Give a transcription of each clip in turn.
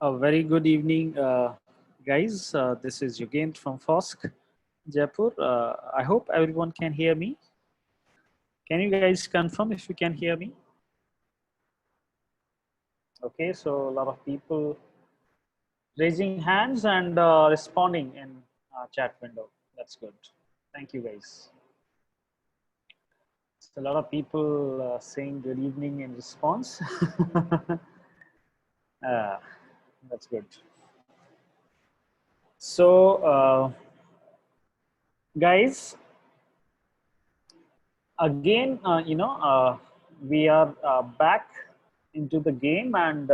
A very good evening, guys. This is Yugend from FOSC, Jaipur. I hope everyone can hear me. Can you guys confirm if you can hear me? Okay, so a lot of people raising hands and responding in chat window. That's good. Thank you, guys. So a lot of people saying good evening in response. That's good. So, guys, again, we are back into the game, and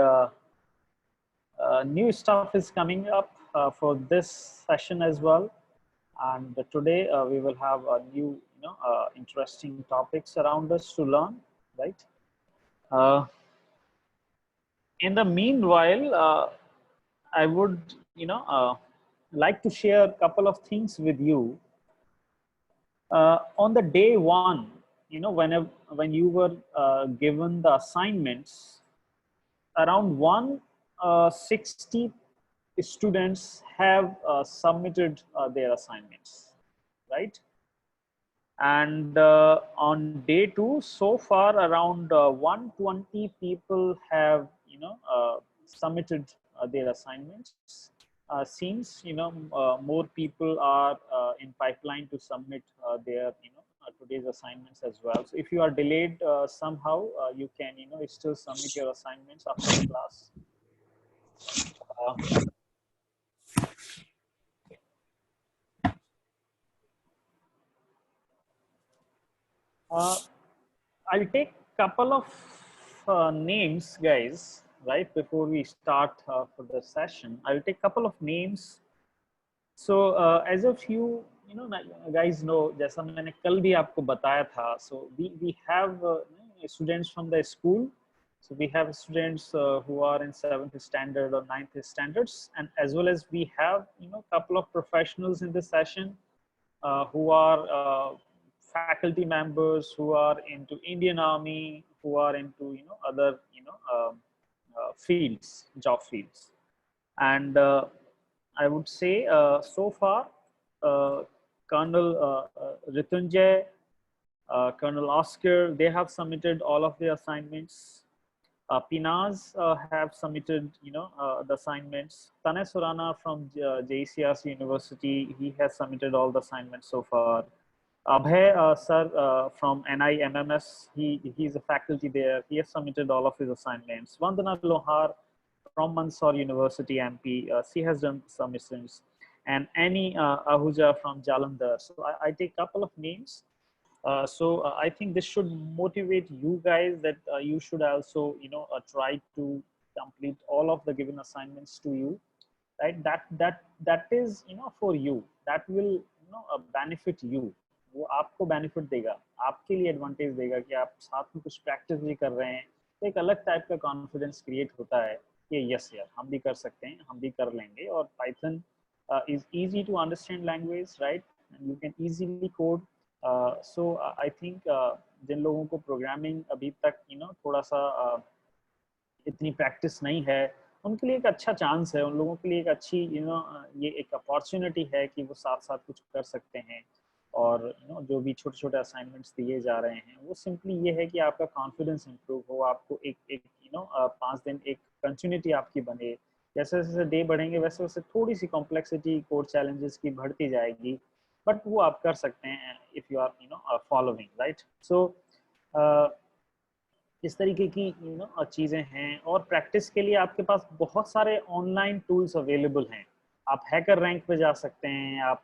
new stuff is coming up for this session as well. And today we will have a new, interesting topics around us to learn, right? Uh, in the meanwhile, I would, like to share a couple of things with you. On the day one, when you were given the assignments, around 160 students have submitted their assignments, right? And on day two, so far around 120 people have submitted their assignments. Seems more people are in pipeline to submit their today's assignments as well. So if you are delayed somehow, you can still submit your assignments after the class. I'll take couple of names, guys, right before we start for the session. I'll take couple of names. So as of guys know, जैसा मैंने कल भी आपको बताया था, so we have students from the school. So we have students who are in 7th standard or 9th standards, and as well as we have couple of professionals in this session who are faculty members who are into Indian Army, who are into other fields, job fields, and I would say so far Colonel Ritunjay, Colonel Oscar, they have submitted all of the assignments. Pinaz have submitted, the assignments. Tanay Surana from JCRC University, he has submitted all the assignments so far. Abhay sir from NIMMS, he's a faculty there. He has submitted all of his assignments. Vandana Lohar from Mansoor University, MP, she has done submissions. And Annie Ahuja from Jalandhar. So I take a couple of names. I think this should motivate you guys that you should also try to complete all of the given assignments to you, right? That is for you, that will benefit you. वो आपको benefit देगा, आपके लिए advantage देगा कि आप साथ में कुछ प्रैक्टिस भी कर रहे हैं, तो एक अलग टाइप का कॉन्फिडेंस क्रिएट होता है कि यस यार हम भी कर सकते हैं, हम भी कर लेंगे. और Python is easy to understand language, right, and you can easily code. So I think जिन लोगों को प्रोग्रामिंग अभी तक थोड़ा सा इतनी प्रैक्टिस नहीं है, उनके लिए एक अच्छा चांस है, उन लोगों के लिए एक अच्छी ये एक अपॉर्चुनिटी है कि वो साथ साथ कुछ कर सकते हैं. और जो भी छोटे छोटे असाइनमेंट्स दिए जा रहे हैं वो सिंपली ये है कि आपका कॉन्फिडेंस इंप्रूव हो, आपको एक एक 5 दिन एक कंटिन्यूटी आपकी बने. जैसे जैसे डे बढ़ेंगे वैसे वैसे थोड़ी सी कॉम्प्लेक्सिटी कोड चैलेंजेस की बढ़ती जाएगी, बट वो आप कर सकते हैं if you are following, right. So इस तरीके की चीज़ें हैं. और प्रैक्टिस के लिए आपके पास बहुत सारे ऑनलाइन टूल्स अवेलेबल हैं. आप हैकर रैंक पे जा सकते हैं, आप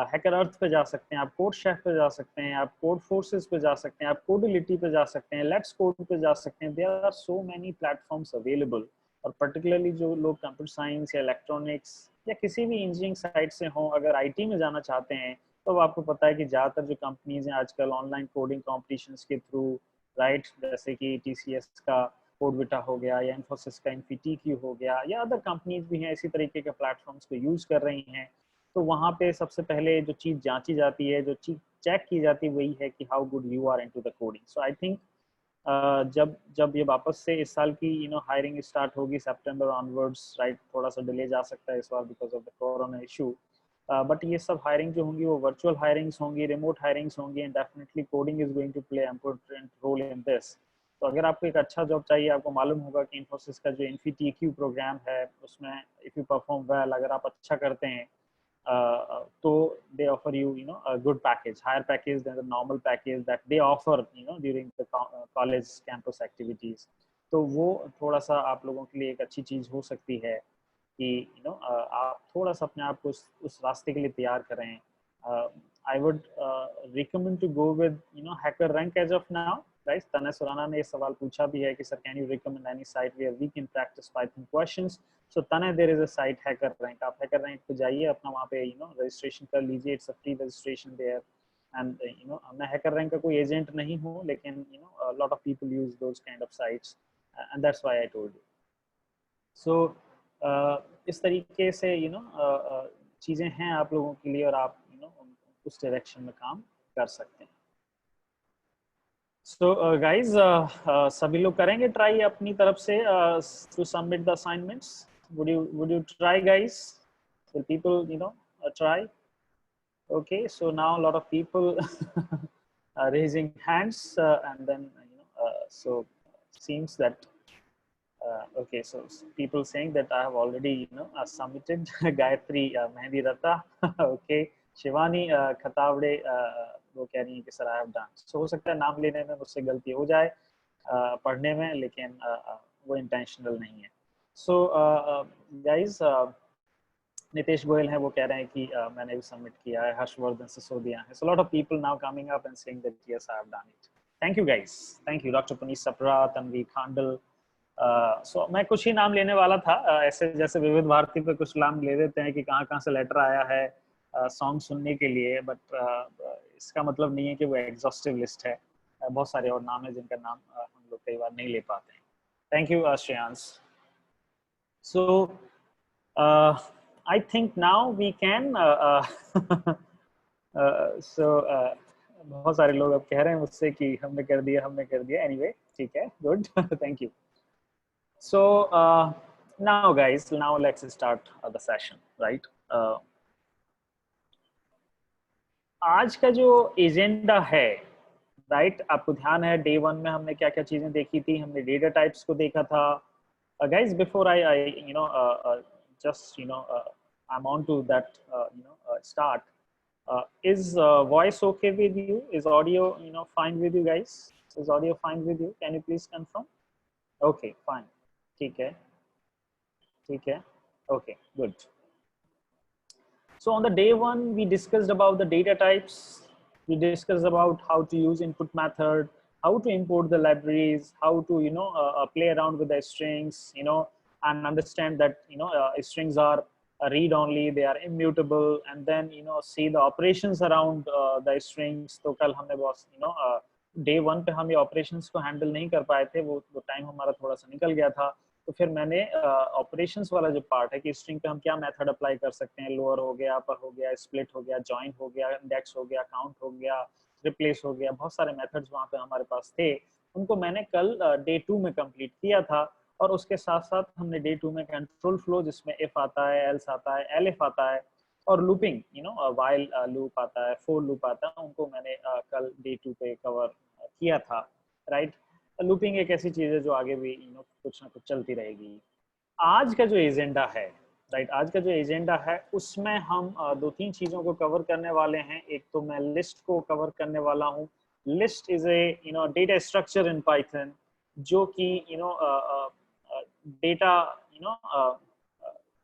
हैकर अर्थ पे जा सकते हैं, आप कोड शेफ पे जा सकते हैं, आप कोड फोर्सेस पे जा सकते हैं, आप कोडिलिटी पे जा सकते हैं, लेट्स कोड पे जा सकते हैं. There are so many platforms available. और पर्टिकुलरली जो लोग कंप्यूटर साइंस या इलेक्ट्रॉनिक्स या किसी भी इंजीनियरिंग साइड से हों, अगर आईटी में जाना चाहते हैं, तो आपको पता है कि ज़्यादातर जो कंपनीज हैं आजकल ऑनलाइन कोडिंग कॉम्पिटिशन्स के थ्रू, राइट, जैसे कि TCS का कोडविटा हो गया या इन्फोसिस का InfyTQ हो गया या अदर कंपनीज भी हैं इसी तरीके के प्लेटफॉर्म्स को यूज़ कर रही हैं. तो वहाँ पे सबसे पहले जो चीज़ जांची जाती है, जो चीज़ चेक की जाती है, वही है कि how good you are into the coding. So I think जब जब ये वापस से इस साल की हायरिंग स्टार्ट होगी सितंबर ऑनवर्ड्स, राइट, थोड़ा सा डिले जा सकता है इस बार because of the corona issue, but ये सब हायरिंग जो होंगी वो वर्चुअल हायरिंग्स होंगी, रिमोट हायरिंग्स होंगी, and definitely coding is going to play important role in this. तो अगर आपको एक अच्छा जॉब चाहिए, आपको मालूम होगा कि इन्फोसिस का जो इन्फीटीक्यू प्रोग्राम है उसमें इफ़ यू परफॉर्म वेल, अगर आप अच्छा करते हैं, so they offer you a good package, higher package than the normal package that they offer during the college campus activities। तो वो थोड़ा सा आप लोगों के लिए एक अच्छी चीज हो सकती है कि आप थोड़ा सा अपने आप को उस रास्ते के लिए तैयार करें। I would recommend to go with HackerRank as of now. Guys, Tanay Surana ने ये सवाल पूछा भी है कि sir can you recommend any site where we can practise Python questions. So Tanay there is a site HackerRank, आप HackerRank पे जाइए, अपना वहाँ पे रजिस्ट्रेशन कर लीजिए, it's a free registration there. And मैं हैकर रैंक का कोई एजेंट नहीं हूँ, लेकिन lot of people use those kind of sites and that's why I told you. So इस तरीके से चीज़ें हैं आप लोगों के लिए, और आप उस डायरेक्शन में काम कर सकते हैं। सो गाइज, सभी लोग करेंगे ट्राई अपनी तरफ से to submit the assignments. would you try, guys? Will people try? Okay, so now a lot of people are raising hands, and then so seems that okay, so people saying that I have already submitted Gayatri Mehndi Ratta okay, Shivani Khatavde वो कह रही है कि sir I have done. सो हो सकता है नाम लेने में मुझसे गलती हो जाए पढ़ने में, लेकिन वो इंटेंशनल नहीं है। सो गाइस, नितेश गोयल है, वो कह रहे हैं कि मैंने भी सबमिट किया है, हर्षवर्धन सिसोदिया है। So lot of people now coming up and saying that yes I have done it. Thank you guys, thank you. Doctor Puneet Sapra, Tanveer Khandal. So मैं कुछ ही नाम लेने वाला था, ऐसे जैसे विविध भारती पे कुछ नाम ले देते हैं कि कहाँ कहाँ से लेटर आया है सॉन्ग सुनने के लिए, बट इसका मतलब नहीं है कि वो एग्जॉस्टिव लिस्ट है। बहुत सारे और नाम है जिनका नाम हम लोग कई बार नहीं ले पाते हैं। Thank you Shreyansh. So I think now we can so बहुत सारे लोग अब कह रहे हैं मुझसे कि हमने कर दिया। Anyway, ठीक है, good, thank you. So now guys, now let's start the session, right? आज का जो एजेंडा है, राइट, आपको ध्यान है डे 1 में हमने क्या क्या चीजें देखी थी? हमने डेटा टाइप्स को देखा था। Guys, before I just I'm on to that start. Is voice okay with you? Is audio fine with you guys? Is audio fine with you? Can you please confirm? Okay, fine. ठीक है, ठीक है. Okay, good. So on the day 1, we discussed about the data types. We discussed about how to use input method, how to import the libraries, how to play around with the strings, and understand that strings are read only, they are immutable, and then see the operations around the strings. तो कल हमने बहुत day 1 पे हम ये operations को handle नहीं कर पाए थे, वो time हमारा थोड़ा सा निकल गया था। तो फिर मैंने ऑपरेशंस वाला जो पार्ट है कि स्ट्रिंग पे हम क्या मेथड अप्लाई कर सकते हैं, लोअर हो गया, अपर हो गया, स्प्लिट हो गया, जॉइन हो गया, इंडेक्स हो गया, काउंट हो गया, रिप्लेस हो गया, बहुत सारे मेथड्स वहाँ पे हमारे पास थे। उनको मैंने कल डे 2 में कंप्लीट किया था, और उसके साथ साथ हमने डे 2 में कंट्रोल फ्लो, जिसमें इफ आता है, एल्स आता है, एलिफ आता है, और लूपिंग व्हाइल लूप आता है, फोर लूप आता है, उनको मैंने कल डे 2 पे कवर किया था, राइट। लूपिंग एक ऐसी चीज है जो आगे भी कुछ ना कुछ चलती रहेगी। आज का जो एजेंडा है, राइट, आज का जो एजेंडा है उसमें हम 2-3 चीजों को कवर करने वाले हैं। एक तो मैं लिस्ट को कवर करने वाला हूँ। List is a data structure in Python, जो कि डेटा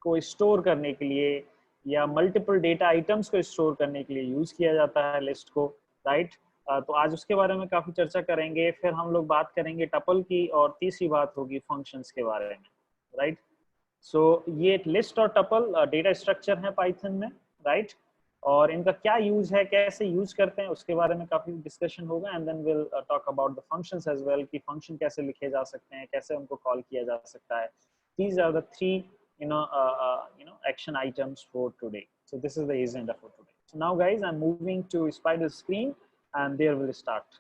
को स्टोर करने के लिए या मल्टीपल डेटा आइटम्स को स्टोर करने के लिए यूज किया जाता है लिस्ट को, राइट। तो आज उसके बारे में काफी चर्चा करेंगे। फिर हम लोग बात करेंगे टपल की, और तीसरी बात होगी फंक्शंस के बारे में, राइट। सो ये लिस्ट और टपल डेटा स्ट्रक्चर है पाइथन में, राइट, और इनका क्या यूज है, कैसे यूज करते हैं, उसके बारे में काफी डिस्कशन होगा। And then will talk about the functions as well, कि फंक्शन कैसे लिखे जा सकते हैं, कैसे उनको कॉल किया जा सकता है। These are the 3 action items for today. So this is the agenda for today. So now guys, I'm moving to spider screen, and there we'll start.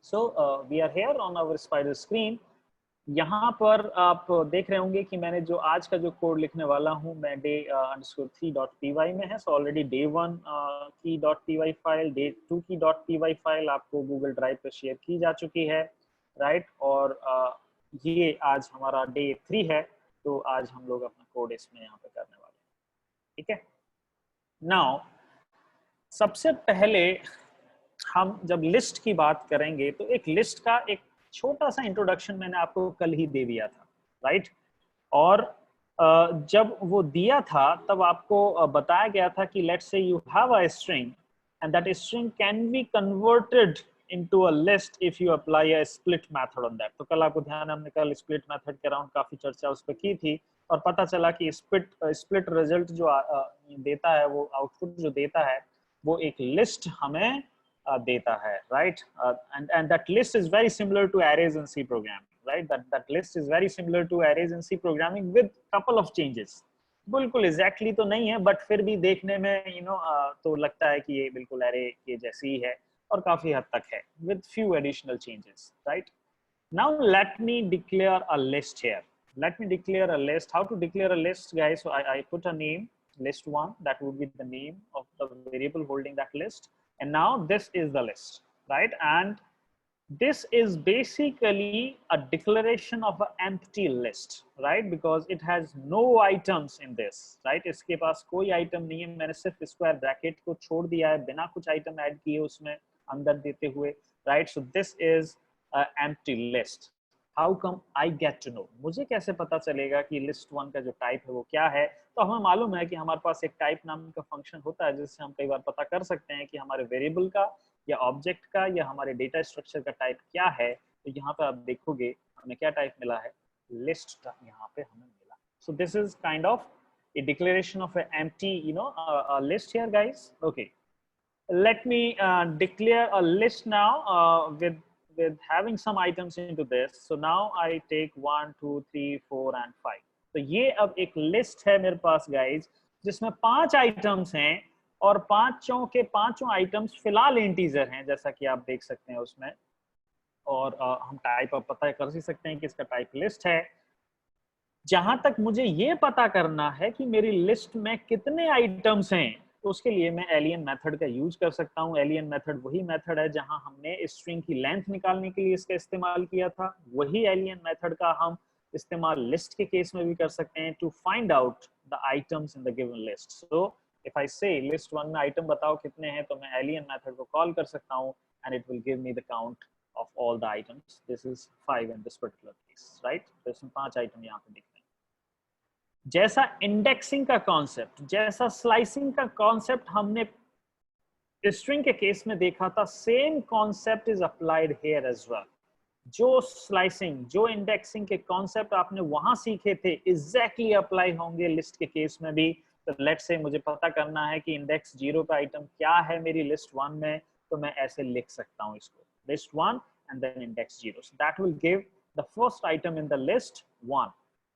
So we are here on our Spider screen. यहाँ पर आप देख रहे होंगे कि मैंने जो आज का जो कोड लिखने वाला हूँ मैं day_3.py में है. सो ऑलरेडी day1 की .py फाइल, day2 की .py फाइल आपको गूगल ड्राइव पर शेयर की जा चुकी है, राइट. और ये आज हमारा day3 है, तो आज हम लोग अपना कोड इसमें यहाँ पे करने वाले हैं. ठीक है. नाउ सबसे पहले हम जब लिस्ट की बात करेंगे तो एक लिस्ट का एक छोटा सा इंट्रोडक्शन मैंने आपको कल ही दे दिया था, राइट. और जब वो दिया था तब आपको बताया गया था कि let's say you have a string and that string can be converted into a list if you apply a split method on that. तो कल आपको ध्यान है, हमने कल स्प्लिट मेथड के अराउंड काफी चर्चा उस पर की थी और पता चला कि स्प्लिट रिजल्ट जो देता है, वो आउटपुट जो देता है वो एक लिस्ट हमें देता है, right. And that list is very similar to arrays in C programming, right. That list is very similar to arrays in C programming with couple of changes. बिल्कुल exactly तो नहीं है, but फिर भी देखने में तो लगता है कि ये बिल्कुल array के जैसी ही है और काफी हद तक है, with few additional changes, right. Now let me declare a list here. Let me declare a list. How to declare a list, guys? So I put a name, list1. That would be the name of the variable holding that list. And now this is the list, right. And this is basically a declaration of an empty list, right, because it has no items in this, right. इसके पास कोई item नहीं है, मैंने सिर्फ square bracket को छोड़ दिया है बिना कुछ item add किए उसमें अंदर देते हुए, right. So this is an empty list. How come I get to know? मुझे कैसे पता चलेगा कि list1 का जो टाइप है वो क्या है. तो हमें मालूम है कि हमारे पास एक टाइप नाम का फंक्शन होता है जिससे हम कई बार पता कर सकते हैं कि हमारे वेरिएबल का या ऑब्जेक्ट का या हमारे डेटा स्ट्रक्चर का टाइप क्या है. तो यहाँ पे आप देखोगे हमें क्या टाइप मिला है, लिस्ट का यहाँ पे हमें मिला. सो this is kind of a declaration of an empty a list here, guys. Okay, let me declare a list now with having some items into this. So now I take 1 2 3 4 and 5. तो ये अब एक list है मेरे पास, guys, जिसमें 5 items हैं और पांचों के पांचों आइटम्स फिलहाल इंटीजर हैं, जैसा कि आप देख सकते हैं उसमें. और हम टाइप अब पता कर ही सकते हैं कि इसका टाइप लिस्ट है. जहां तक मुझे ये पता करना है कि मेरी लिस्ट में कितने आइटम्स हैं, तो उसके लिए मैं एलियन मेथड का यूज कर सकता हूँ. एलियन मेथड वही मेथड है जहां हमने स्ट्रिंग की लेंथ निकालने के लिए इसका इस्तेमाल किया था. वही एलियन मेथड का हम इस्तेमाल लिस्ट के केस में भी कर सकते हैं to find out the items in the given list. So if I say list one में आइटम बताओ कितने हैं, तो मैं एलियन मेथड को कॉल कर सकता हूँ and it will give me the count of all the items. This is 5 in this particular case, right. तो इसमें 5 आइटम यहाँ पे दिख रहे हैं. जैसा इंडेक्सिंग का कॉन्सेप्ट, जैसा स्लाइसिंग का कॉन्सेप्ट हमने स्ट्रिंग के केस में देखा था, same concept is applied here as well. जो स्लाइसिंग, जो इंडेक्सिंग के कॉन्सेप्ट आपने वहां सीखे थे, एग्जैक्टली अप्लाई होंगे लिस्ट के केस में भी. तो लेट्स से मुझे पता करना है कि इंडेक्स 0 का आइटम क्या है मेरी लिस्ट 1 में, तो मैं ऐसे लिख सकता हूँ इसको, list 1 and then index 0. So that will give the first item in the list 1,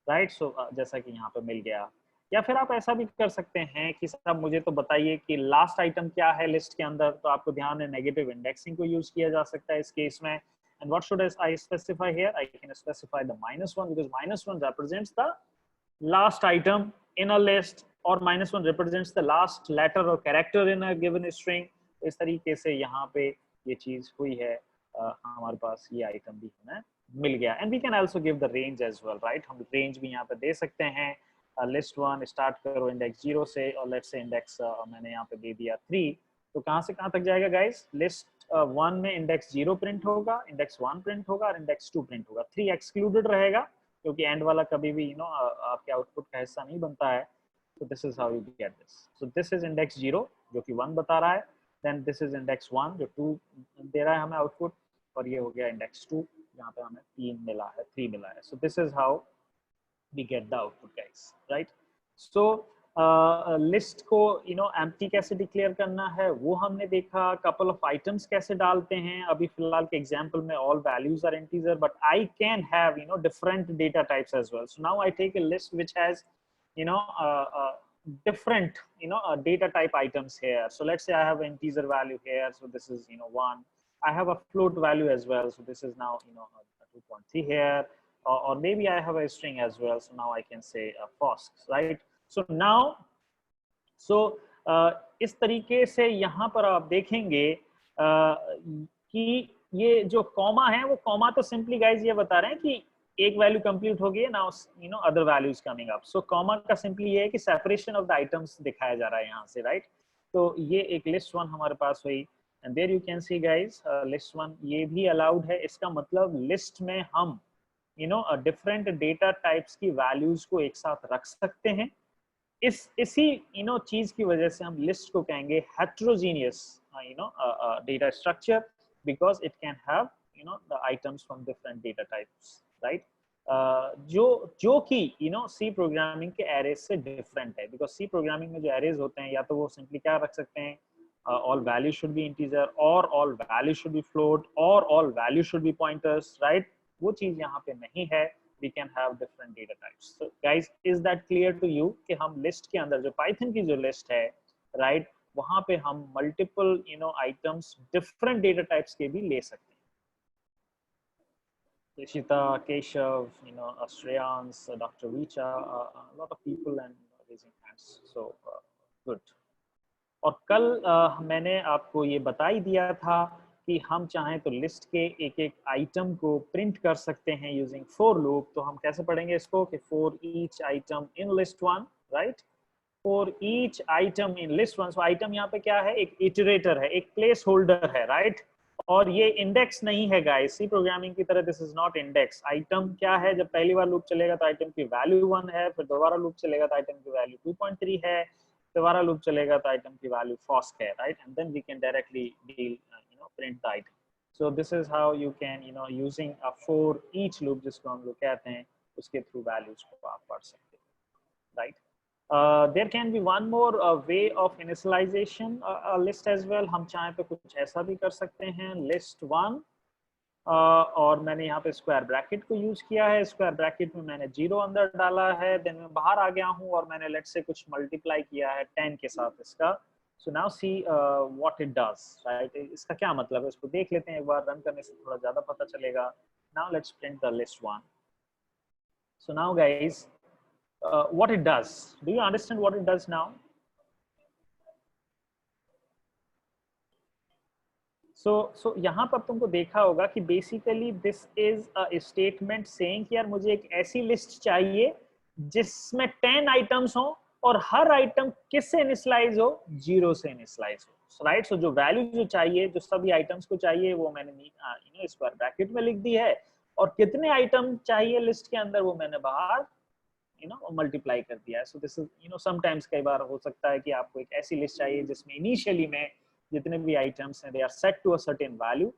right. So जैसा कि यहाँ पे मिल गया. या फिर आप ऐसा भी कर सकते हैं कि साहब मुझे तो बताइए कि लास्ट आइटम क्या है लिस्ट के अंदर. तो आपको ध्यान है नेगेटिव इंडेक्सिंग को यूज किया जा सकता है इस केस में. And what should I specify here? I can specify the -1 because -1 represents the last item in a list, or -1 represents the last letter or character in a given string. इस तरीके से यहाँ पे ये चीज हुई है. हमारे पास ये आइटम भी हमें मिल गया. And we can also give the range as well, right? हम रेंज भी यहाँ पे दे सकते हैं. list1 स्टार्ट करो इंडेक्स 0 से, और लेट्स से इंडेक्स मैंने यहाँ पे दे दिया 3. तो कहाँ से कहाँ तक जाएगा गाइस? लिस्ट 1 में इंडेक्स 0 प्रिंट होगा, इंडेक्स 1 प्रिंट होगा और इंडेक्स 2 प्रिंट होगा. 3 एक्सक्लूडेड रहेगा क्योंकि एंड वाला कभी भी आपके आउटपुट का हिस्सा नहीं बनता है. तो this is how you get this. So this is index 0 जो कि 1 बता रहा है. देन दिस इज इंडेक्स 1 जो 2 दे रहा है हमें आउटपुट, और ये हो गया इंडेक्स 2 जहाँ पे हमें 3 मिला है, 3 मिला है. So this is how we get the output guys, right. So list को एम्प्टी कैसे डिक्लेयर करना है वो हमने देखा. कपल ऑफ आइटम्स कैसे डालते हैं. अभी फिलहाल के एग्जांपल में all values are integer, but I can have different data types as well. So now I take a list which has different data type items here. So let's say I have an integer value here, so this is 1. I have a float value as well, so this is now, you know, a 2.3 here, or maybe I have a string as well, so now I can say Fosk, right? So now, so इस तरीके से यहाँ पर आप देखेंगे कि ये जो कॉमा है, वो कॉमा तो सिंपली गाइज ये बता रहे हैं कि एक वैल्यू कंप्लीट हो गई है, now you no other values coming up. So comma का सिंपली ये है कि सेपरेशन ऑफ द आइटम्स दिखाया जा रहा है यहाँ से, राइट? तो ये एक लिस्ट वन हमारे पास हुई, and there you can see guys list one ये भी अलाउड है। इसका मतलब लिस्ट में हम you know different data types की वैल्यूज को एक साथ रख सकते हैं। इसी यू नो चीज की वजह से हम लिस्ट को कहेंगे heterogeneous you know data structure, because it can have you know the items from different data types, right? जो कि यू नो सी प्रोग्रामिंग के एरेज से डिफरेंट है, बिकॉज सी प्रोग्रामिंग में जो एरेज होते हैं या तो वो सिंपली क्या रख सकते हैं, all values should be integer, or all values should be float, or all values should be pointers, right? वो चीज यहाँ पे नहीं है। We can have different data types. So guys, is that clear to you कि हम list के अंदर जो पाइथन की जो लिस्ट है, राइट, वहां पे हम multiple you know items different data types के भी ले सकते हैं। Rishita, Keshav, you know, Shreyans, Dr. Vicha, a lot of people and raising hands. So good. और कल मैंने आपको ये बता ही दिया था कि हम चाहें तो लिस्ट के एक एक आइटम को प्रिंट कर सकते हैं यूजिंग फॉर लूप। तो हम कैसे पढ़ेंगे इसको कि for each item in list one, right? For each item in list one. So item यहाँ पे क्या है, एक इटरेटर है, एक प्लेस होल्डर है, राइट? और ये इंडेक्स नहीं है गाइस, सी प्रोग्रामिंग की तरह this is not index. Item क्या है, जब पहली बार लूप चलेगा तो आइटम की वैल्यू 1 है, फिर दोबारा लूप चलेगा तो आइटम की वैल्यू 2.3 है, दोबारा लूप चलेगा तो आइटम की वैल्यू फॉस्क है, right? And then we can directly deal you know print the item. So this is how you can you know using a for each loop, जिसको हम लोग कहते हैं, उसके थ्रू वैल्यूज को आप पढ़ सकते हैं, right? There can be one more way of initialization list as well. हम चाहें तो कुछ ऐसा भी कर सकते हैं, list one, और मैंने यहाँ पे स्क्वायर ब्रैकेट को यूज किया है। स्क्वायर ब्रैकेट में मैंने 0 अंदर डाला है, देन मैं बाहर आ गया हूँ और मैंने लेट से कुछ मल्टीप्लाई किया है 10 के साथ इसका। सो now see what it does, right? इसका क्या मतलब है, इसको देख लेते हैं एक बार, रन करने से थोड़ा ज्यादा पता चलेगा। Now let's print the list one. So now guys, what it does, do you understand what it does now? So यहाँ पर तुमको देखा होगा कि basically this is a statement saying कि यार मुझे एक ऐसी लिस्ट चाहिए जिसमें 10 आइटम्स हो और हर आइटम किससे इनिशियलाइज हो, 0 से इनिशियलाइज हो, राइट? सो जो वैल्यू जो चाहिए, जो सभी आइटम्स को चाहिए, वो मैंने यू नो स्क्वायर ब्रैकेट में लिख दी है, और कितने आइटम चाहिए लिस्ट के अंदर वो मैंने बाहर यू नो मल्टीप्लाई कर दिया है। So this is you know sometimes कई बार हो सकता है कि आपको एक ऐसी लिस्ट चाहिए जिसमें इनिशियली में जितने भी आइटम्स हैं they are set to a certain value,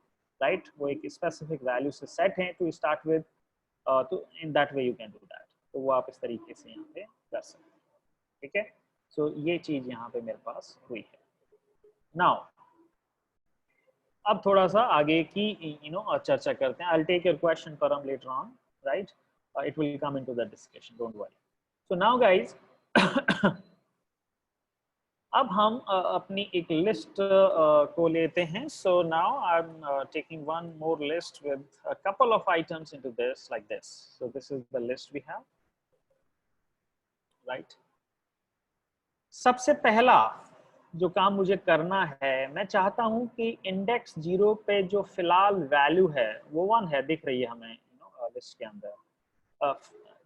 right? वो एक स्पेसिफिक वैल्यू से सेट हैं टू स्टार्ट विद, तो in that way you can do that. तो वो आप इस तरीके से यहाँ पे कर सकते हैं, ठीक है? सो ये चीज यहाँ पे मेरे पास हुई है। नाउ अब थोड़ा सा आगे की यू नो चर्चा करते हैं। I will take your question परम later on, right? It will come into the discussion, don't worry. So now guys, अब हम अपनी एक लिस्ट को लेते हैं। So now I'm taking one more list with a couple of items into this, like this. So this is the list we have, right? सबसे पहला जो काम मुझे करना है, मैं चाहता हूं कि इंडेक्स 0 पे जो फिलहाल वैल्यू है वो 1 है, दिख रही है हमें यू नो लिस्ट के अंदर।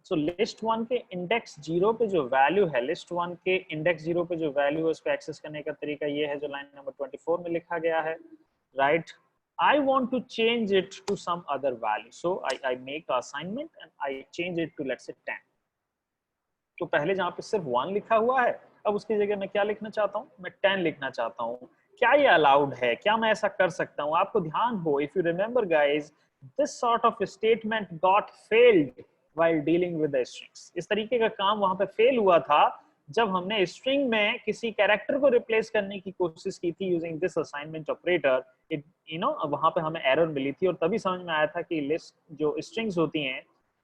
सो लिस्ट 1 के इंडेक्स 0 पे जो वैल्यू है, लिस्ट 1 के इंडेक्स 0 पे जो वैल्यू है, उसको एक्सेस करने का तरीका ये है जो लाइन नंबर 24 में लिखा गया है, right? I want to change it to some other value, so I make an assignment and I change it to let's say 10. तो पहले जहाँ पे सिर्फ 1 लिखा हुआ है, अब उसकी जगह मैं क्या लिखना चाहता हूँ, मैं 10 लिखना चाहता हूँ। क्या ये अलाउड है, क्या मैं ऐसा कर सकता हूँ? आपको ध्यान हो, if you remember guys, this sort of statement got failed while dealing with the strings. इस तरीके का काम वहां पे फेल हुआ था जब हमने स्ट्रिंग में किसी कैरेक्टर को रिप्लेस करने की कोशिश की थी using this assignment operator. It you know वहां पे हमें एरर मिली थी और तभी समझ में आया था कि लिस्ट जो स्ट्रिंग्स होती हैं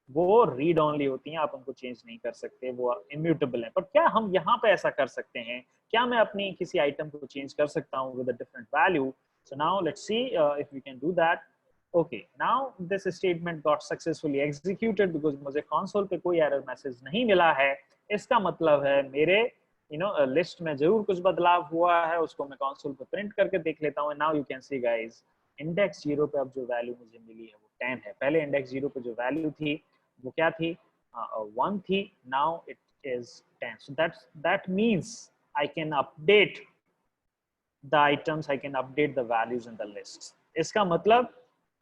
वो रीड ओनली होती हैं, आप उनको चेंज नहीं कर सकते, वो इम्यूटेबल है। पर क्या हम यहाँ पे ऐसा कर सकते हैं? क्या मैं अपनी किसी आइटम को चेंज कर सकता हूँ with a different value? So now let's see if we can do that. Okay, now this statement got successfully executed because मुझे console पे कोई error message नहीं मिला है. इसका मतलब है मेरे लिस्ट में जरूर कुछ बदलाव हुआ है, उसको मैं console पे प्रिंट करके देख लेता हूँ. Now you can see guys, index 0 पे अब जो वैल्यू मुझे मिली है वो 10 है. पहले इंडेक्स 0 पे जो वैल्यू थी वो क्या थी? 1 थी. Now it is 10. So that means I can update the items, I can update the values in the lists. इसका मतलब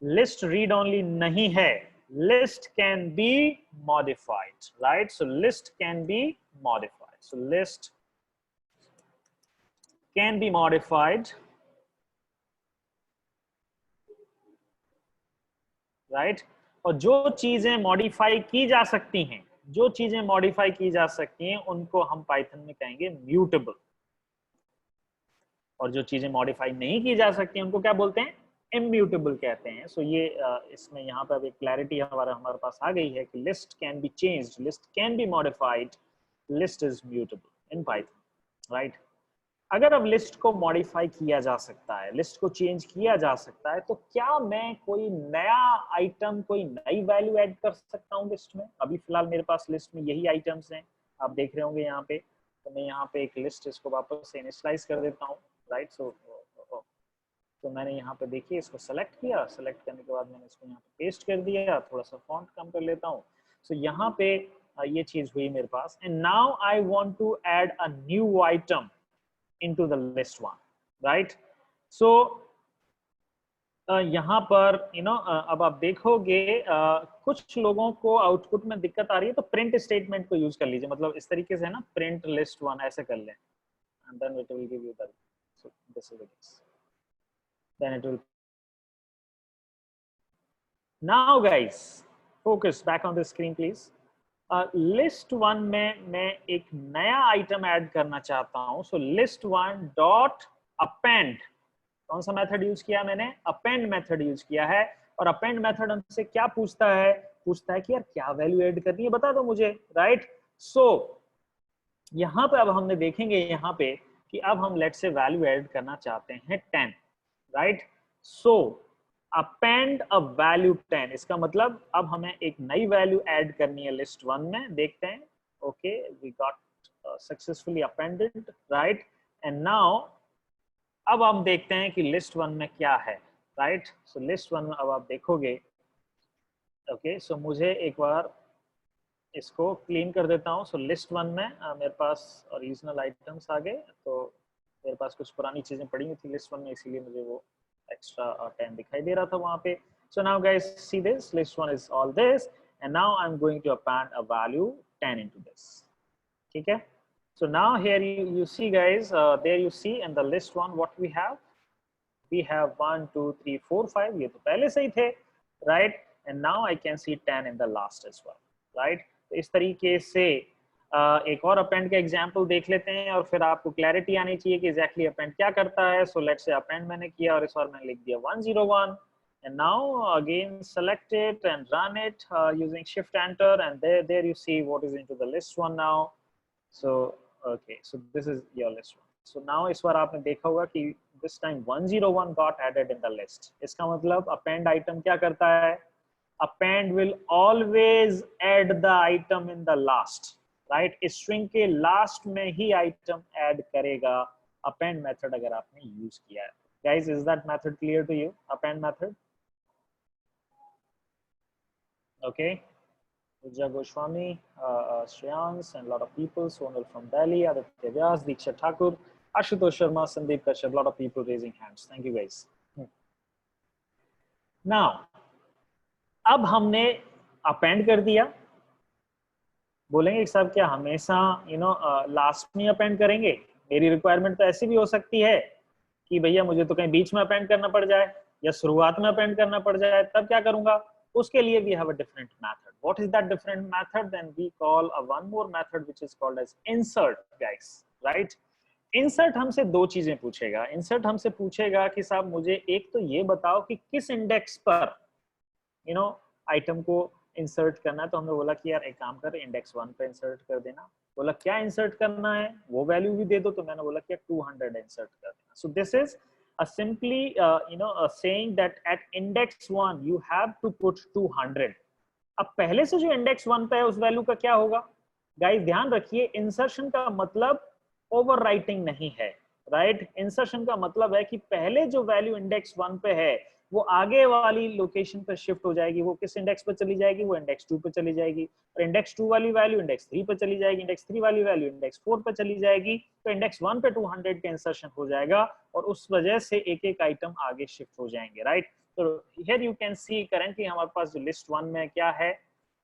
list read only नहीं है, list can be modified, right? So list can be modified. So list can be modified, right? और जो चीजें modify की जा सकती हैं, जो चीजें मॉडिफाई की जा सकती हैं उनको हम पाइथन में कहेंगे म्यूटेबल, और जो चीजें मॉडिफाई नहीं की जा सकती उनको क्या बोलते हैं? इम्यूटेबल कहते हैं. सो ये इसमें यहाँ पर एक क्लैरिटी हमारे पास आ गई है कि list can be changed, list can be modified, list is mutable in Python, right? अगर अब लिस्ट को मॉडिफाई किया जा सकता है, लिस्ट को चेंज किया जा सकता है, तो क्या मैं कोई नया आइटम, कोई नई वैल्यू ऐड कर सकता हूँ लिस्ट में? अभी फिलहाल मेरे पास लिस्ट में यही आइटम्स हैं, आप देख रहे होंगे यहाँ पे. तो मैं यहाँ पे एक लिस्ट इसको वापस से इनिशियलाइज कर देता हूँ, राइट? तो मैंने यहाँ पे देखिए इसको सेलेक्ट किया, सेलेक्ट करने के बाद मैंने इसको यहाँ पे पेस्ट कर दिया, थोड़ा सा फॉन्ट कम कर लेता हूँ. सो यहाँ पे ये चीज हुई मेरे पास. And now I want to add a new item into the list one, right? So यहाँ पर अब आप देखोगे कुछ लोगों को आउटपुट में दिक्कत आ रही है, तो प्रिंट स्टेटमेंट को यूज कर लीजिए. मतलब इस तरीके से ना, प्रिंट लिस्ट वन ऐसे कर लें, and then it will give you the, so this is the case, then it will. Now guys, focus back on the screen please. List one में मैं एक नया आइटम ऐड करना चाहता हूं. सो लिस्ट वन डॉट अपेंड, कौन सा method use किया मैंने? अपेंड मेथड यूज किया है. और अपेंड मेथड हमसे क्या पूछता है? पूछता है कि यार क्या वैल्यू ऐड करनी है, बता दो मुझे, राइट? सो यहाँ पे अब हमने देखेंगे यहाँ पे कि अब हम लेट से वैल्यू ऐड करना चाहते हैं 10, right? So append a value 10, इसका मतलब अब हमें एक नई वैल्यू ऐड करनी है लिस्ट वन में. देखते हैं. Okay, we got successfully appended, right? And now अब हम देखते हैं कि लिस्ट वन में क्या है, राइट? सो लिस्ट वन में अब आप देखोगे. ओके, सो मुझे एक बार इसको क्लीन कर देता हूँ. सो लिस्ट वन में मेरे पास ओरिजिनल आइटम्स आ गए, तो मेरे पास कुछ पुरानी चीजें पड़ी हुई थी लिस्ट वन में, इसीलिए मुझे वो extra 10 दिखाई दे रहा था वहां पे. So now guys see this, list one is all this, and now I'm going to append a value 10 into this. ठीक है? So now here you see guys, there you see in the list one what we have 1 2 3 4 5, ये तो पहले से ही थे, right? And now I can see 10 in the last as well, right? तो इस तरीके से एक और अपेंड का एग्जांपल देख लेते हैं, और फिर आपको क्लैरिटी आनी चाहिए कि एग्जैक्टली अपेंड क्या करता है. सो लेट्स से अपेंड मैंने किया और इस बार मैंने लिख दिया 101, and now again select it and run it using shift enter, and there you see what is into the list one now. So okay, so this is your list one. So now इस बार आपने देखा होगा कि this time 101 got added in the list. इसका मतलब append item क्या करता है? Append will always add the item in the last, right? String के लास्ट में ही आइटम ऐड करेगा अपेंड मेथड अगर आपने यूज किया है. Guys, is that method clear to you? Append method. Okay, Pooja Goswami, Shreyans, and a lot of people. Sonal from Delhi, Aditya Vyas, Diksha Thakur, Ashutosh Sharma, Sandeep Kashyap. A lot of people raising hands. Thank you guys. Now, अब हमने append कर दिया. बोलेंगे साहब क्या हमेशा last में append करेंगे? मेरी रिक्वायरमेंट तो ऐसी भी हो सकती है कि भैया मुझे तो कहीं बीच में अपेंड करना पड़ जाए या शुरुआत में अपेंड करना पड़ जाए, तब क्या करूंगा? उसके लिए we have a different method. What is that different method? Then we call a one more method which is called as insert, guys, right? insert हमसे दो चीजें पूछेगा. insert हमसे पूछेगा कि साहब मुझे एक तो ये बताओ कि किस इंडेक्स पर आइटम को इंसर्ट करना है. तो हमने बोला कि यार एक काम कर, इंडेक्स 1 पे इंसर्ट कर देना. बोला क्या इंसर्ट करना है, वो वैल्यू भी दे दो. तो मैंने बोला कि 200 इंसर्ट कर देना. सो this is simply saying that at index 1 you have to put 200. अब पहले से जो इंडेक्स 1 पे है उस वैल्यू का क्या होगा? गाइस ध्यान रखिए, इंसर्शन का मतलब ओवरराइटिंग नहीं है, राइट? इंसर्शन का मतलब है कि पहले जो वैल्यू इंडेक्स 1 पे है वो आगे वाली लोकेशन पे शिफ्ट हो जाएगी। वो किस इंडेक्स पे चली जाएगी? वो इंडेक्स 2 पे चली जाएगी। और इंडेक्स 2 वाली वैल्यू इंडेक्स 3 पे चली जाएगी, इंडेक्स 3 वाली वैल्यू इंडेक्स 4 पे चली जाएगी। तो इंडेक्स 1 पे 200 का इंसर्शन हो जाएगा और उस वजह से एक एक आइटम आगे शिफ्ट हो जाएंगे, राइट? तो here you can C currently हमारे पास जो लिस्ट 1 में क्या है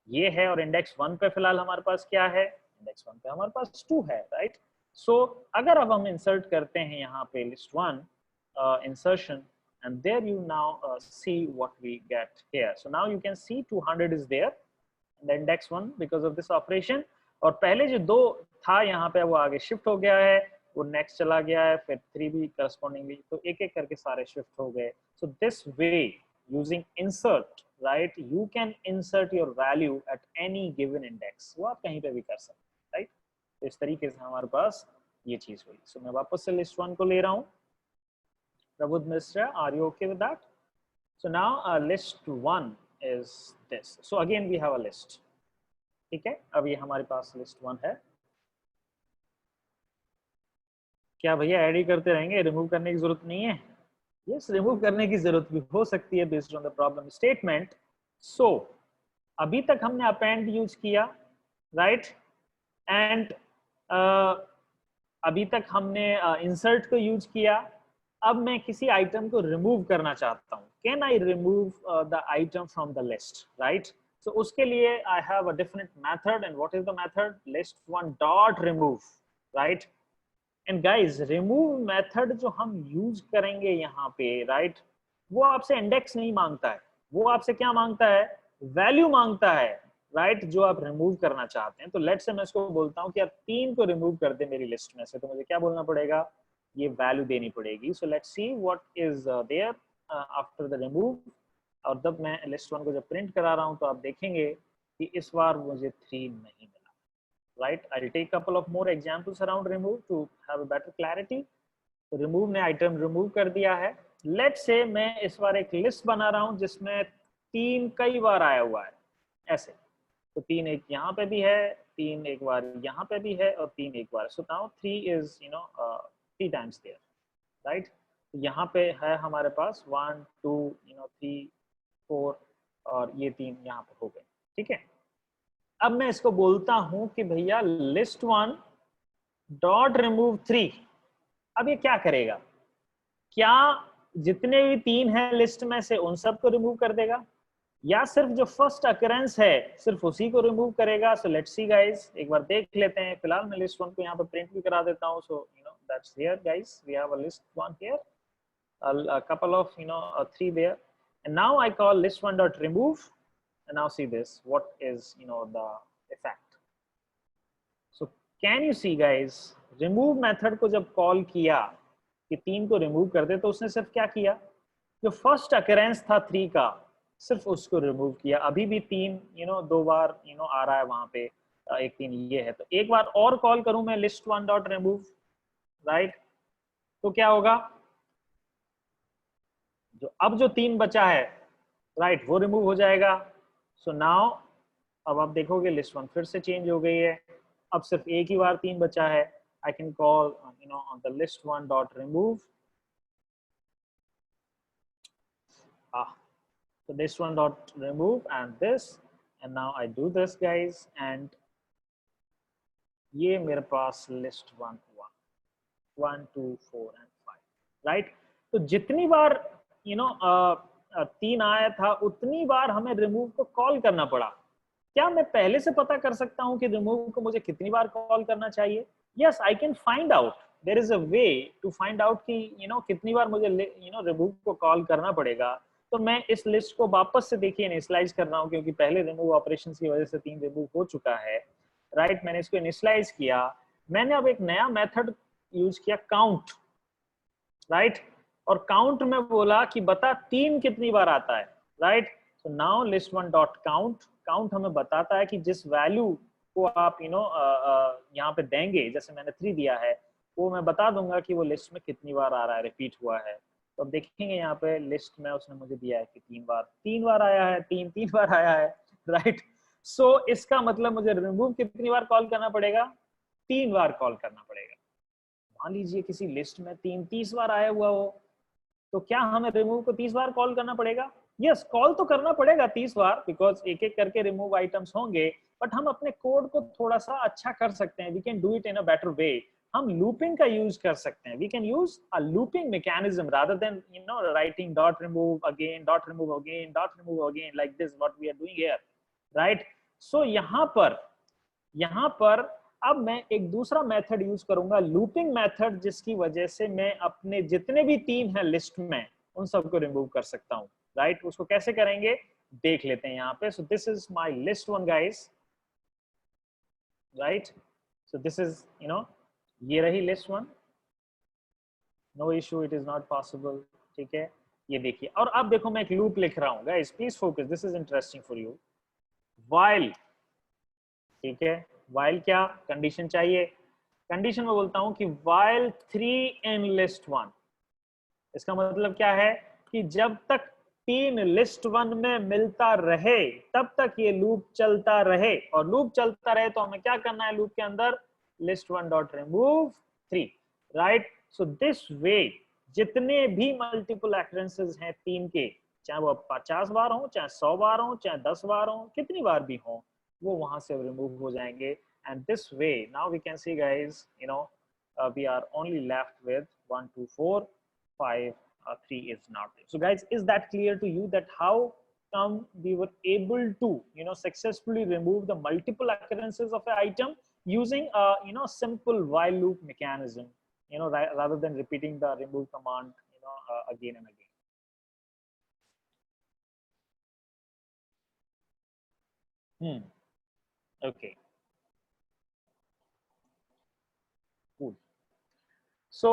ये है, और इंडेक्स 1 पे फिलहाल हमारे पास क्या है? इंडेक्स 1 पे हमारे पास 2 है, राइट? सो अगर अब हम इंसर्ट करते हैं यहाँ पे list 1 insertion, and there you now see what we get here. So now you can see 200 is there in the index 1 because of this operation, और पहले जो 2 था यहाँ पे वो आगे शिफ्ट हो गया है, वो नेक्स्ट चला गया है, फिर 3 भी करस्पॉन्डिंगली, तो एक एक करके सारे शिफ्ट हो गए। So this way using insert, right, you can insert your value at any given index. वो आप कहीं पे भी कर सकते हैं, राइट? तो इस तरीके से हमारे पास ये चीज हुई। सो मैं वापस से लिस्ट 1 को ले रहा हूँ। Prabodh Mishra, are you okay with that? So now list 1 is this. So again we have a list. ठीक है, अब ये हमारे पास लिस्ट 1 है। क्या भैया ऐड ही करते रहेंगे, रिमूव करने की जरूरत नहीं है? यस, रिमूव करने की जरूरत भी हो सकती है based on the problem statement. So अभी तक हमने अपेंड यूज किया, राइट? एंड अभी तक हमने इंसर्ट को यूज किया। अब मैं किसी आइटम को रिमूव करना चाहता हूँ। Can I remove the item from the list, right? So उसके लिए I have a different method, and what is the method? List 1 dot remove, right? And guys remove method जो हम यूज करेंगे यहाँ पे, राइट, वो आपसे इंडेक्स नहीं मांगता है, वो आपसे क्या मांगता है? वैल्यू मांगता है, राइट, जो आप रिमूव करना चाहते हैं। तो लेट्स से मैं इसको बोलता हूँ कि आप 3 को रिमूव कर दे मेरी लिस्ट में से, तो मुझे क्या बोलना पड़ेगा? ये वैल्यू देनी पड़ेगी। So let's see what is there after the remove. और जब मैं लिस्ट 1 को जब प्रिंट करा रहा हूँ तो आप देखेंगे कि इस बार मुझे 3 नहीं मिला, right? I will take couple of more examples around remove to have a better clarity. तो रिमूव ने आइटम रिमूव कर दिया है। लेट्स से मैं इस बार एक लिस्ट बना रहा हूँ जिसमें 3 कई बार आया हुआ है, ऐसे। तो 3 एक यहाँ पे भी है, 3 एक बार यहाँ पे भी है, और 3 एक बार। So now 3 is 3 times there, right? यहाँ पे है हमारे पास 1 2 3 4, और ये 3 यहाँ पे हो गए, ठीक है? अब मैं इसको बोलता हूं कि भैया लिस्ट 1 डॉट रिमूव 3। अब ये क्या करेगा? क्या जितने भी 3 हैं लिस्ट में से उन सबको रिमूव कर देगा, या सिर्फ जो फर्स्ट अकरेंस है सिर्फ उसी को रिमूव करेगा? सो लेट्स सी गाइस, एक बार देख लेते हैं। फिलहाल मैं लिस्ट 1 को यहाँ पे प्रिंट भी करा देता हूँ। सो that's here guys, we have a list 1 here, a couple of 3 there, and now I call list 1 dot remove, and now see this, what is the effect. So can you see guys, remove method को जब call किया कि 3 को remove कर दे, तो उसने सिर्फ क्या किया? जो फर्स्ट अकरेंस था 3 का सिर्फ उसको रिमूव किया। अभी भी 3 2 बार आ रहा है वहां पे, एक 3 ये है। तो एक बार और कॉल करूं मैं लिस्ट 1 डॉट रिमूव, राइट? तो क्या होगा? अब जो 3 बचा है, राइट, वो रिमूव हो जाएगा। सो नाउ अब आप देखोगे लिस्ट 1 फिर से चेंज हो गई है। अब सिर्फ एक ही बार 3 बचा है। I can call on the list 1 dot remove. So list 1 dot remove and this, and now I do this guys, and ये मेरे पास लिस्ट 1 हुआ, 1 2 4 and 5, राइट? तो जितनी बार 3 आया था उतनी बार हमें रिमूव को कॉल करना पड़ा। क्या मैं पहले से पता कर सकता हूं कि रिमूव को मुझे कितनी बार कॉल करना चाहिए? Yes, I can find out, there is a way to find out कि कितनी बार मुझे रिमूव को कॉल करना पड़ेगा। तो मैं इस लिस्ट को वापस से देखिए इनिशियलाइज कर रहा हूं, क्योंकि पहले रिमूव ऑपरेशन की वजह से 3 रिमूव हो चुका है, राइट? मैंने इसको इनिशियलाइज किया। मैंने अब एक नया मेथड यूज किया, काउंट, राइट? और काउंट में बोला कि बता 3 कितनी बार आता है, right? So now list 1 dot count, count हमें बताता है कि जिस वैल्यू को आप यहाँ पे देंगे, जैसे मैंने 3 दिया है, वो मैं बता दूंगा कि वो लिस्ट में कितनी बार आ रहा है, रिपीट हुआ है। तो अब देखेंगे यहाँ पे लिस्ट में उसने मुझे दिया है कि 3 बार आया है, 3 बार आया है, राइट। सो इसका मतलब मुझे रिमूव कितनी बार कॉल करना पड़ेगा? 3 बार कॉल करना पड़ेगा। मान लीजिए किसी लिस्ट में 30 बार आया हुआ हो, तो क्या हमें रिमूव को 30 बार कॉल करना पड़ेगा? यस, कॉल तो करना पड़ेगा 30 बार, बिकॉज एक एक करके रिमूव आइटम्स होंगे, बट हम अपने कोड को थोड़ा सा अच्छा कर सकते हैं। We can do it in a better way. हम लूपिंग का यूज कर सकते हैं। We can use a looping mechanism rather than writing dot remove again, dot remove again, dot remove again, like this what we are doing here, right. So यहाँ पर अब मैं एक दूसरा मेथड यूज करूंगा, लूपिंग मेथड, जिसकी वजह से मैं अपने जितने भी 3 हैं लिस्ट में उन सबको रिमूव कर सकता हूं, राइट। उसको कैसे करेंगे देख लेते हैं यहाँ पे। So this is my list 1 guys, right. So this is ये रही list 1। No issue, it is not possible, ठीक है। ये देखिए, और अब देखो मैं एक लूप लिख रहा हूँ guys, please focus, this is interesting for you. While, ठीक है, व्हाइल क्या कंडीशन चाहिए? कंडीशन में बोलता हूं कि while 3 in list 1, इसका मतलब क्या है कि जब तक 3 लिस्ट 1 में मिलता रहे तब तक ये लूप चलता रहे, और लूप चलता रहे तो हमें क्या करना है लूप के अंदर? List 1 dot remove 3, right. So this way जितने भी मल्टीपल एक्रेंसेस हैं 3 के, चाहे वो 50 बार हो, चाहे 100 बार हो, चाहे 10 बार हो, कितनी बार भी हो, वो वहां से रिमूव हो जाएंगे। and this way now we can see guys, we are only left with 1 2 4 5, 3 is not there. So guys, is that clear to you that how come we were able to successfully remove the multiple occurrences of an item using a simple while loop mechanism, rather than repeating the remove command again and again. Okay, cool. So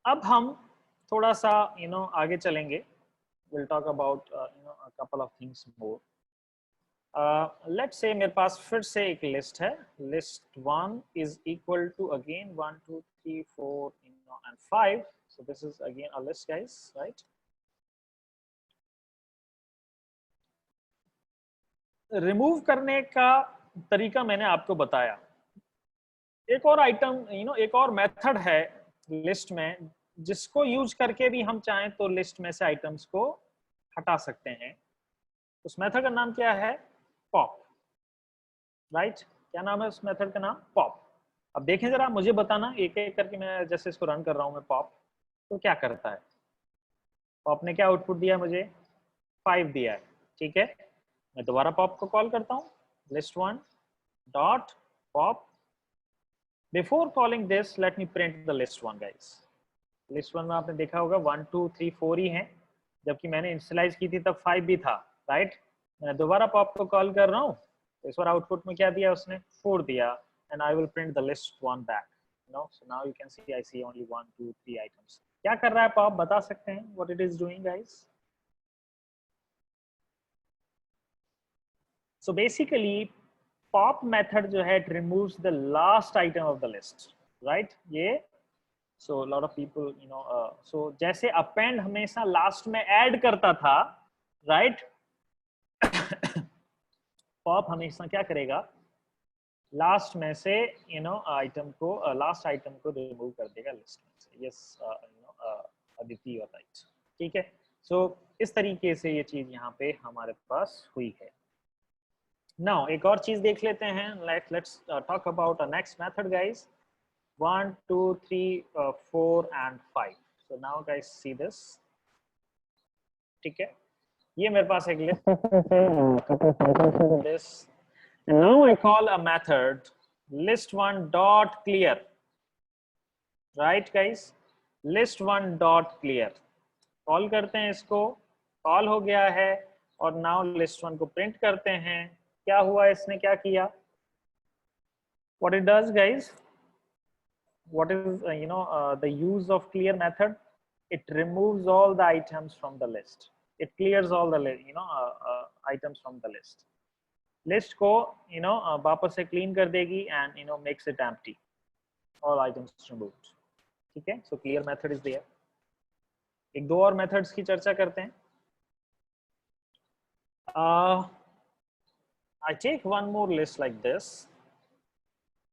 अब हम थोड़ा सा आगे चलेंगे। we'll talk about a couple of things more. Let's say मेरे पास फिर से एक लिस्ट है, list 1 is equal to again 1 2 3 4 and 5. So this is again a list guys, right? Remove करने का तरीका मैंने आपको बताया। एक और आइटम एक और मेथड है लिस्ट में, जिसको यूज करके भी हम चाहें तो लिस्ट में से आइटम्स को हटा सकते हैं। उस मेथड का नाम क्या है? Pop, right. क्या नाम है उस मेथड का नाम? पॉप। अब देखें जरा, मुझे बताना एक एक करके, मैं जैसे इसको रन कर रहा हूं मैं पॉप, तो क्या करता है? पॉप ने क्या आउटपुट दिया मुझे? 5 दिया है, ठीक है। मैं दोबारा पॉप को कॉल करता हूँ, list 1 dot pop. Before calling this let me print the list 1 guys. List 1 में आपने देखा होगा 1 2 3 4 ही है, जबकि मैंने इनिशियलाइज की थी तब 5 भी था, राइट। मैं दोबारा पॉप को कॉल कर रहा हूँ, तो इस बार आउटपुट में क्या दिया उसने? 4 दिया, and I will print the list 1 back. So now you can see I see only 1 2 3 items. क्या कर रहा है पॉप, बता सकते हैं what it is doing guys? So basically pop method जो है, it removes the last item of the list, right. ये so a lot of people so जैसे append हमेशा लास्ट में ऐड करता था, राइट, पॉप हमेशा क्या करेगा? लास्ट में से आइटम को, लास्ट आइटम को रिमूव कर देगा लिस्ट में से। यस अदिति और राइट, ठीक है। सो इस तरीके से ये चीज यहाँ पे हमारे पास हुई है। नाउ एक और चीज देख लेते हैं, let's talk about a next method guys. 1 2 3 4 and 5. So now guys see this, ठीक है। ये मेरे पास एक list this, and now I call a method list1 dot clear, right guys? list1 dot clear call करते हैं इसको, कॉल हो गया है, और नाउ list1 को प्रिंट करते हैं। क्या हुआ, इसने क्या किया? what it does guys, what is the use of clear method? It removes all the items from the list. It clears all the items from the list. List को वापस से clean कर देगी and makes it empty. All items removed. ठीक है, so clear method is there. एक दो और मेथड्स की चर्चा करते हैं। I take one more list like this,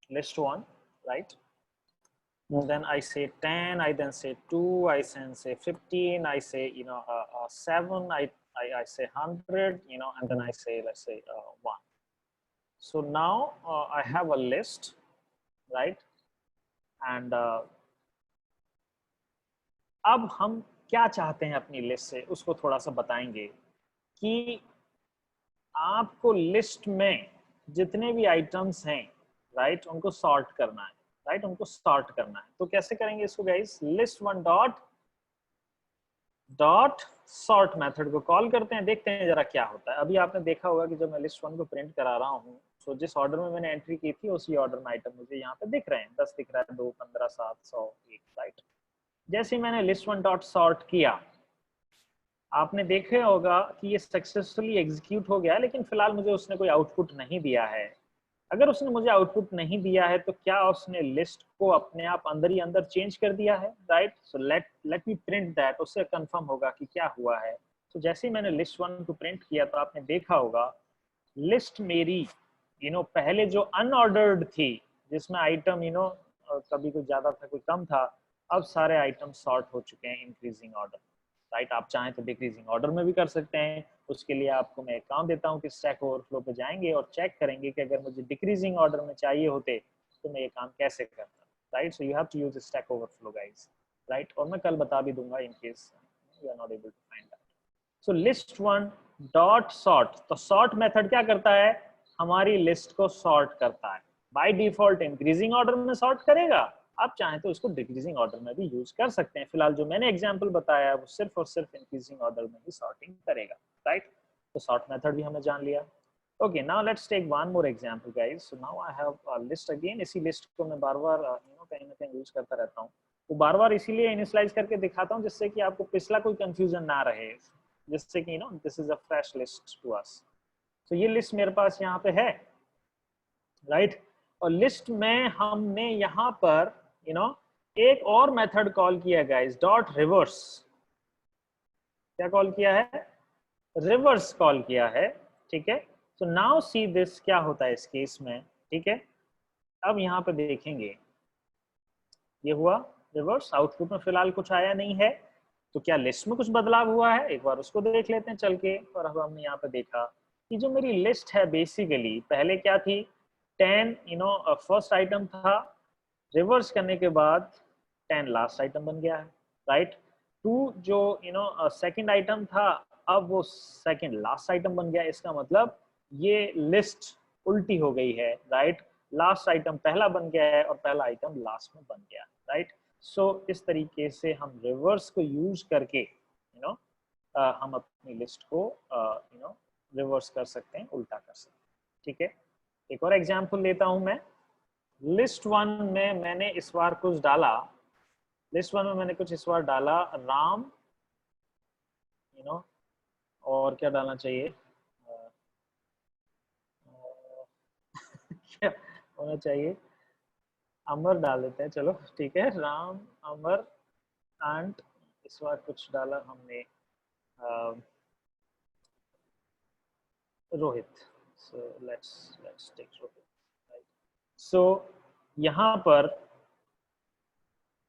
list 1, right? And then I say 10, I then say 2, I then say 15, I say 7, I say 100, and then I say, let's say 1. So now I have a list, right? And अब हम क्या चाहते हैं अपनी list से, उसको थोड़ा सा बताएंगे कि आपको लिस्ट में जितने भी आइटम्स हैं, राइट, उनको सॉर्ट करना है, राइट, उनको सॉर्ट करना है। तो कैसे करेंगे इसको guys? List one dot sort method को कॉल करते हैं, देखते हैं जरा क्या होता है। अभी आपने देखा होगा कि जब मैं लिस्ट वन को प्रिंट करा रहा हूँ, तो जिस ऑर्डर में मैंने एंट्री की थी उसी ऑर्डर में आइटम मुझे यहाँ पे दिख रहे हैं। 10 दिख रहा है, 2, 15, 7, 100, 1, राइट। जैसे ही मैंने लिस्ट वन डॉट सॉर्ट किया, आपने देखा होगा कि ये सक्सेसफुली एग्जीक्यूट हो गया है, लेकिन फिलहाल मुझे उसने कोई आउटपुट नहीं दिया है। अगर उसने मुझे आउटपुट नहीं दिया है तो क्या उसने लिस्ट को अपने आप अंदर ही अंदर चेंज कर दिया है, right? So let me print that, उससे कंफर्म होगा कि क्या हुआ है। तो जैसे ही मैंने लिस्ट वन को प्रिंट किया तो आपने देखा होगा लिस्ट मेरी पहले जो अनऑर्डर्ड थी, जिसमें आइटम कभी कोई ज्यादा था कोई कम था, अब सारे आइटम सॉर्ट हो चुके हैं इंक्रीजिंग ऑर्डर, राइट। आप चाहें तो डिक्रीजिंग ऑर्डर में भी कर सकते हैं। उसके लिए आपको मैं एक काम देता हूं कि स्टैक ओवरफ्लो पे जाएंगे और चेक करेंगे कि अगर मुझे डिक्रीजिंग ऑर्डर में चाहिए होते तो मैं ये काम कैसे करता, right. So you have to use stack overflow guys, right. और मैं कल बता भी दूंगा in case you are not able to find that. So list one dot sort, तो सॉर्ट मेथड क्या करता है? हमारी लिस्ट को सॉर्ट करता है। बाय डिफॉल्ट इंक्रीजिंग ऑर्डर में सॉर्ट करेगा, आप चाहें तो उसको डिक्रीजिंग ऑर्डर में भी यूज कर सकते हैं। फिलहाल जो मैंने एग्जांपल बताया है वो सिर्फ और सिर्फ इंक्रीजिंग ऑर्डर में ही सॉर्टिंग करेगा, राइट। तो सॉर्ट मेथड भी हमने जान लिया। Okay, now let's take one more example guys. So now I have a list again. इसी लिस्ट को मैं बार-बार कहीं ना कहीं यूज करता रहता हूँ। तो बार-बार इसीलिए इनिशियलाइज करके दिखाता हूँ जिससे कि आपको पिछला कोई कंफ्यूजन ना रहे, जिससे कि this is a fresh list to us. तो ये लिस्ट मेरे पास यहाँ पे है, राइट। और लिस्ट में हमने यहाँ पर एक और मेथड कॉल किया गाइस, डॉट रिवर्स। क्या कॉल किया है? रिवर्स कॉल किया है, ठीक है। सो नाउ सी दिस, क्या होता है इस केस में, ठीक है। अब यहाँ पे देखेंगे ये हुआ रिवर्स, आउटपुट में फिलहाल कुछ आया नहीं है। तो क्या लिस्ट में कुछ बदलाव हुआ है? एक बार उसको देख लेते हैं चल के। और अब हमने यहाँ पे देखा कि जो मेरी लिस्ट है बेसिकली पहले क्या थी, 10 फर्स्ट आइटम था, रिवर्स करने के बाद 10 लास्ट आइटम बन गया है, राइट। 2 जो सेकंड आइटम था, अब वो सेकंड लास्ट आइटम बन गया। इसका मतलब ये लिस्ट उल्टी हो गई है, राइट। लास्ट आइटम पहला बन गया है और पहला आइटम लास्ट में बन गया, राइट। सो इस तरीके से हम रिवर्स को यूज करके हम अपनी लिस्ट को रिवर्स कर सकते हैं, उल्टा कर सकते हैं, ठीक है। एक और एग्जांपल लेता हूं मैं। लिस्ट वन में मैंने इस बार कुछ डाला, लिस्ट वन में मैंने कुछ इस बार डाला राम, और क्या डालना चाहिए, क्या होना चाहिए, अमर डाल देते हैं, चलो ठीक है, राम, अमर एंड इस बार कुछ डाला हमने Rohit. So let's take Rohit, right. So यहाँ पर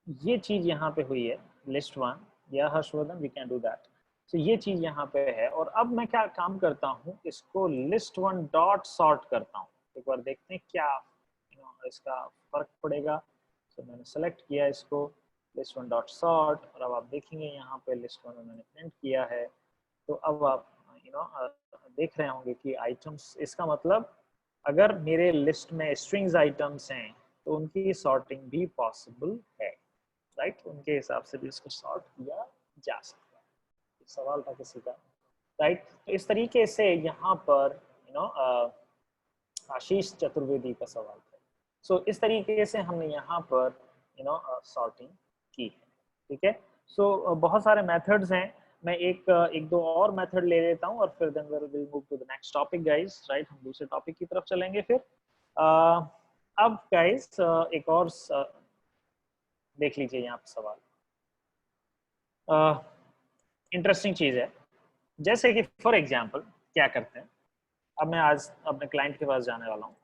ये चीज यहाँ पे हुई है, लिस्ट वन, या Harshvardhan we can do that. तो ये चीज यहाँ पे है। और अब मैं क्या काम करता हूँ, इसको लिस्ट वन डॉट सॉर्ट करता हूँ। एक बार देखते हैं क्या इसका फर्क पड़ेगा। तो मैंने सेलेक्ट किया इसको, लिस्ट वन डॉट सॉर्ट, और अब आप देखेंगे यहाँ पे लिस्ट वन में मैंने प्रिंट किया है। तो अब आप देख रहे होंगे कि आइटम्स, इसका मतलब अगर मेरे लिस्ट में स्ट्रिंग्स आइटम्स हैं तो उनकी सॉर्टिंग भी पॉसिबल है, राइट। उनके हिसाब से भी इसको सॉर्ट किया जा सकता है। सवाल था किसी का, राइट। तो इस तरीके से यहाँ पर आशीष चतुर्वेदी का सवाल था। सो इस तरीके से हमने यहाँ पर सॉर्टिंग की है, ठीक है। सो बहुत सारे मेथड्स हैं। मैं एक दो और मेथड ले लेता हूँ और फिर then will move to the next topic guys, right. हम दूसरे टॉपिक की तरफ चलेंगे फिर। अब गाइस एक और देख लीजिए यहाँ पे सवाल। इंटरेस्टिंग चीज है, जैसे कि फॉर एग्जांपल क्या करते हैं, अब मैं आज अपने क्लाइंट के पास जाने वाला हूँ,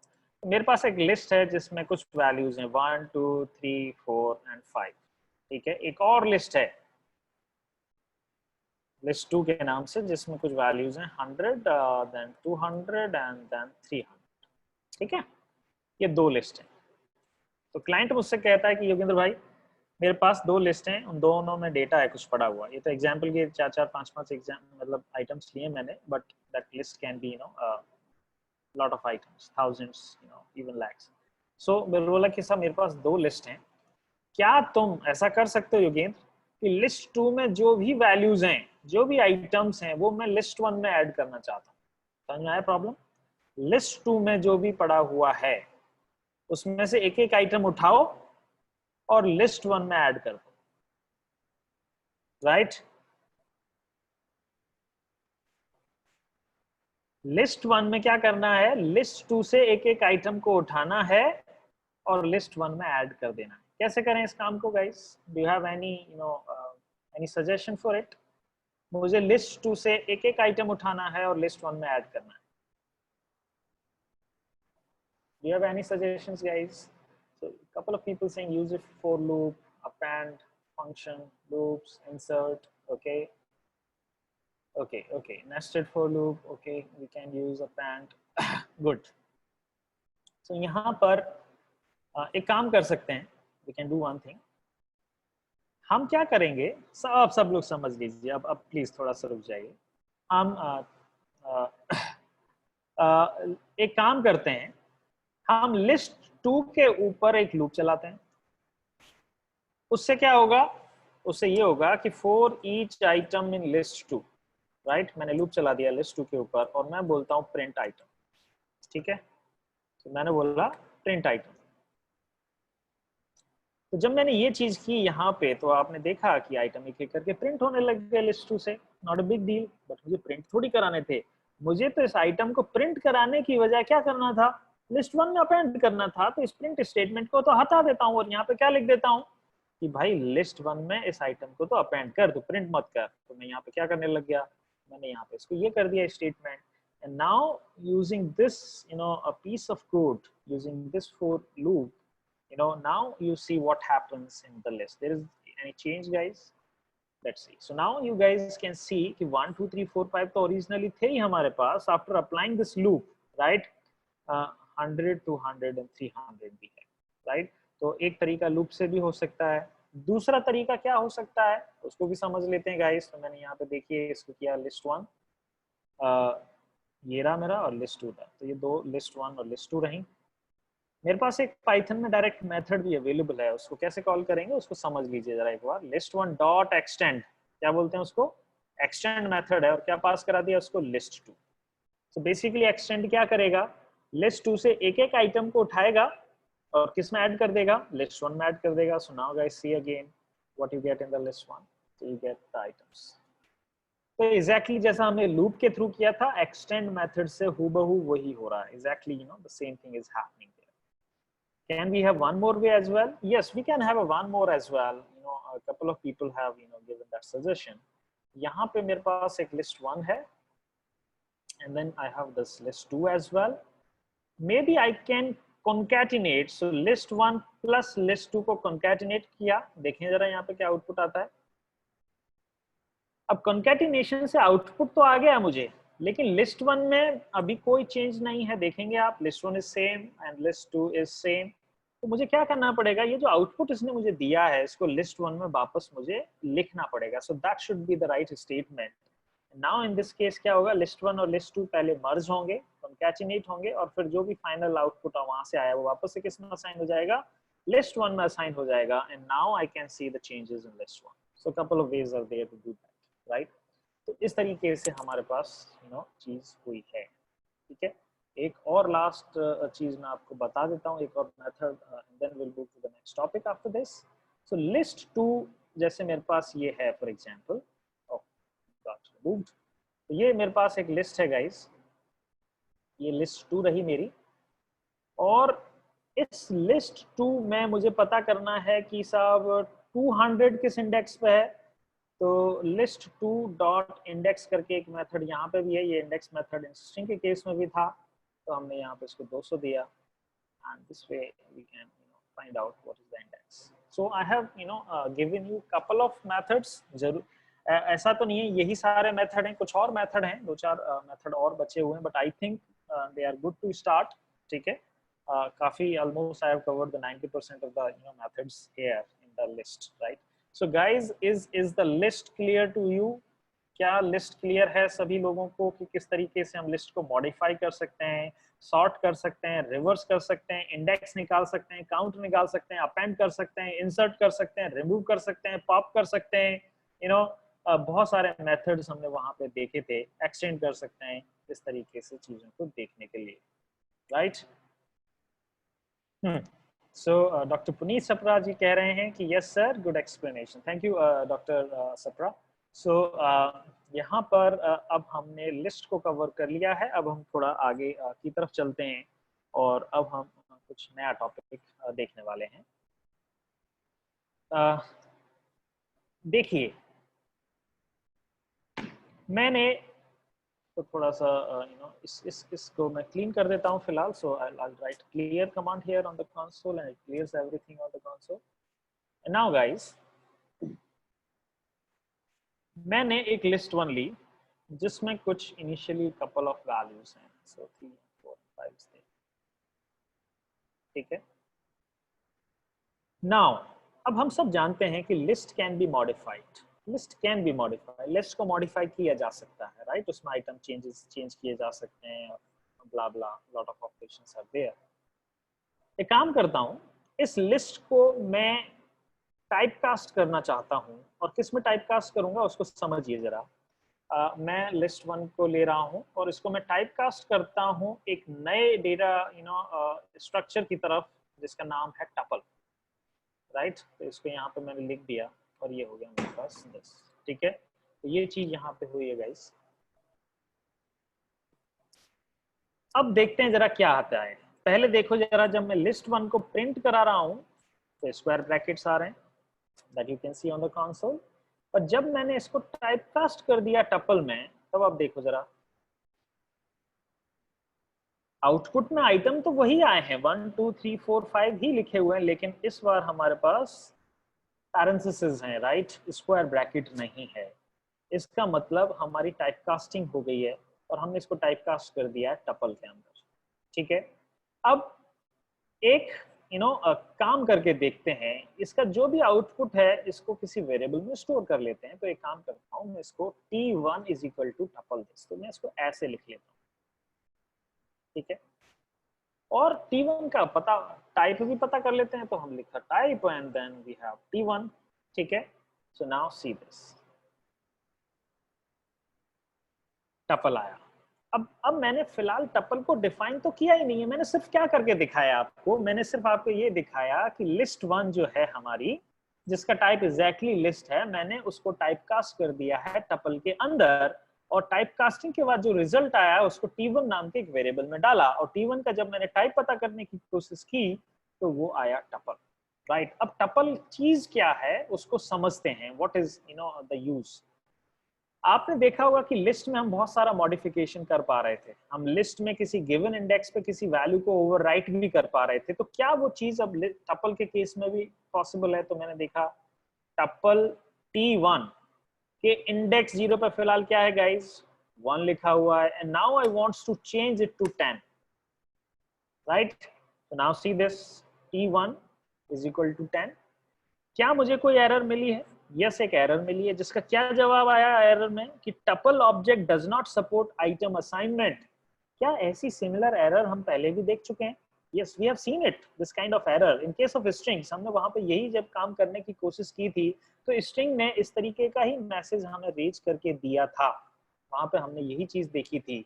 तो मेरे पास एक लिस्ट है जिसमें कुछ वैल्यूज हैं 1 2 3 4 एंड 5। ठीक है, एक और लिस्ट है लिस्ट 2 के नाम से जिसमें कुछ वैल्यूज हैं 100 देन 200 एंड देन 300। ठीक है, ये दो लिस्ट है। तो क्लाइंट मुझसे कहता है कि योगेंद्र भाई मेरे पास दो लिस्ट हैं, उन दोनों में डेटा है कुछ पड़ा हुआ। ये तो एग्जांपल के चार चार पांच पांच एग्जाम मतलब आइटम्स लिए मैंने, but that list can be lot of items, thousands, even lakhs. So मेरे बोला कि साहब मेरे पास दो लिस्ट हैं, क्या तुम ऐसा कर सकते हो योगेंद्र कि लिस्ट 2 में जो भी वैल्यूज हैं, जो भी आइटम्स हैं, वो मैं लिस्ट 1 में ऐड करना चाहता हूँ। समझ में आया प्रॉब्लम? लिस्ट 2 में जो भी पड़ा हुआ है उसमें से एक एक आइटम उठाओ और लिस्ट 1 में ऐड कर दो, राइट? लिस्ट 1 में क्या करना है, लिस्ट 2 से एक एक आइटम को उठाना है और लिस्ट 1 में ऐड कर देना है। कैसे करें इस काम को guys? Do you have any any suggestion for it? मुझे लिस्ट 2 से एक एक आइटम उठाना है और लिस्ट 1 में ऐड करना है। Do you have any suggestions, guys? So a couple of people saying use it for loop, append, function, loops, insert. Okay, okay. Nested for loop. Okay, we can use append. Good. So यहाँ पर एक काम कर सकते हैं. We can do one thing. हम क्या करेंगे, सब लोग समझ लीजिए, अब प्लीज थोड़ा सा रुक जाइए। हम एक काम करते हैं, हम लिस्ट 2 के ऊपर एक लूप चलाते हैं। उससे क्या होगा, उससे ये होगा कि for each item in list 2, right, मैंने लूप चला दिया लिस्ट 2 के ऊपर और मैं बोलता हूँ प्रिंट आइटम। ठीक है, तो मैंने बोला प्रिंट आइटम। तो जब मैंने ये चीज की यहाँ पे, तो आपने देखा कि आइटम एक एक करके प्रिंट होने लग गए लिस्ट 2 से। Not a big deal, but मुझे प्रिंट थोड़ी कराने थे। मुझे तो इस आइटम को प्रिंट कराने की वजह क्या करना था, लिस्ट 1 में अपेंड करना था। तो इस प्रिंट स्टेटमेंट को तो हटा देता हूँ और यहाँ पे क्या लिख देता हूँ कि भाई लिस्ट 1 में इस आइटम को तो अपेंड कर, तो प्रिंट मत कर। तो मैं यहाँ पे क्या करने लग गया, मैंने यहाँ पे इसको ये कर दिया statement. And now using this a piece of code, using this for loop, now you see what happens in the list. There is any change, guys? Let's see. So now you guys can see कि 1 2 3 4 5 तो originally थे ही हमारे पास। After applying this loop, right, 100 200 and 300 भी है, right? तो एक तरीका loop से भी हो सकता है। दूसरा तरीका क्या हो सकता है उसको भी समझ लेते हैं गाइस। तो मैंने यहाँ पे देखिए इसको किया लिस्ट 1, ये रहा मेरा, और लिस्ट 2 था। तो ये दो लिस्ट 1 और लिस्ट 2 रही। मेरे पास एक पाइथन में डायरेक्ट मेथड भी अवेलेबल है, उसको कैसे कॉल करेंगे उसको समझ लीजिए जरा एक बार। लिस्ट 1 डॉट एक्सटेंड, क्या बोलते हैं उसको, एक्सटेंड मेथड है, और क्या पास करा दिया उसको, लिस्ट 2। तो बेसिकली एक्सटेंड क्या करेगा, लिस्ट 2 से एक एक आइटम को उठाएगा और किस में ऐड कर देगा, लिस्ट 1 में ऐड कर देगा। So now guys see again what you get in the list 1, so you get the items। तो एग्जैक्टली जैसा हमने लूप के थ्रू किया था, एक्सटेंड मेथड से हूबहू वही हो रहा है। Exactly the same thing is happening. Can we have one more way as well? Yes, we can have a one more as well. A couple of people have given that suggestion. यहाँ पे मेरे पास एक list 1 है, and then I have this list 2 as well. Maybe I can concatenate. So list 1 plus list 2 को concatenate किया। देखें जरा यहाँ पे क्या आउटपुट आता है। अब concatenation से आउटपुट तो आ गया मुझे, लेकिन लिस्ट 1 में अभी कोई चेंज नहीं है। देखेंगे आप, list 1 is same and list 2 is same. तो मुझे क्या करना पड़ेगा, ये जो आउटपुट इसने मुझे दिया है इसको लिस्ट 1 में वापस मुझे लिखना पड़ेगा। So that should be the right statement. Now in this case क्या होगा, लिस्ट 1 और लिस्ट 2 पहले मर्ज होंगे, कॉन्कैटिनेट होंगे, और फिर जो भी फाइनल आउटपुट वहां से आया वो वापस से किस में असाइन हो जाएगा, लिस्ट 1 में असाइन हो जाएगा। And now I can see the changes in list 1। So couple of ways are there to do that, right? तो इस तरीके से हमारे पास चीज हुई है। ठीक है, एक और लास्ट चीज मैं आपको बता देता हूँ, एक और method, then will move to the next topic after this. So list 2 जैसे मेरे पास ये है फॉर एग्जांपल, तो ये मेरे पास एक लिस्ट है गाइस, ये लिस्ट 2 रही मेरी, और इस लिस्ट 2 में मुझे पता करना है कि साहब 200 किस इंडेक्स पे है, तो लिस्ट 2 डॉट इंडेक्स करके एक मेथड यहाँ पे भी है, ये इंडेक्स मेथड स्ट्रिंग के केस में भी था, तो हमने यहाँ पे इसको 200 दिया, and this way we can find out what is the index. So I have given you couple of methods. जरूर ऐसा तो नहीं है यही सारे मेथड हैं, कुछ और मेथड हैं, 2-4 मेथड और बचे हुए हैं, but I think they are good to start. ठीक है, काफी almost I have covered the 90% of the methods here in the list, right? So guys, is the list clear to you? क्या list clear है सभी लोगों को कि किस तरीके से हम लिस्ट को मॉडिफाई कर सकते हैं, सॉर्ट कर सकते हैं, रिवर्स कर सकते हैं, इंडेक्स निकाल सकते हैं, काउंट निकाल सकते हैं, अपेंड कर सकते हैं, इंसर्ट कर सकते हैं, रिमूव कर सकते हैं, पॉप कर सकते हैं, बहुत सारे मेथड्स हमने वहां पे देखे थे, एक्सटेंड कर सकते हैं इस तरीके से चीजों को देखने के लिए, right? So doctor Puneet Sapra ji कह रहे हैं कि yes sir, good explanation, thank you doctor Sapra. So यहाँ पर अब हमने लिस्ट को कवर कर लिया है, अब हम थोड़ा आगे की तरफ चलते हैं और अब हम कुछ नया टॉपिक देखने वाले हैं. देखिए, मैंने तो थोड़ा सा इसको मैं क्लीन कर देता हूँ फिलहाल. So I write clear command here on the console and it clears everything on the console. And now guys, मैंने एक लिस्ट 1 ली जिसमें कुछ इनिशियली कपल ऑफ वैल्यूज हैं, सो 3 4 5 थे. ठीक है, नाउ अब हम सब जानते हैं कि list can be modified. List can be modified, list को मॉडिफाई किया जा सकता है, राइट? उसमें आइटम चेंज किए जा सकते हैं, blah blah, lot of operations are there. एक काम करता हूँ, इस लिस्ट को मैं टाइप कास्ट करना चाहता हूँ, और किस में टाइप कास्ट करूंगा उसको समझिए जरा. मैं लिस्ट 1 को ले रहा हूँ और इसको मैं टाइप कास्ट करता हूँ एक नए डेटा स्ट्रक्चर की तरफ जिसका नाम है टपल, राइट? तो इसको यहाँ पे मैंने लिख दिया और ये हो गया मेरे पास 10. ठीक है, तो ये चीज यहाँ पे हुई है गाइस. अब देखते हैं जरा क्या आता है. पहले देखो जरा, जब मैं लिस्ट 1 को प्रिंट करा रहा हूँ तो स्क्वायर ब्रैकेट्स आ रहे हैं, that you can see on the console. पर जब मैंने इसको टाइपकास्ट कर दिया टपल में, तब आप देखो जरा, आउटपुट में आइटम तो वही आए हैं, 1 2 3 4 5 ही लिखे हुए हैं, लेकिन इस बार हमारे पास पैरेंथेसिस हैं, राइट? स्क्वायर ब्रैकेट नहीं है. इसका मतलब हमारी टाइपकास्टिंग हो गई है और हमने इसको टाइपकास्ट कर दिया है टपल के अंदर. ठीक है, अब एक काम करके देखते हैं, इसका जो भी आउटपुट है इसको किसी वेरिएबल में स्टोर कर लेते हैं. तो एक काम करता हूं, मैं इसको t1 is equal to tuple this, तो मैं इसको ऐसे लिख लेता हूं. ठीक है, और t1 का पता टाइप भी पता कर लेते हैं, तो हम लिखा type and then we have t1. ठीक है, so now see this, tuple आया. अब मैंने फिलहाल टपल को डिफाइन तो किया ही नहीं है, मैंने सिर्फ क्या करके दिखाया आपको, मैंने सिर्फ आपको ये दिखाया कि लिस्ट 1 जो है हमारी, जिसका टाइप एग्जैक्टली लिस्ट है, मैंने उसको टाइपकास्ट कर दिया है टपल के अंदर, और टाइपकास्टिंग के बाद जो रिजल्ट आया उसको t1 नाम के एक वेरिएबल में डाला, और t1 का जब मैंने टाइप पता करने की कोशिश की तो वो आया टपल, राइट? अब टपल चीज क्या है उसको समझते हैं, व्हाट इज द यूज. आपने देखा होगा कि लिस्ट में हम बहुत सारा मॉडिफिकेशन कर पा रहे थे, हम लिस्ट में किसी गिवन इंडेक्स पे किसी वैल्यू को ओवरराइट भी कर पा रहे थे. तो क्या वो चीज अब टपल के केस में भी पॉसिबल है? तो मैंने देखा टपल t1 के इंडेक्स 0 पे फिलहाल क्या है गाइस, 1 लिखा हुआ है, and now I wants to change it to 10, right? So now see this, t1 is equal to 10. क्या मुझे कोई एरर मिली है? यस, एक एरर मिली है, जिसका क्या जवाब आया एरर में कि tuple object does not support item assignment. क्या ऐसी सिमिलर एरर हम पहले भी देख चुके हैं? Yes, we have seen it, this kind of error in case of strings. हमने वहां पे यही जब काम करने की कोशिश की थी, तो स्ट्रिंग में इस तरीके का ही मैसेज हमें रीच करके दिया था, वहां पे हमने यही चीज देखी थी.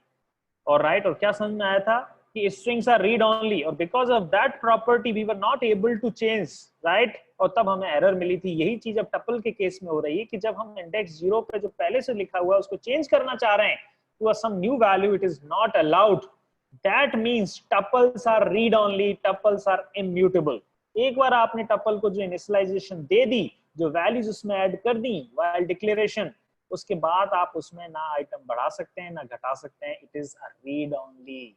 और राइट, और क्या समझ में आया था कि strings are read only, और because of that property we were not able to change, right? और तब हमें एरर मिली थी. यही चीज अब टपल के केस में हो रही है कि जब हम इंडेक्स 0 पे जो पहले से लिखा हुआ है उसको चेंज करना चाह रहे हैं to some new value, it is not allowed that means tuples are read only, tuples are immutable. एक बार आपने टपल को जो इनिशियलाइजेशन दे दी, जो वैल्यूज उसमें ऐड कर दी व्हाइल डिक्लेरेशन, उसके बाद आप उसमें ना आइटम बढ़ा सकते हैं ना घटा सकते हैं। It is a read only,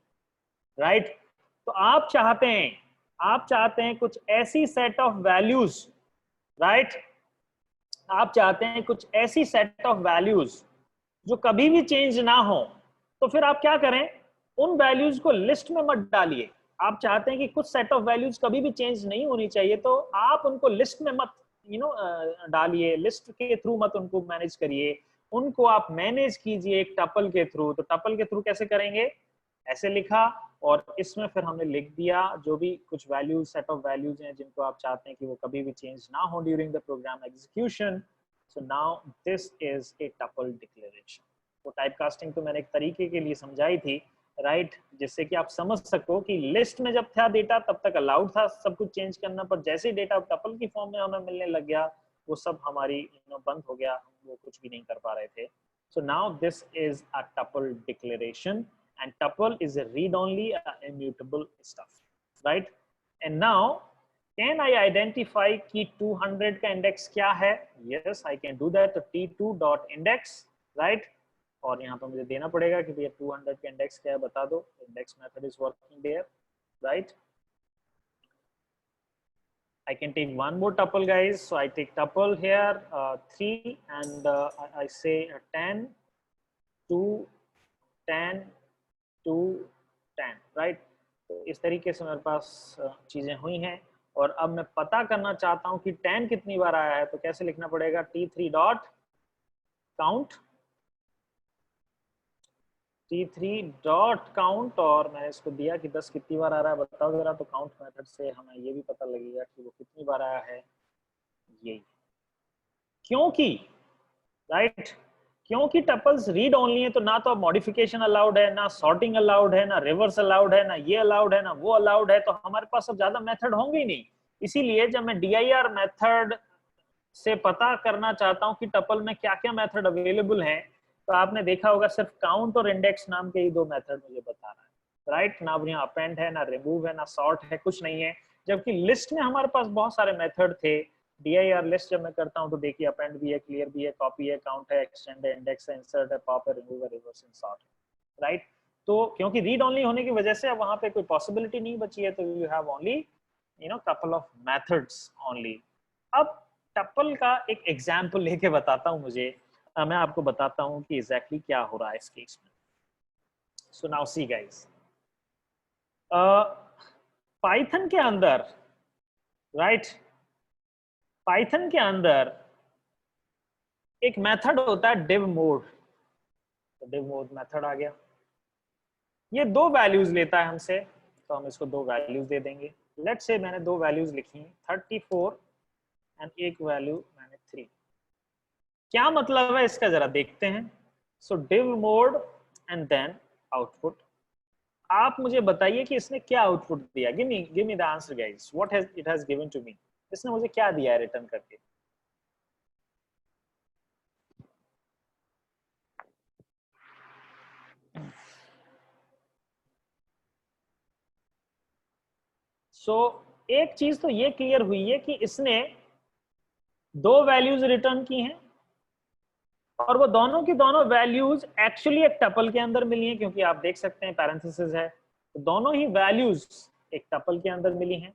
right. तो आप चाहते हैं कुछ ऐसी सेट ऑफ वैल्यूज, राइट, आप चाहते हैं कुछ ऐसी सेट ऑफ वैल्यूज जो कभी भी चेंज ना हो। तो फिर आप क्या करें, उन वैल्यूज को लिस्ट में मत डालिए। आप चाहते हैं कि कुछ सेट ऑफ वैल्यूज कभी भी चेंज नहीं होनी चाहिए, तो आप उनको लिस्ट में मत डालिए, लिस्ट के थ्रू मत उनको मैनेज करिए, उनको आप मैनेज कीजिए एक टपल के थ्रू। तो टपल के थ्रू कैसे करेंगे, ऐसे लिखा, और इसमें फिर हमने लिख दिया जो भी कुछ वैल्यूज, सेट ऑफ वैल्यूज हैं जिनको आप चाहते हैं कि वो कभी भी चेंज ना हो during the program execution. So now this is a tuple declaration. तो टाइप कास्टिंग तो मैंने एक तरीके के लिए समझाई थी, राइट, जिससे कि आप समझ सको कि लिस्ट में जब था डेटा तब तक अलाउड था सब कुछ चेंज करना, पर जैसे ही डेटा टपल की फॉर्म में हमें मिलने लग गया वो सब हमारी बंद हो गया, वो कुछ भी नहीं कर पा रहे थे। So now this is a tuple declaration, and tuple is a read-only immutable stuff, right? And now, can I identify कि 200 का इंडेक्स क्या है? Yes, I can do that. तो t2 dot index, right? और यहाँ पर मुझे देना पड़ेगा कि भैया 200 का इंडेक्स क्या है बता दो। Index method is working there, right? I can take one more tuple, guys. So I take tuple here 3 and I say 10 2 10 2 10, right. तो इस तरीके से मेरे पास चीजें हुई हैं, और अब मैं पता करना चाहता हूं कि 10 कितनी बार आया है। तो कैसे लिखना पड़ेगा, t3 dot count, t3 dot count, और मैंने इसको दिया कि 10 कितनी बार आ रहा है बताओ जरा। तो काउंट मेथड से हमें ये भी पता लगेगा कि वो कितनी बार आया है, यही। क्योंकि राइट, क्योंकि टपल्स रीड ओनली है, तो ना तो मॉडिफिकेशन अलाउड है, ना सॉर्टिंग अलाउड है, ना रिवर्स अलाउड है, ना ये अलाउड है, ना वो अलाउड है। तो हमारे पास अब ज्यादा मेथड होंगे ही नहीं। इसीलिए जब मैं dir मेथड से पता करना चाहता हूं कि टपल में क्या क्या मेथड अवेलेबल हैं, तो आपने देखा होगा सिर्फ काउंट और इंडेक्स नाम के ही दो मेथड मुझे बता रहा है, राइट। ना यहाँ अपेंड है, ना रिमूव है, ना सॉर्ट है, कुछ नहीं है। जबकि लिस्ट में हमारे पास बहुत सारे मेथड थे। dir लिस्ट जब मैं करता हूं तो देखिए अपेंड भी है, क्लियर भी है, कॉपी है, काउंट है, एक्सटेंड है, इंडेक्स है, इंसर्ट है, पॉप है, रिमूव है, रिवर्स एंड सॉर्ट, राइट। तो क्योंकि रीड ओनली होने की वजह से अब वहां पे कोई पॉसिबिलिटी नहीं बची है, तो you have only couple of methods only. अब टपल का एक एग्जाम्पल लेके बताता हूं, मैं आपको बताता हूं कि एग्जैक्टली क्या हो रहा है इस केस में। सो नाउ सी गाइस, पाइथन के अंदर, राइट, पाइथन के अंदर एक मेथड होता है div mode। तो div mode मेथड आ गया, ये दो वैल्यूज लेता है हमसे, तो हम इसको दो वैल्यूज दे देंगे। लेट्स से मैंने दो वैल्यूज लिखी 34 एंड एक वैल्यू मैंने 3। क्या मतलब है इसका जरा देखते हैं। सो div mode and then output. आप मुझे बताइए कि इसने क्या आउटपुट दिया। Give me the answer guys, what has it has given to me. इसने मुझे क्या दिया है रिटर्न करके। सो एक चीज तो ये क्लियर हुई है कि इसने दो वैल्यूज रिटर्न की हैं, और वो दोनों की दोनों वैल्यूज एक्चुअली एक टपल के अंदर मिली हैं, क्योंकि आप देख सकते हैं पैरेंथेसिस है, तो दोनों ही वैल्यूज एक टपल के अंदर मिली हैं।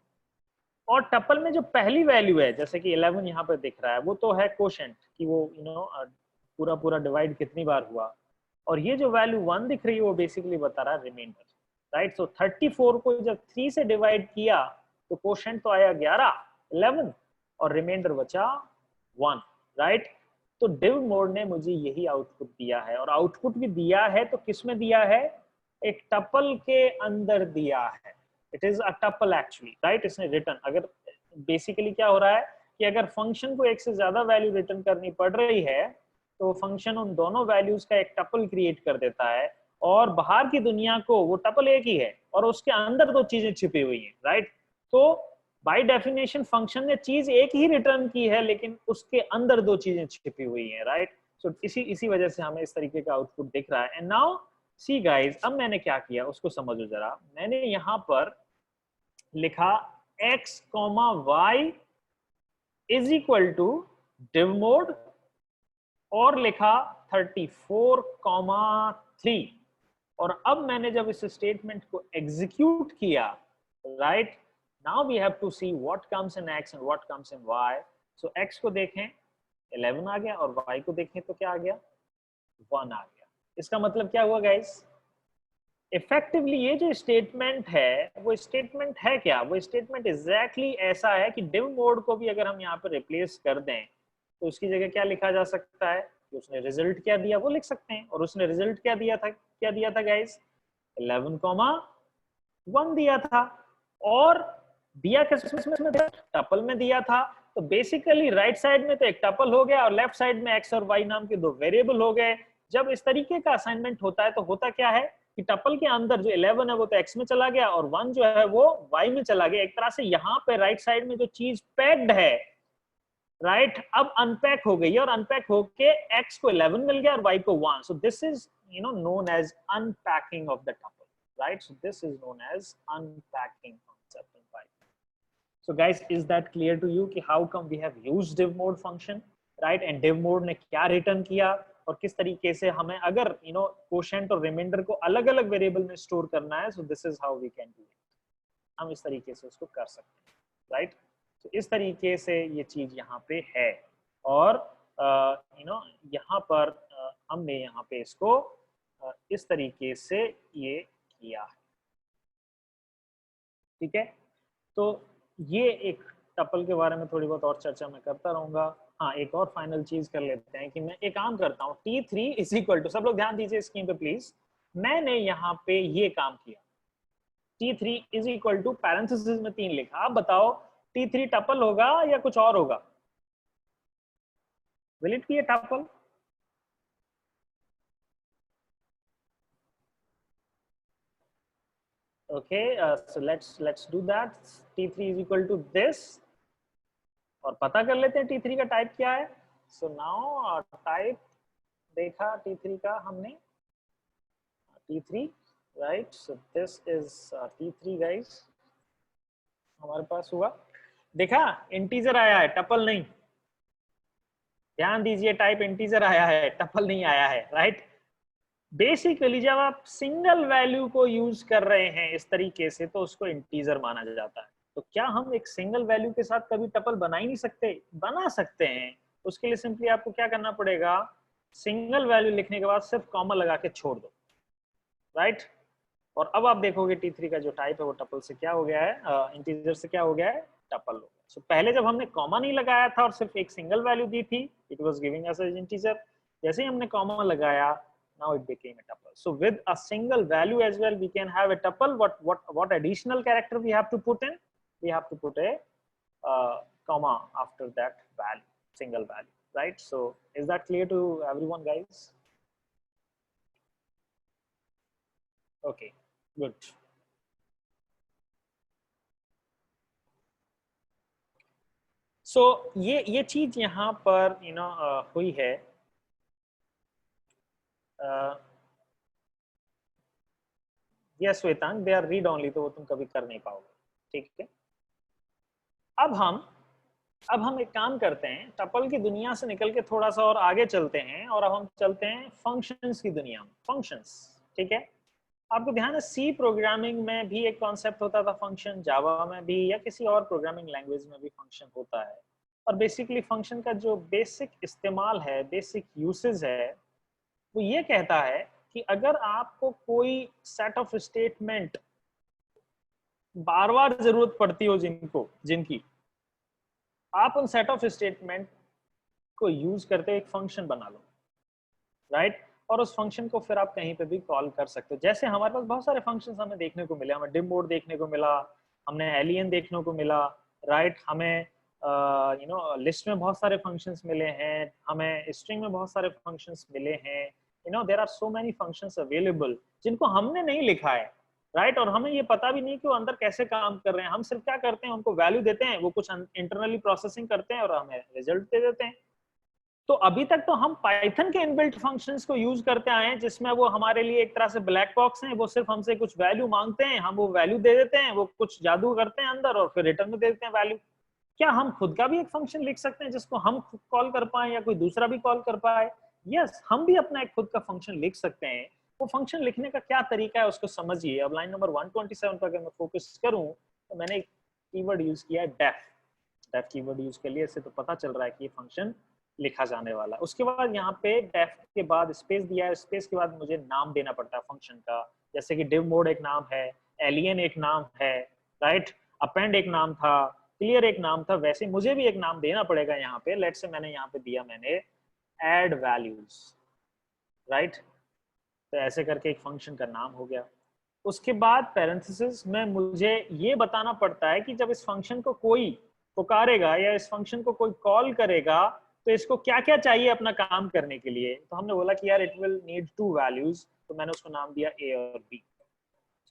और टपल में जो पहली वैल्यू है, जैसे कि 11 यहाँ पर दिख रहा है, वो तो है कोशेंट कि वो पूरा पूरा डिवाइड कितनी बार हुआ। और ये जो वैल्यू 1 दिख रही है वो बेसिकली बता रहा है रिमाइंडर, राइट। सो 34 को जब 3 से डिवाइड किया तो कोशेंट तो आया 11 और रिमाइंडर बचा 1, राइट। तो div मोड ने मुझे यही आउटपुट दिया है, और आउटपुट भी दिया है तो किस में दिया है, एक टपल के अंदर दिया है। It is a tuple actually, right. इसने रिटर्न, अगर बेसिकली क्या हो रहा है कि अगर फंक्शन को एक से ज्यादा वैल्यू रिटर्न करनी पड़ रही है, तो फंक्शन उन दोनों वैल्यूज का एक टपल क्रिएट कर देता है, और बाहर की दुनिया को वो टपल एक ही है और उसके अंदर दो चीजें छिपी हुई हैं, राइट। तो बाय डेफिनेशन फंक्शन ने चीज एक ही रिटर्न की है, लेकिन उसके अंदर दो चीजें छिपी हुई हैं, राइट। सो इसी वजह से हमें इस तरीके का आउटपुट दिख रहा है। एंड नाउ सी गाइस, अब मैंने क्या किया उसको समझो जरा। मैंने यहां पर लिखा x comma y is equal to div mode और लिखा 34,3। और अब मैंने जब इस स्टेटमेंट को एग्जीक्यूट किया, right, now we have to see what comes in x and what comes in y। So x को देखें 11 आ गया और y को देखें तो क्या आ गया, 1 आ गया। इसका मतलब क्या हुआ गाइस, इफेक्टिवली ये जो स्टेटमेंट है वो स्टेटमेंट है क्या, वो स्टेटमेंट एग्जैक्टली ऐसा है कि div मोड को भी अगर हम यहाँ पर रिप्लेस कर दें तो उसकी जगह क्या लिखा जा सकता है कि उसने रिजल्ट क्या दिया वो लिख सकते हैं। और उसने रिजल्ट क्या दिया था गाइस, 11,1 दिया था। और दिया किस में, टपल में दिया था। तो बेसिकली राइट साइड में तो एक टपल हो गया और लेफ्ट साइड में x और y नाम के दो वेरिएबल हो गए। जब इस तरीके का असाइनमेंट होता है तो होता क्या है कि टपल के अंदर जो 11 है वो तो x में चला गया और 1 जो है वो y में चला गया। एक तरह से यहाँ पे राइट साइड में जो चीज पैक्ड है, राइट, अब अनपैक हो गई है और अनपैक होके x को 11 मिल गया और y को 1। सो this is known as unpacking of the tuple, right? So this is known as unpacking concept in Python. So guys, is that clear to you कि how come we have used div mode function, right? And div mode ने क्या return किया और किस तरीके से हमें अगर quotient और रिमाइंडर को अलग अलग वेरिएबल में स्टोर करना है, so this is how we can do it. हम इस तरीके से उसको कर सकते हैं, राइट? तो इस तरीके से ये चीज यहाँ पे है। और यहाँ पर हमने यहाँ पे इसको इस तरीके से ये किया है, ठीक है। तो ये एक टपल के बारे में थोड़ी बहुत और चर्चा मैं करता रहूंगा। हाँ, एक और फाइनल चीज कर लेते हैं कि मैं एक काम करता हूँ, T3 इज इक्वल टू, सब लोग ध्यान दीजिए स्क्रीन पे प्लीज, मैंने यहाँ पे ये काम किया, T3 is equal to parenthesis में 3 लिखा। आप बताओ T3 टपल होगा या कुछ और होगा? Will it be a tuple? Okay, so let's do that. T3 is equal to this और पता कर लेते हैं T3 का टाइप क्या है। So now टाइप देखा T3 का हमने, T3, right? So this is T3 guys, हमारे पास हुआ, देखा इंटीजर आया है, टपल नहीं। ध्यान दीजिए, टाइप इंटीजर आया है, टपल नहीं आया है, राइट? बेसिकली जब आप सिंगल वैल्यू को यूज कर रहे हैं इस तरीके से तो उसको इंटीजर माना जाता है। तो क्या हम एक सिंगल वैल्यू के साथ कभी टपल बना ही नहीं सकते? बना सकते हैं। उसके लिए सिंपली आपको क्या करना पड़ेगा, सिंगल वैल्यू लिखने के बाद सिर्फ कॉमा लगा के छोड़ दो, राइट? और अब आप देखोगे T3 का जो टाइप है वो टपल से क्या हो गया है, इंटीजर से क्या हो गया है, टपल हो गया। So, पहले जब हमने कॉमा नहीं लगाया था और सिर्फ एक सिंगल वैल्यू दी थी, it was giving us as integer. जैसे ही हमने कॉमा लगाया, now it became a tuple. So with a single value as well we can have a tuple. What additional character we have to put in? We have to put a comma after that value, single value, right? So is that clear to everyone guys? Okay, good. So ये चीज यहाँ पर हुई है। Yes Vetang, they are read only, तो वो तुम कभी कर नहीं पाओगे, ठीक है। अब हम एक काम करते हैं, टपल की दुनिया से निकल के थोड़ा सा और आगे चलते हैं और अब हम चलते हैं फंक्शंस की दुनिया में। फंक्शंस, ठीक है। आपको ध्यान है सी प्रोग्रामिंग में भी एक कॉन्सेप्ट होता था फंक्शन, जावा में भी या किसी और प्रोग्रामिंग लैंग्वेज में भी फंक्शन होता है। और बेसिकली फंक्शन का जो बेसिक इस्तेमाल है, बेसिक यूसेज है, वो ये कहता है कि अगर आपको कोई सेट ऑफ स्टेटमेंट बार बार जरूरत पड़ती हो जिनकी आप उन सेट ऑफ स्टेटमेंट को यूज करते एक फंक्शन बना लो, राइट? और उस फंक्शन को फिर आप कहीं पे भी कॉल कर सकते हो। जैसे हमारे पास बहुत सारे फंक्शंस हमें देखने को मिले, हमें डिव मोड देखने को मिला, हमने एलियन देखने को मिला, राइट? हमें लिस्ट में बहुत सारे फंक्शंस मिले हैं, हमें स्ट्रिंग में बहुत सारे फंक्शंस मिले हैं। There are so many functions available जिनको हमने नहीं लिखा है, राइट? और हमें ये पता भी नहीं कि वो अंदर कैसे काम कर रहे हैं। हम सिर्फ क्या करते हैं, उनको वैल्यू देते हैं, वो कुछ इंटरनली प्रोसेसिंग करते हैं और हमें रिजल्ट दे देते हैं। तो अभी तक तो हम पाइथन के इनबिल्ट फंक्शंस को यूज करते आए हैं, जिसमें वो हमारे लिए एक तरह से ब्लैक बॉक्स हैं, वो सिर्फ हमसे कुछ वैल्यू मांगते हैं, हम वो वैल्यू दे देते हैं, वो कुछ जादू करते हैं अंदर और फिर रिटर्न में दे देते हैं वैल्यू। क्या हम खुद का भी एक फंक्शन लिख सकते हैं जिसको हम कॉल कर पाए या कोई दूसरा भी कॉल कर पाए? यस, हम भी अपना एक खुद का फंक्शन लिख सकते हैं। वो फंक्शन लिखने का क्या तरीका है उसको समझिए। अब लाइन नंबर 127 पर अगर मैं फोकस करूं तो मैंने एक कीवर्ड यूज किया है डेफ। डेफ कीवर्ड यूज कर लिया, इससे तो पता चल रहा है कि ये फंक्शन लिखा जाने वाला है। उसके बाद यहाँ पे डेफ के बाद स्पेस दिया है, स्पेस के बाद मुझे नाम देना पड़ता है फंक्शन का, जैसे कि div मोड एक नाम है, एलियन एक नाम है, राइट, अपेंड एक नाम था, क्लियर एक नाम था, वैसे मुझे भी एक नाम देना पड़ेगा यहाँ पे। लेट्स से मैंने यहाँ पे दिया मैंने एड वैल्यूज, राइट। तो ऐसे करके एक फंक्शन का नाम हो गया। उसके बाद पैरेंथेसिस में मुझे ये बताना पड़ता है कि जब इस फंक्शन को कोई पुकारेगा या इस फंक्शन को कोई कॉल करेगा तो इसको क्या क्या चाहिए अपना काम करने के लिए। तो हमने बोला कि यार इट विल नीड 2 वैल्यूज, तो मैंने उसको नाम दिया ए और बी।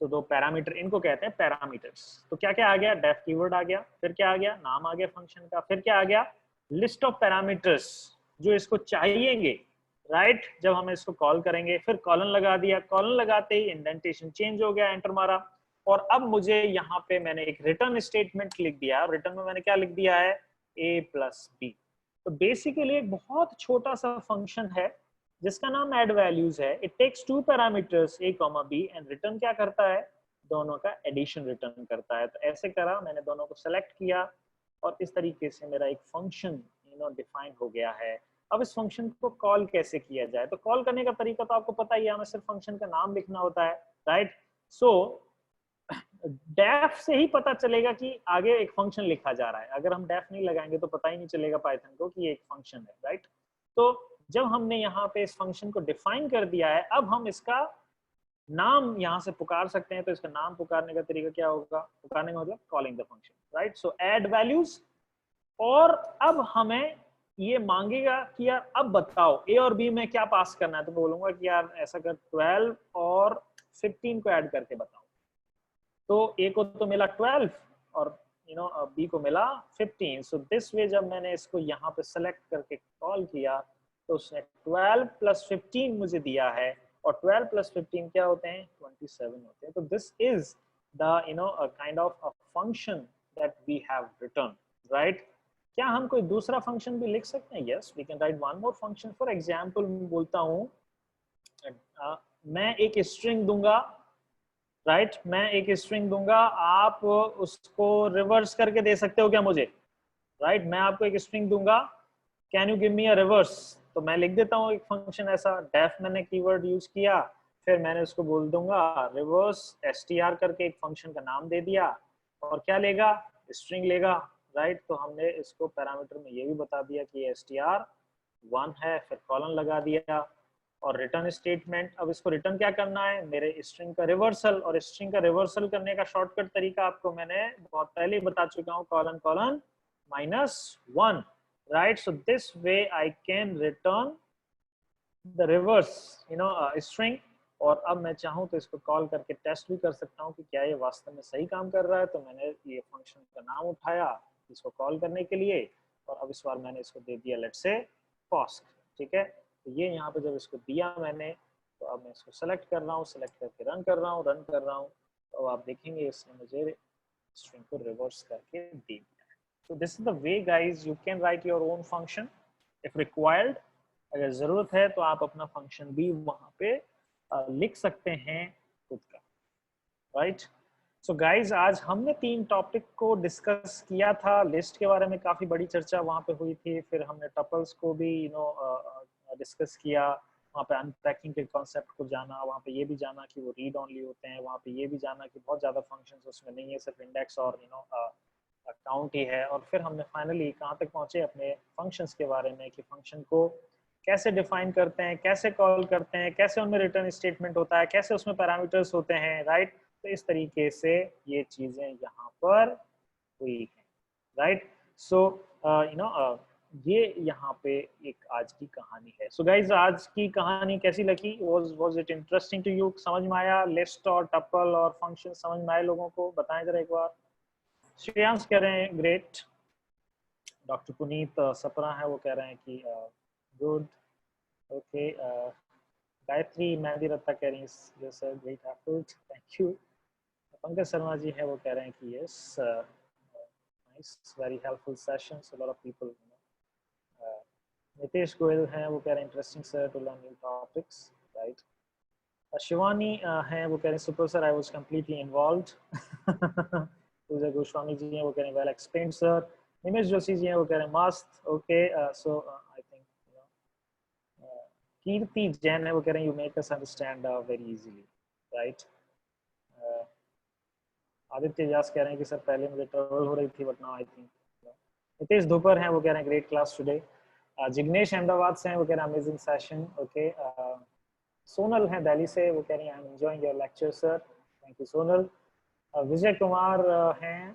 तो 2 पैरामीटर, इनको कहते हैं पैरामीटर्स। तो क्या क्या आ गया? डेफ कीवर्ड आ गया, फिर क्या आ गया? नाम आ गया फंक्शन का, फिर क्या आ गया? लिस्ट ऑफ पैरामीटर्स जो इसको चाहिएंगे, राइट, जब हम इसको कॉल करेंगे। फिर कॉलन लगा दिया, कॉलन लगाते ही इंडेंटेशन चेंज हो गया, एंटर मारा। और अब मुझे यहाँ पे मैंने एक रिटर्न स्टेटमेंट लिख दिया। रिटर्न में मैंने क्या लिख दिया है? a plus b. तो बेसिकली एक बहुत छोटा सा फंक्शन है जिसका नाम एड वैल्यूज है। It takes 2 parameters a, b and return क्या करता है? दोनों का एडिशन रिटर्न करता है। तो ऐसे करा, मैंने दोनों को सेलेक्ट किया और इस तरीके से मेरा एक फंक्शन डिफाइन हो गया है। अब इस फंक्शन को कॉल कैसे किया जाए? तो कॉल करने का तरीका तो आपको पता ही है, हमें सिर्फ फंक्शन का नाम लिखना होता है, राइट। सो डेफ से ही पता चलेगा कि आगे एक फंक्शन लिखा जा रहा है। अगर हम डेफ नहीं लगाएंगे तो पता ही नहीं चलेगा पाइथन को कि ये एक फंक्शन है, राइट। तो जब हमने यहाँ पे इस फंक्शन को डिफाइन कर दिया है, अब हम इसका नाम यहाँ से पुकार सकते हैं। तो इसका नाम पुकारने का तरीका क्या होगा? पुकारने का मतलब calling the function, right. So add values. और अब हमें ये मांगेगा कि यार अब बताओ ए और बी में क्या पास करना है। तो बोलूंगा कि यार ऐसा कर 12 और 15 को ऐड करके बताओ। तो ए को तो मिला 12 और बी को मिला 15। सो दिस वे जब मैंने इसको यहाँ पे सेलेक्ट करके कॉल किया तो उसने 12 प्लस 15 मुझे दिया है। और 12 प्लस 15 क्या होते हैं? 27 होते हैं। तो this is the kind of a function that we have return, right. क्या हम कोई दूसरा फंक्शन भी लिख सकते हैं? Yes, we can write one more function. For example बोलता हूँ मैं एक स्ट्रिंग दूंगा, राइट, मैं एक स्ट्रिंग दूंगा, आप उसको रिवर्स करके दे सकते हो क्या मुझे? राइट, मैं आपको एक स्ट्रिंग दूंगा, can you give me a reverse? तो मैं लिख देता हूँ एक फंक्शन ऐसा, डेफ मैंने कीवर्ड यूज किया, फिर मैंने उसको बोल दूंगा रिवर्स str करके एक फंक्शन का नाम दे दिया। और क्या लेगा? स्ट्रिंग लेगा, राइट। तो हमने इसको पैरामीटर में ये भी बता दिया कि str 1 है, फिर कॉलन लगा दिया और रिटर्न स्टेटमेंट। अब इसको रिटर्न क्या करना है? मेरे स्ट्रिंग का रिवर्सल। और स्ट्रिंग का रिवर्सल करने का शॉर्टकट तरीका आपको मैंने बहुत पहले ही बता चुका हूँ, colon colon -1, right. So this way I can return the reverse string. और अब मैं चाहूँ तो इसको कॉल करके टेस्ट भी कर सकता हूँ कि क्या ये वास्तव में सही काम कर रहा है। तो मैंने ये फंक्शन का नाम उठाया इसको कॉल करने के लिए और अब इस बार मैंने इसको दे दिया लेट्स से फॉस्क, ठीक है। तो ये यहाँ पे जब इसको दिया मैंने तो अब मैं इसको सेलेक्ट कर रहा हूँ, सेलेक्ट करके रन कर रहा हूँ, रन कर रहा हूँ। तो आप देखेंगे इसने मुझे स्ट्रिंग को रिवर्स करके दे दिया। So this is the way guys you can write your own function if required। अगर जरूरत है तो आप अपना फंक्शन भी वहां पे लिख सकते हैं खुद का, राइट। सो गाइज आज हमने 3 टॉपिक को डिस्कस किया था। लिस्ट के बारे में काफी बड़ी चर्चा वहां पे हुई थी, फिर हमने टपल्स को भी डिस्कस किया, वहाँ पे अनपैकिंग के कॉन्सेप्ट को जाना, वहाँ पे ये भी जाना कि वो रीड ऑनली होते हैं, वहाँ पे ये भी जाना कि बहुत ज़्यादा फंक्शंस उसमें नहीं है, सिर्फ इंडेक्स और काउंट ही है। और फिर हमने फाइनली कहाँ तक पहुँचे अपने फंक्शंस के बारे में कि फंक्शन को कैसे डिफाइन करते हैं, कैसे कॉल करते हैं, कैसे उनमें रिटर्न स्टेटमेंट होता है, कैसे उसमें पैरामीटर्स होते हैं, राइट। तो इस तरीके से ये चीज़ें यहाँ पर हुई है, राइट। सो ये यहाँ पे एक आज की कहानी है। सो गाइज आज की कहानी कैसी लगी? Was it interesting to you? समझ में आया? लिस्ट और टपल और फंक्शन समझ में आए लोगों को? बताएं जरा एक बार। श्रेयांश कह रहे हैं ग्रेट। डॉक्टर पुनीत सपरा है वो कह रहे हैं कि Good. Okay. गायत्री मेहंदी रत्ता कह रही हैं yes sir, great effort, thank you. Pankaj Sharma ji हैं वो कह रहे हैं कि yes, nice, very helpful sessions, a lot of people, Nitesh Goyal हैं वो कह रहे हैं interesting sir to learn new topics, right. Shivani हैं वो कह रहे हैं super sir, I was completely involved. पूजा गोस्वामी जी हैं वो कह रहे हैं well explained sir. निमेश जोशी जी हैं वो कह रहे हैं मस्त. Okay, so I think कीर्ति जैन है वो कह रहे हैं you make us understand very easily, right. Aditya व्यास कह रहे हैं कि सर पहले मुझे ट्रबल हो रही थी but now I think. Nitesh धूपर हैं वो कह रहे हैं great class today. Jignesh Ahmedabad से हैं वो कह रहे हैं अमेजिंग सेशन. ओके. सोनल हैं दिल्ली से वो कह रही हैं I am enjoying your lecture sir. Thank you Sonal. Vijay Kumar हैं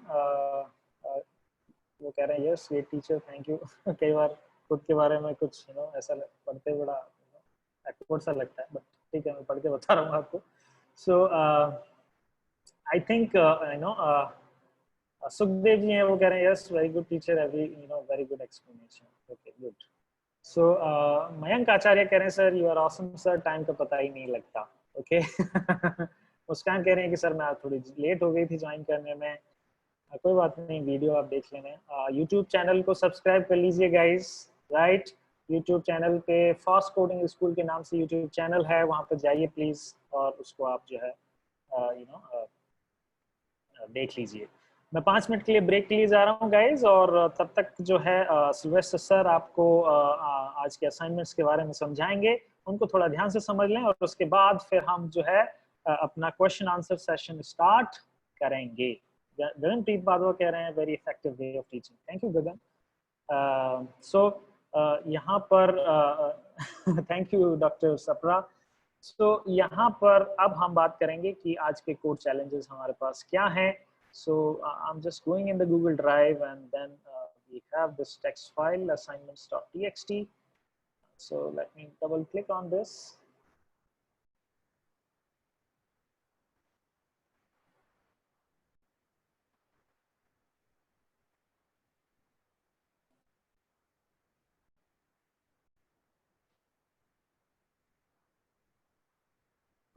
वो कह रहे हैं yes great teacher thank you. कई बार खुद के बारे में कुछ ऐसा पढ़ते बड़ा एक्वर्ड सा लगता है बट ठीक है मैं पढ़ के बता रहा हूँ आपको. सो आई थिंक सुखदेव जी हैं वो कह रहे हैं yes very good teacher every very good explanation. Okay good. So Mayank Acharya कह रहे हैं sir you are awesome sir, time का पता ही नहीं लगता. ओके. मुस्कान कह रहे हैं कि सर मैं थोड़ी लेट हो गई थी ज्वाइन करने में. कोई बात नहीं, वीडियो आप देख लेना. यूट्यूब चैनल को सब्सक्राइब कर लीजिए गाइस, राइट. यूट्यूब चैनल पे फास्ट कोडिंग स्कूल के नाम से यूट्यूब चैनल है, वहाँ पर जाइए प्लीज और उसको आप जो है देख लीजिए. मैं 5 मिनट के लिए ब्रेक के लिए जा रहा हूँ गाइज, और तब तक जो है सिल्वेस्टर सर आपको आज के असाइनमेंट्स के बारे में समझाएंगे. उनको थोड़ा ध्यान से समझ लें और उसके बाद फिर हम जो है अपना क्वेश्चन आंसर सेशन स्टार्ट करेंगे. गगनप्रीत बादवा कह रहे हैं very effective way of teaching. Thank you Gagan. So यहाँ पर thank you doctor Sapra. So यहाँ पर अब हम बात करेंगे कि आज के कोड चैलेंजेस हमारे पास क्या हैं. So I'm just going in the Google Drive and then we have this text file assignments.txt. So let me double click on this.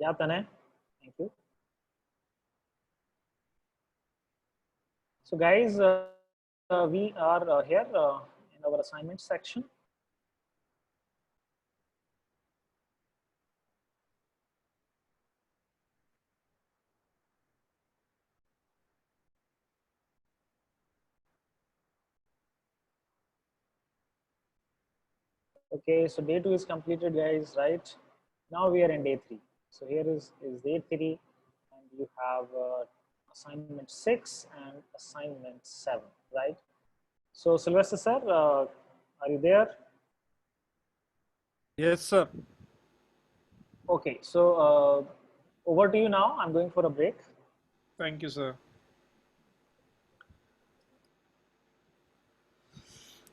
Yeah, Tanay, thank you. So guys, we are here in our assignment section. Okay, so day 2 is completed guys, right? Now we are in day 3. So here is day 3 and you have assignment 6 and assignment 7, right? So Sylvester sir, are you there? Yes, sir. Okay, so over to you now. I'm going for a break. Thank you, sir.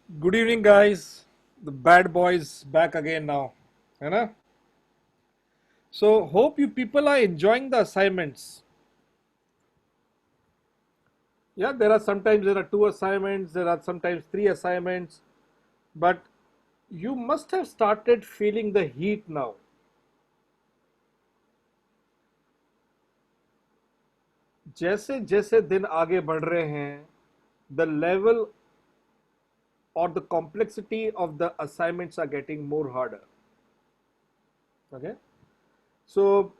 Good evening, guys. The bad boys back again now. है ना? So hope you people are enjoying the assignments. Yeah, there are 2 assignments, there are sometimes 3 assignments, but you must have started feeling the heat now. जैसे जैसे दिन आगे बढ़ रहे हैं, the level or the complexity of the assignments are getting more harder. Okay, so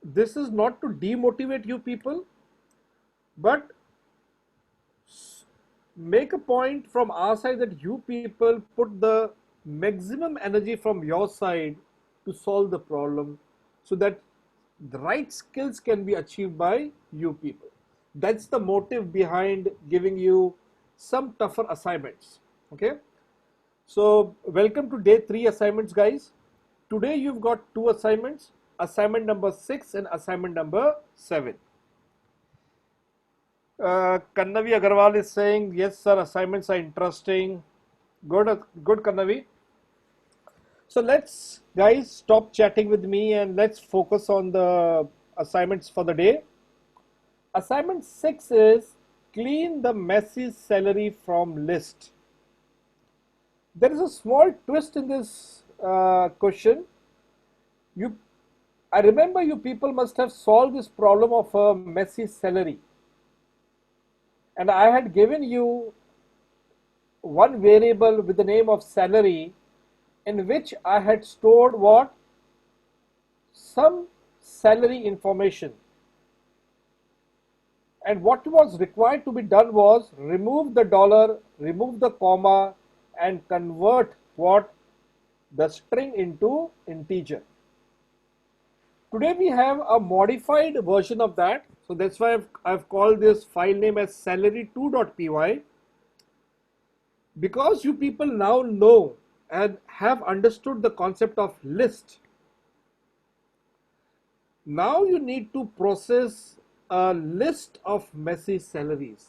this is not to demotivate you people, but make a point from our side that you people put the maximum energy from your side to solve the problem so that the right skills can be achieved by you people. That's the motive behind giving you some tougher assignments. Okay, so welcome to day 3 assignments, guys. Today you've got 2 assignments, assignment number 6 and assignment number 7. Kannavi Agarwal is saying, yes, sir, assignments are interesting. Good, good, Kannavi. So let's, guys, stop chatting with me and let's focus on the assignments for the day. Assignment 6 is clean the messy celery from list. There is a small twist in this question. I remember you people must have solved this problem of a messy celery. And I had given you one variable with the name of salary, in which I had stored what? Some salary information. And what was required to be done was remove the dollar, remove the comma, and convert what? The string into integer. Today we have a modified version of that. So that's why I've called this file name as salary2.py. Because you people now know and have understood the concept of list, now you need to process a list of messy salaries.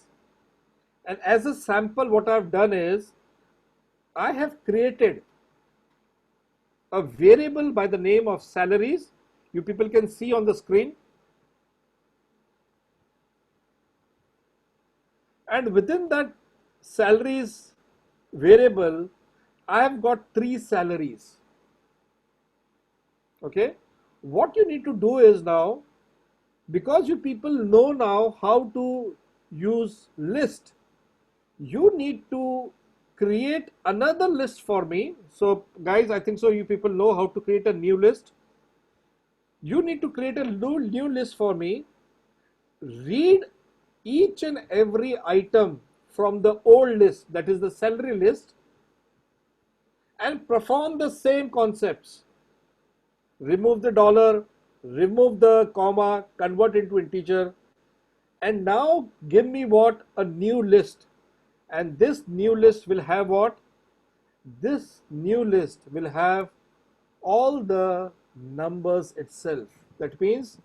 And as a sample, what I've done is I have created a variable by the name of salaries. You people can see on the screen. And within that salaries variable, I have got 3 salaries. Okay. What you need to do is now, because you people know now how to use list, you need to create another list for me. So guys, I think so you people know how to create a new list. You need to create a new list for me. Read each and every item from the old list, that is the salary list, and perform the same concepts. Remove the dollar, remove the comma, convert into integer, and now give me what? A new list. And this new list will have what? This new list will have all the numbers itself. That means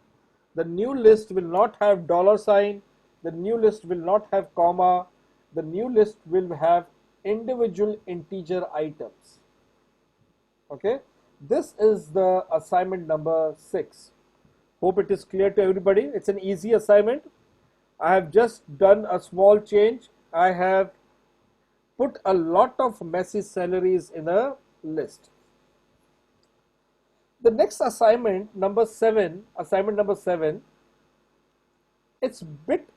the new list will not have dollar sign, the new list will not have comma, the new list will have individual integer items. Okay, this is the assignment number 6. Hope it is clear to everybody. It's an easy assignment. I have just done a small change. I have put a lot of messy salaries in a list. The next assignment number 7, it's bit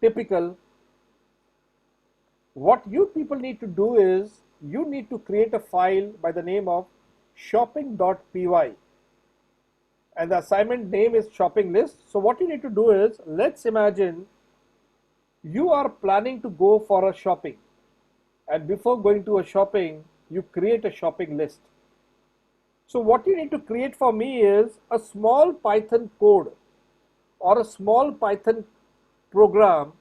typical. What you people need to do is you need to create a file by the name of shopping.py, and the assignment name is shopping list. So what you need to do is, let's imagine you are planning to go for a shopping, and before going to a shopping you create a shopping list. So what you need to create for me is a small Python code or a small Python program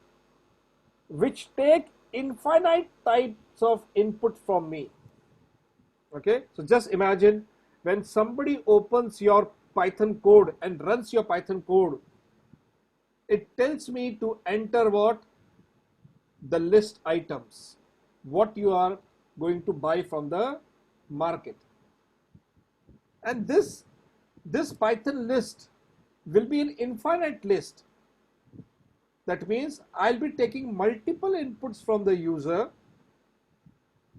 which take infinite types of input from me. Okay, so just imagine when somebody opens your Python code and runs your Python code, it tells me to enter what? The list items, what you are going to buy from the market. And this Python list will be an infinite list. That means I'll be taking multiple inputs from the user.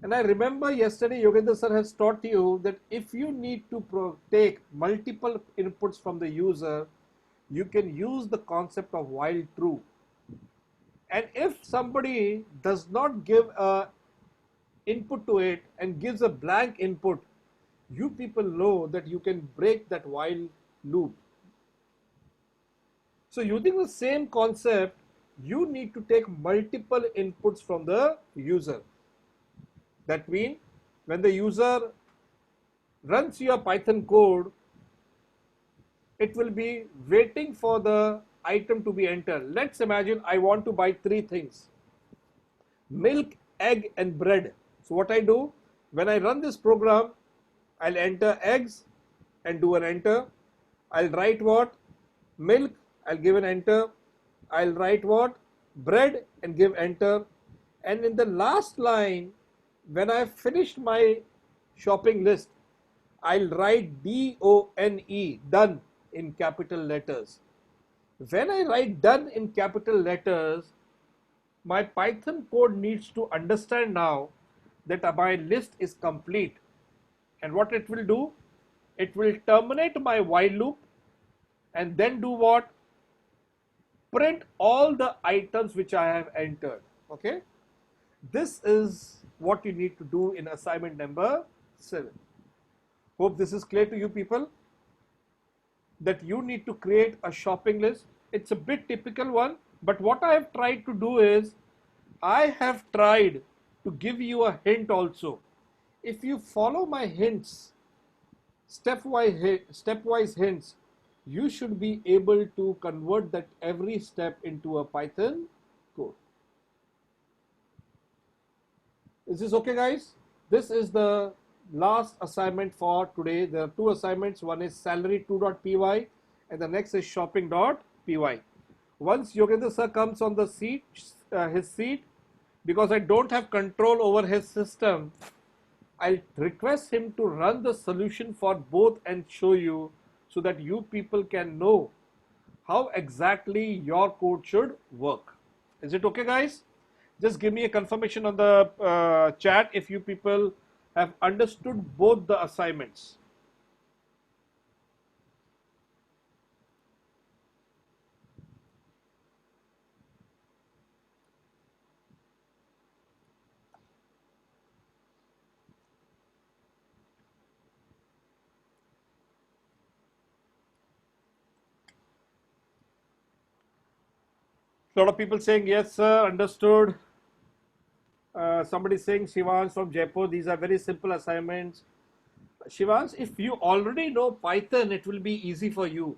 And I remember yesterday Yogendra sir has taught you that if you need to take multiple inputs from the user, you can use the concept of while true. And if somebody does not give a input to it and gives a blank input, you people know that you can break that while loop. So using the same concept, you need to take multiple inputs from the user. That means when the user runs your Python code, it will be waiting for the item to be entered. Let's imagine I want to buy 3 things: milk, egg, and bread. So what I do, when I run this program, I'll enter eggs and do an enter. I'll write what? Milk, I'll give an enter. I'll write what? Bread and give enter. And in the last line, when I've finished my shopping list, I'll write DONE, done, in capital letters. When I write done in capital letters, my Python code needs to understand now that my list is complete. And what it will do, it will terminate my while loop and then do what? Print all the items which I have entered. Okay, this is what you need to do in assignment number 7. Hope this is clear to you people, that you need to create a shopping list. It's a bit typical one, but what I have tried to do is, I have tried to give you a hint also. If you follow my hints, stepwise hints, you should be able to convert that every step into a Python code. Is this okay, guys? This is the last assignment for today. There are 2 assignments. One is salary2.py and the next is shopping.py. Once Yogendra sir comes on the seat, his seat, because I don't have control over his system, I'll request him to run the solution for both and show you, so that you people can know how exactly your code should work. Is it okay, guys? Just give me a confirmation on the chat if you people have understood both the assignments. A lot of people saying yes sir, understood. Somebody saying Shivans from Jaipur, these are very simple assignments. Shivans, if you already know Python, it will be easy for you.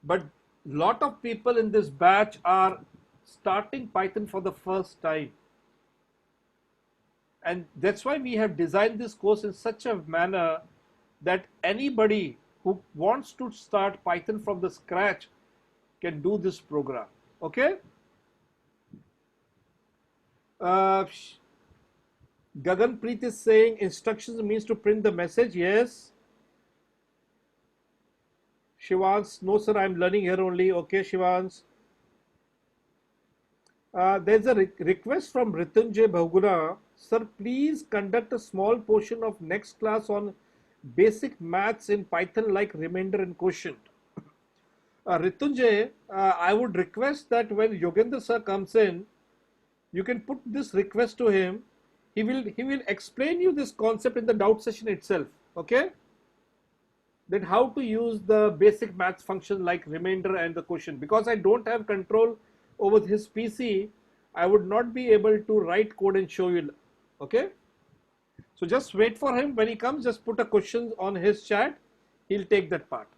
But lot of people in this batch are starting Python for the first time. And that's why we have designed this course in such a manner that anybody who wants to start Python from the scratch can do this program. Okay? Gaganpreet is saying instructions means to print the message. Yes. Shivans, no sir, I'm learning here only. Okay, Shivans. There's a request from Ritunjay Bhaguna. Sir, please conduct a small portion of next class on basic maths in Python like remainder and quotient. Ritunjay, I would request that when Yogendra sir comes in, you can put this request to him. He will explain you this concept in the doubt session itself. Okay? That how to use the basic maths function like remainder and the quotient. Because I don't have control over his PC, I would not be able to write code and show you. Okay? So just wait for him. When he comes, just put a question on his chat. He'll take that part.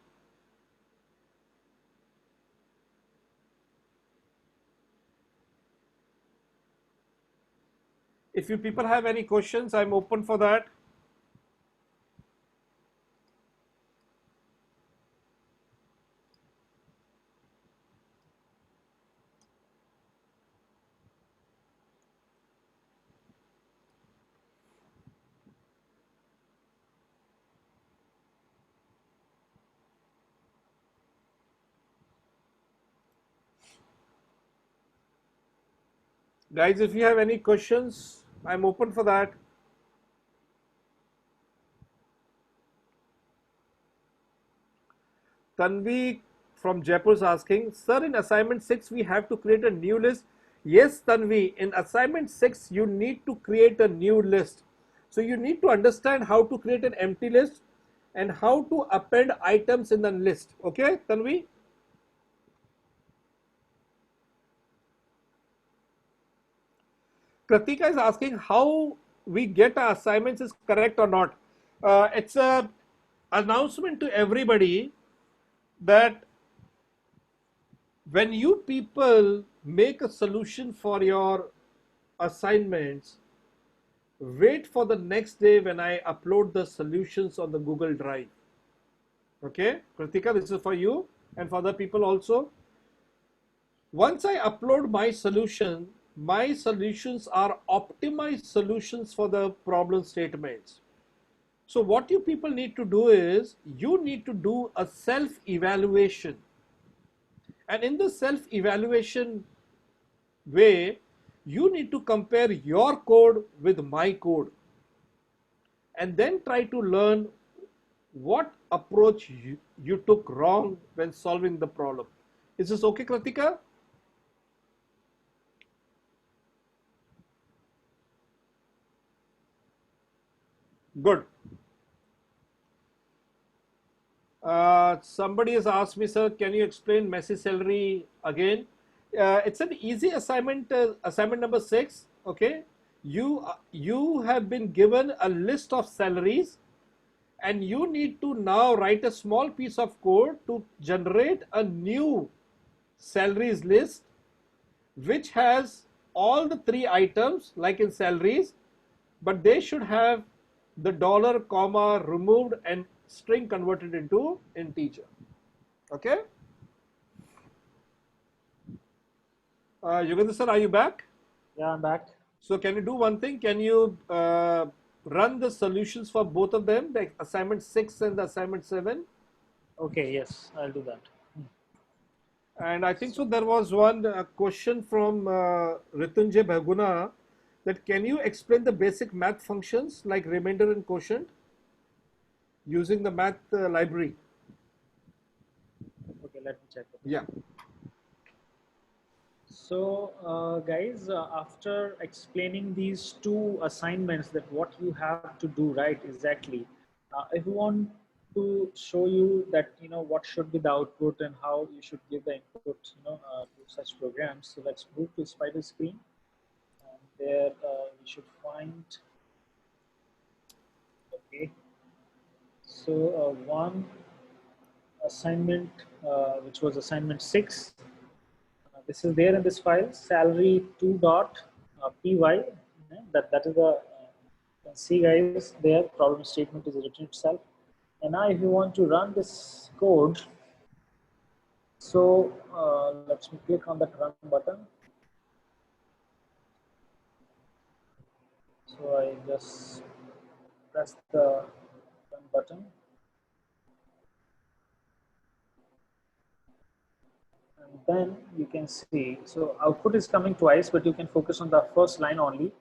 If you people have any questions, I'm open for that. Guys, if you have any questions, I'm open for that. Tanvi from Jaipur is asking, sir, in assignment 6, we have to create a new list. Yes, Tanvi, in assignment 6, you need to create a new list. So you need to understand how to create an empty list and how to append items in the list. Okay, Tanvi? Pratika is asking how we get our assignments is correct or not. It's a announcement to everybody that when you people make a solution for your assignments, wait for the next day when I upload the solutions on the Google Drive. Okay, Pratika, this is for you and for other people also. Once I upload my solution, my solutions are optimized solutions for the problem statements. So what you people need to do is, you need to do a self-evaluation. And in the self-evaluation way, you need to compare your code with my code. and then try to learn what approach you took wrong when solving the problem. Is this okay, Kritika? Good. Somebody has asked me, sir, can you explain messy salary again? It's an easy assignment, assignment number 6. Okay, you have been given a list of salaries, and you need to now write a small piece of code to generate a new salaries list, which has all the 3 items like in salaries, but they should have the dollar, comma removed and string converted into integer. Okay. Yogendra sir, are you back? Yeah, I'm back. So can you do one thing? Can you run the solutions for both of them, the assignment 6 and the assignment 7? Okay, yes, I'll do that. And I think so there was one question from Ritunjay Bhaguna, that can you explain the basic math functions like remainder and quotient using the math library? Okay, let me check it. Yeah. So, guys, after explaining these 2 assignments, that what you have to do, right, exactly, if you want to show you that, what should be the output and how you should give the input, to such programs. So let's move to Spider screen. And there we should find, okay. So one assignment, which was assignment 6. This is there in this file, salary2.py. That is the, you can see guys, there problem statement is written itself. And now if you want to run this code, so let me click on that run button. So I just press the run button. And then you can see, so output is coming twice, but you can focus on the first line only.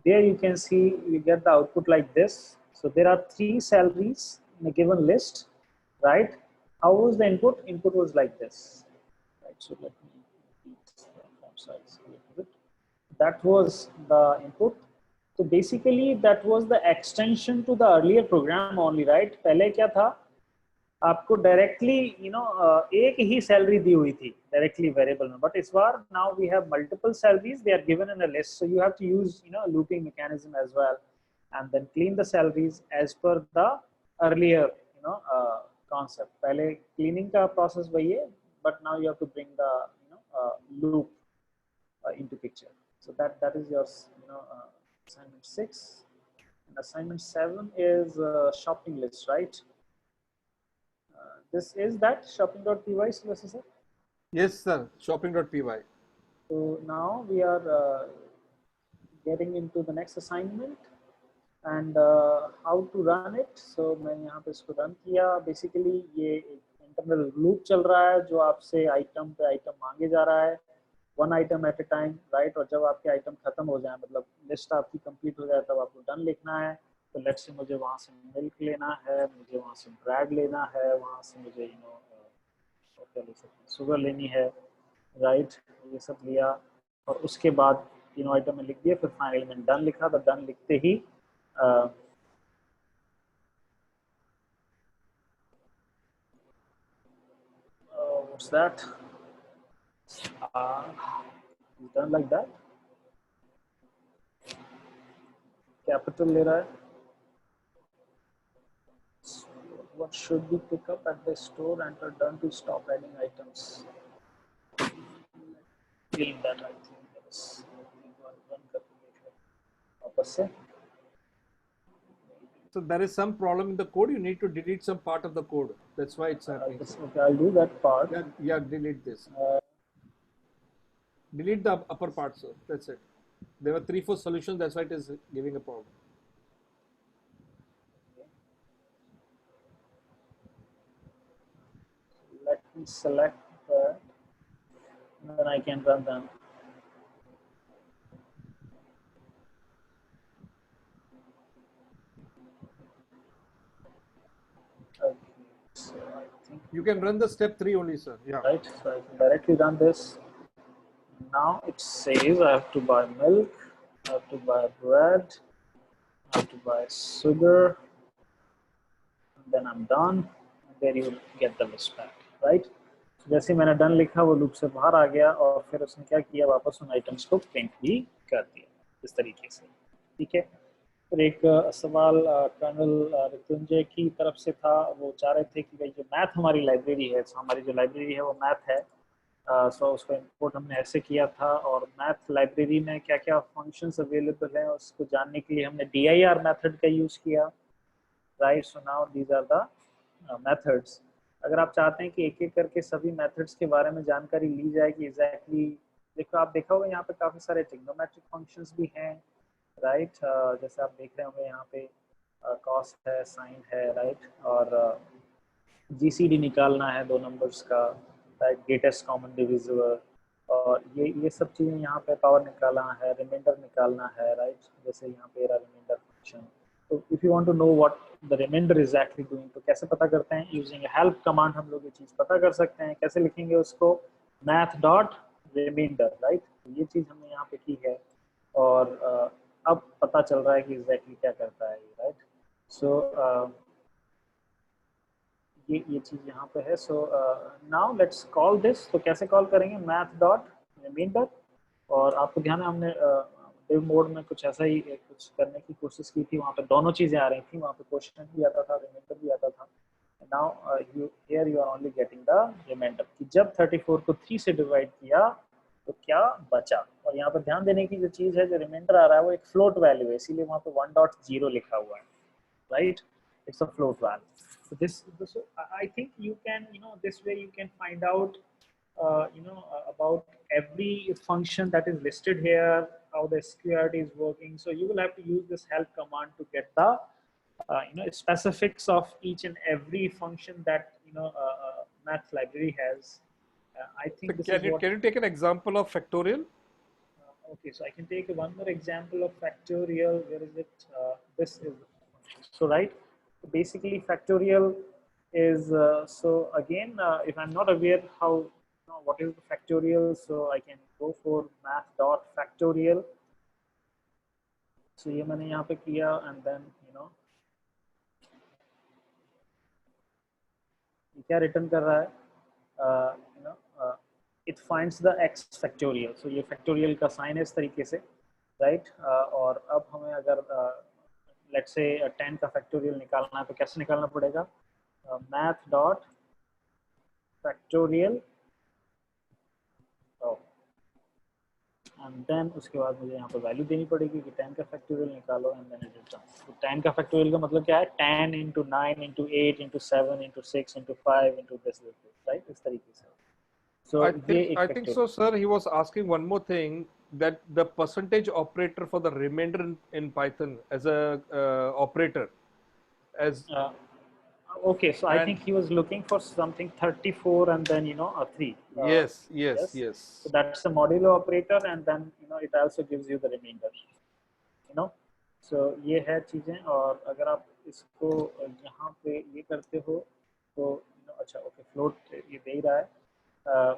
There you can see you get the output like this. So there are 3 salaries in a given list, right? How was the input? Input was like this, right? So let me increase the font size a little bit. That was the input. So basically that was the extension to the earlier program only, right? पहले क्या था? आपको directly एक ही salary दी हुई थी directly variable में, but इस बार now we have multiple salaries, they are given in a list, so you have to use looping mechanism as well and then clean the salaries as per the earlier concept. पहले cleaning का process वही है, but now you have to bring the loop into picture. So that is your assignment 6, and assignment 7 is shopping list, right? This is that shopping.py, Sylvester sir? Yes, sir. Shopping.py. So now we are getting into the next assignment and how to run it. So मैंने यहाँ पे इसको run किया. Basically ये एक internal loop चल रहा है जो आपसे item पे item मांगे जा रहा है, one item at a time, right? और जब आपके item खत्म हो जाए, मतलब list आपकी complete हो जाए, तब आपको done लिखना है. तो लेट्स से मुझे वहाँ से मिल्क लेना है, मुझे वहाँ से ब्रेड लेना है, वहाँ से मुझे क्या ले सकते हैं, शुगर लेनी है, राइट? ये सब लिया और उसके बाद तीनों आइटम में लिख दिया, फिर फाइनली मैंने डन लिखा. तो डन लिखते ही what's that, done like that. Capital ले रहा है. What should we pick up at the store? Enter done to stop adding items. Clean that, I think. Yes. So there is some problem in the code. You need to delete some part of the code. That's why it's happening. Okay, I'll do that part. Yeah, delete this. Delete the upper part, sir. That's it. There were 3-4 solutions. That's why it is giving a problem. Let me select that, and then I can run them. You can run the step 3 only, sir. Yeah. Right, so I can directly run this. Now it says I have to buy milk, I have to buy bread, I have to buy sugar, and then I'm done. And there you get the list back, right? So जैसे ही मैंने done लिखा वो loop से बाहर आ गया और फिर उसने क्या किया वापस उन आइटम्स को प्रिंट भी कर दिया इस तरीके से, ठीक है। फिर एक सवाल कर्नल रितुंजय की तरफ से था, वो चाह रहे थे कि भाई जो मैथ हमारी लाइब्रेरी है, हमारी जो लाइब्रेरी है वो मैथ है, सो उसको इंपोर्ट हमने ऐसे किया था और मैथ लाइब्रेरी में क्या क्या फंक्शंस अवेलेबल हैं उसको जानने के लिए हमने DIR मेथड का यूज़ किया, right. So now these are the methods. अगर आप चाहते हैं कि एक एक करके सभी मेथड्स के बारे में जानकारी ली जाए कि एग्जैक्टली देखो, आप देखा होगा यहाँ पे काफ़ी सारे ट्रिग्नोमेट्रिक फंक्शंस भी हैं, राइट। जैसे आप देख रहे होंगे यहाँ पे कॉस है, साइन है, राइट, और GCD निकालना है दो नंबर्स का, राइट, ग्रेटेस्ट कॉमन डिविजिबल, और ये सब चीज़ें यहाँ पे पावर निकालना है, रिमाइंडर निकालना है, राइट। जैसे यहाँ पे रिमाइंडर फंक्शन, तो if you want to know what the reminder is actually doing, तो कैसे पता करते हैं, यूजिंग हेल्प कमांड हम लोग ये चीज़ पता कर सकते हैं। कैसे लिखेंगे उसको, मैथ डॉट रिमाइंडर, राइट। ये चीज़ हमने यहाँ पे की है और अब पता चल रहा है कि एग्जैक्टली क्या करता है, राइट। सो ये चीज़ यहाँ पे है। So now let's call this, तो कैसे कॉल करेंगे, मैथ डॉट रिमाइंडर, और आपको ध्यान है हमने डिव मोड में कुछ ऐसा ही कुछ करने की कोशिश की थी, वहाँ पे दोनों चीज़ें आ रही थी, वहाँ पे क्वेश्चन भी आता था, रिमाइंडर भी आता था। Now here you are only getting the reminder कि जब 34 को 3 से डिवाइड किया तो क्या बचा। और यहाँ पर ध्यान देने की जो चीज़ है, जो रिमाइंडर आ रहा है वो एक फ्लोट वैल्यू है, इसीलिए वहाँ पे 1.0 लिखा हुआ है, right, it's a float value. So so I think you can, this way you can find out, about every function that is listed here, how the SQRT is working. So you will have to use this help command to get the, specifics of each and every function that, math library has. I think this Can you take an example of factorial? Okay, so I can take one more example of factorial. Where is it? This is, so right. Basically, factorial is so again, if I'm not aware how, what is the factorial, so I can go for math dot factorial. So ये मैंने यहाँ पे किया, and then ये क्या return कर रहा है, it finds the x factorial. So ये factorial का साइन है इस तरीके से, right? और अब हमें अगर let's say 10 का फैक्टोरियल निकालना है तो कैसे निकालना पड़ेगा, math dot factorial, and then उसके बाद मुझे यहाँ पर वैल्यू देनी पड़ेगी कि 10 का फैक्टोरियल निकालो, and then it is done. तो 10 का फैक्टोरियल का मतलब क्या है, 10 into 9 into 8 into 7 into 6 into 5 into this, right, इस तरीके से। So I think so, sir. He was asking one more thing, that the percentage operator for the remainder in Python as a operator, as okay. So I think he was looking for something 34 and then a 3. Yes. So that's the modulo operator, and then it also gives you the remainder. So ये है चीजें, और अगर आप इसको यहाँ पे ये करते हो तो अच्छा, ओके, फ्लोट ये दे ही रहा है,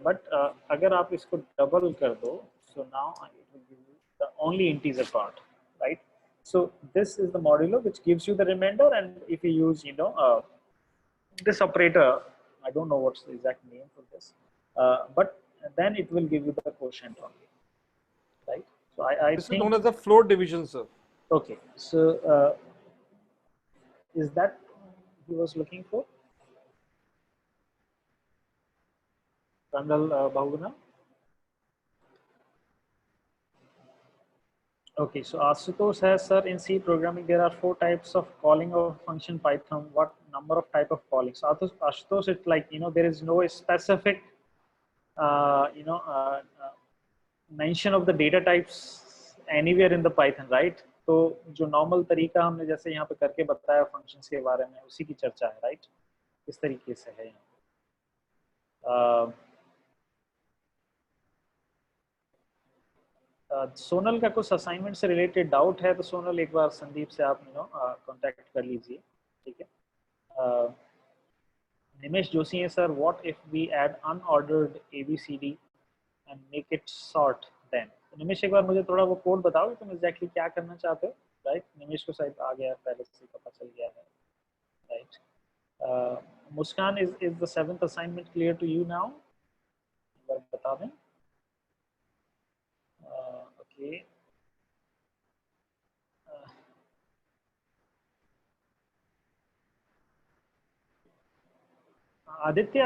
बट अगर आप इसको डबल कर दो, so now it will give you the only integer part, right? So this is the modulo which gives you the remainder, and if you use this operator, I don't know what's the exact name for this, but then it will give you the quotient only, right? So I this think is known as the float division, sir. Okay, so is that he was looking for, Colonel Bahuguna? Okay, so Asutosh says, sir, in C programming there are 4 types of calling of function Python. What number of type of calling? So Asutosh, it's like there is no specific mention of the data types anywhere in the Python, right? तो जो normal तरीका हमने जैसे यहाँ पे करके बताया functions के बारे में, उसी की चर्चा है, राइट? इस तरीके से है यहाँ। सोनल का कुछ असाइनमेंट से रिलेटेड डाउट है तो सोनल एक बार संदीप से आप कांटेक्ट कर लीजिए, ठीक है? Nimesh Joshi है sir, what if we add unordered ABCD and make it sort then? तो निमेश एक बार मुझे थोड़ा वो कोड बताओ तुम एग्जैक्टली क्या करना चाहते हो, राइट? निमेश को शायद आ गया पहले से पता चल गया है, right? Muskan, is the 7th assignment clear to you now? एक बार बता दें. Okay. Aditya,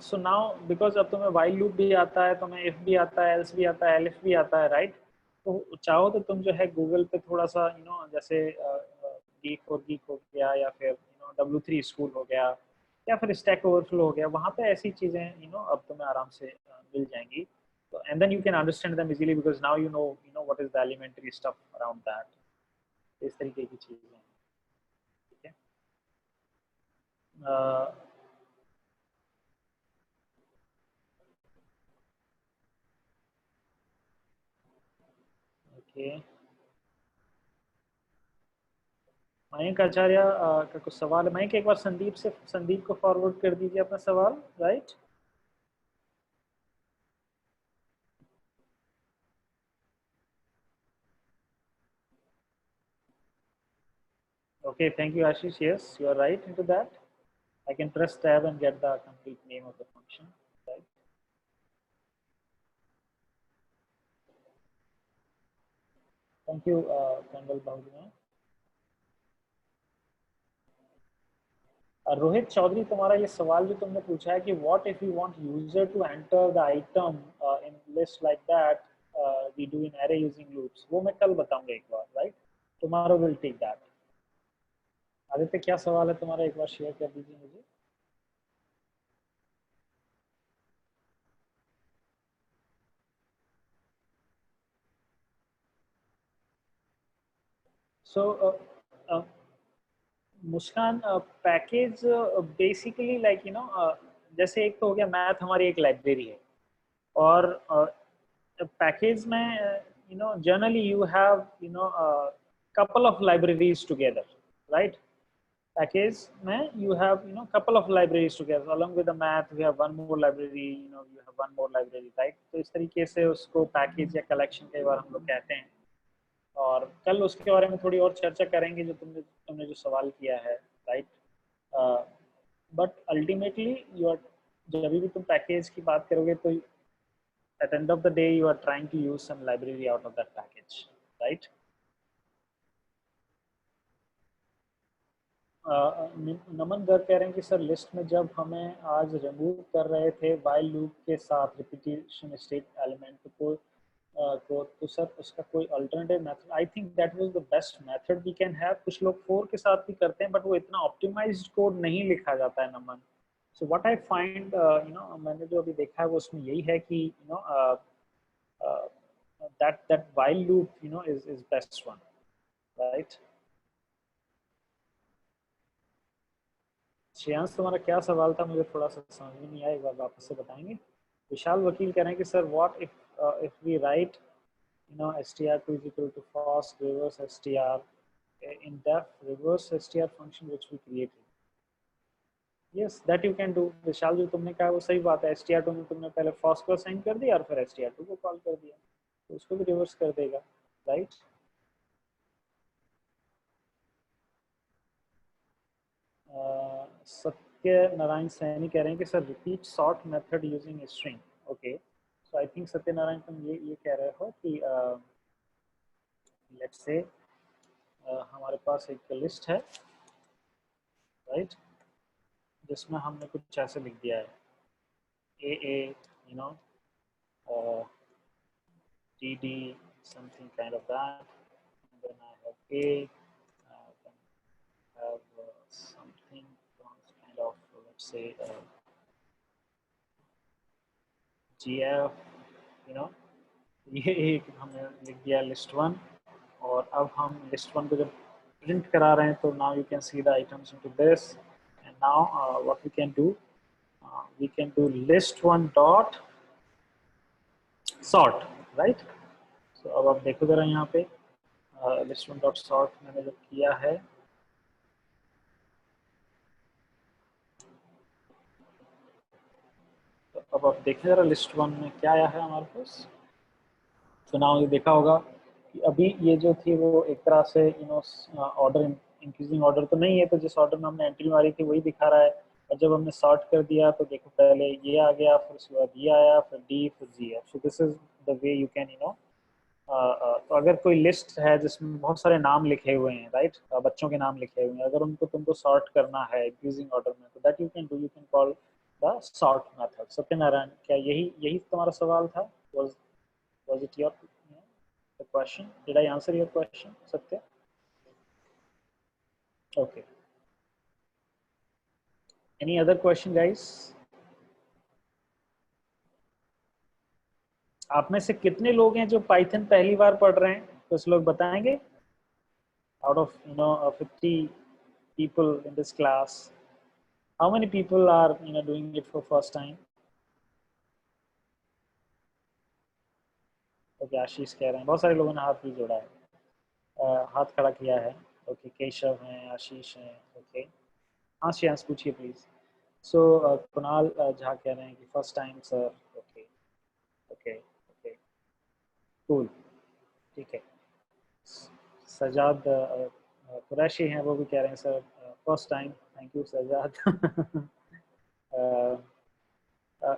so now because अब तुम्हें वाइल लूप भी आता है, तुम्हें इफ भी आता है, एल्स भी आता है, एलिफ भी आता है, राइट? तो चाहो तो तुम जो है गूगल पे थोड़ा सा जैसे गीक फॉर गीक हो गया, या फिर W3 स्कूल हो गया, या फिर स्टैक ओवरफ्लो हो गया, वहाँ पे ऐसी चीज़ें अब तुम्हें आराम से मिल जाएंगी. तो and then you can understand them easily because now you know what is the elementary stuff around that. इस तरीके की चीज़ें, ठीक है? ओके. मयंक आचार्य का कुछ सवाल है. मयंक एक बार संदीप को फॉरवर्ड कर दीजिए अपना सवाल, right? Okay, thank you, Ashish. Yes, you are right into that. I can press tab and get the complete name of the function, right? Thank you, Kangal Bahuguna. Rohit Chaudhary, तुम्हारा ये सवाल जो तुमने पूछा है कि what if you want user to enter the item in list like that we do in array using loops, वो मैं कल बताऊंगा एक बार, right? Tomorrow will take that. Aditya, क्या सवाल है तुम्हारा, एक बार शेयर कर दीजिए मुझे. So, मुस्कान, पैकेज बेसिकली लाइक जैसे एक तो हो गया मैथ, हमारी एक लाइब्रेरी है, और पैकेज में generally you have couple of libraries together, right? Package में you have couple of libraries together. Along with the math we have one more library, you have one more library, right? तो इस तरीके से उसको package या collection कई बार हम लोग कहते हैं, और कल उसके बारे में थोड़ी और चर्चा करेंगे जो तुमने जो सवाल किया है, राइट? बट अल्टीमेटली जब भी तुम पैकेज की बात करोगे तो at the end of the day you are trying to use some library out of that package, right? नमन गर्ग कह रहे हैं कि सर लिस्ट में जब हमें आज रिमूव कर रहे थे वाइल लूप के साथ रिपीटिशन स्टेट एलिमेंट को तो सर उसका कोई alternative method, I think that was the best method we can have. कुछ लोग 4 के साथ भी करते हैं बट वो इतना ऑप्टिमाइज्ड कोड नहीं लिखा जाता है नमन. सो व्हाट आई फाइंड, मैंने जो अभी देखा है वो उसमें यही है कि that while loop is best one, right? Shreyansh, तुम्हारा क्या सवाल था, मुझे थोड़ा सा समझ में नहीं आया, एक बार वापस से बताएंगे? विशाल वकील कह रहे हैं कि sir what if we write str2 is equal to first reverse str in def reverse str function which we created. Yes, that you can do. विशाल, जो तुमने कहा वो सही बात है. str2 में तुमने पहले first को असाइन कर दिया और फिर str2 को कॉल कर दिया, तो उसको भी रिवर्स कर देगा, राइट? सत्य नारायण सैनी कह रहे हैं कि sir repeat sort method using string. Okay, so I think Satya Narayan तुम ये कह रहे हो कि लेट्स से हमारे पास एक लिस्ट है, राइट? जिसमें हमने कुछ ऐसे लिख दिया है a dd something kind of that, and then I have a then have something kind of, let's say gf, ये एक हमने लिख दिया लिस्ट 1, और अब हम लिस्ट 1 को जब प्रिंट करा रहे हैं तो now you can see the items into this, and now what we can do list 1 dot sort, right? So अब आप देखो जरा यहाँ पे लिस्ट 1 डॉट सॉर्ट मैंने जब किया है अब आप देखें जरा लिस्ट 1 में क्या आया है हमारे पास। तो नाउ ये देखा होगा कि अभी ये जो थी वो एक तरह से ऑर्डर इंक्रीजिंग ऑर्डर तो नहीं है, तो जिस ऑर्डर में हमने एंट्री मारी थी वही दिखा रहा है। और जब हमने सॉर्ट कर दिया तो देखो पहले ये आ गया, फिर उसके बाद ये आया, फिर डी, फिर जी है। So this is the way you can तो अगर कोई लिस्ट है जिसमें बहुत सारे नाम लिखे हुए हैं, राइट, बच्चों के नाम लिखे हुए हैं, अगर उनको तुमको सॉर्ट करना है इंक्रीजिंग ऑर्डर में, तो that you can do, you can call the sort method. Satyanarayan, क्या यही यही तुम्हारा सवाल था? was it your the question? Did I answer your question, Satya? Okay. Any other question, guys? आप में से कितने लोग हैं जो पाइथन पहली बार पढ़ रहे हैं? कुछ लोग बताएंगे? Out of 50 people in this class, how many people are doing it for first time? Okay, आशीष कह रहे हैं, बहुत सारे लोगों ने हाथ भी जोड़ा है, हाथ खड़ा किया है। ओके, केशव हैं, आशीष हैं। ओके, हाँ श्रेयांश पूछिए प्लीज। सो कुणाल झा कह रहे हैं कि first time sir. Okay okay okay, cool, ठीक है। सजाद कुरैशी हैं, वो भी कह रहे हैं sir first time. Thank you Sajjad.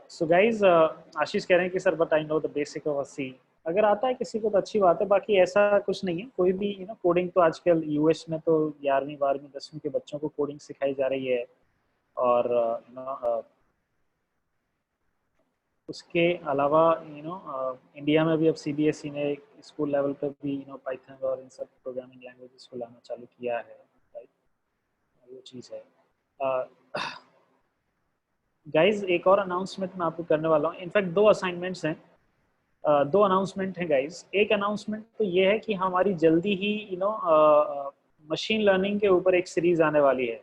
So guys, Ashish कह रहे हैं कि sir but I know the basic of C. अगर आता है किसी को तो अच्छी बात है, बाकी ऐसा कुछ नहीं है। कोई भी कोडिंग तो आजकल यूएस में तो 11वीं 12वीं 10वीं के बच्चों को कोडिंग सिखाई जा रही है। और उसके अलावा इंडिया में भी अब सीबीएसई ने स्कूल लेवल पर भी पाइथन और इन सब प्रोग्रामिंग लैंग्वेजेस को लाना चालू किया है, राइट, वो चीज़ है। गाइज एक और अनाउंसमेंट मैं आपको करने वाला हूँ। इनफैक्ट 2 असाइनमेंट्स हैं, 2 अनाउंसमेंट हैं गाइज। एक अनाउंसमेंट तो ये है कि हमारी जल्दी ही मशीन लर्निंग के ऊपर एक सीरीज आने वाली है,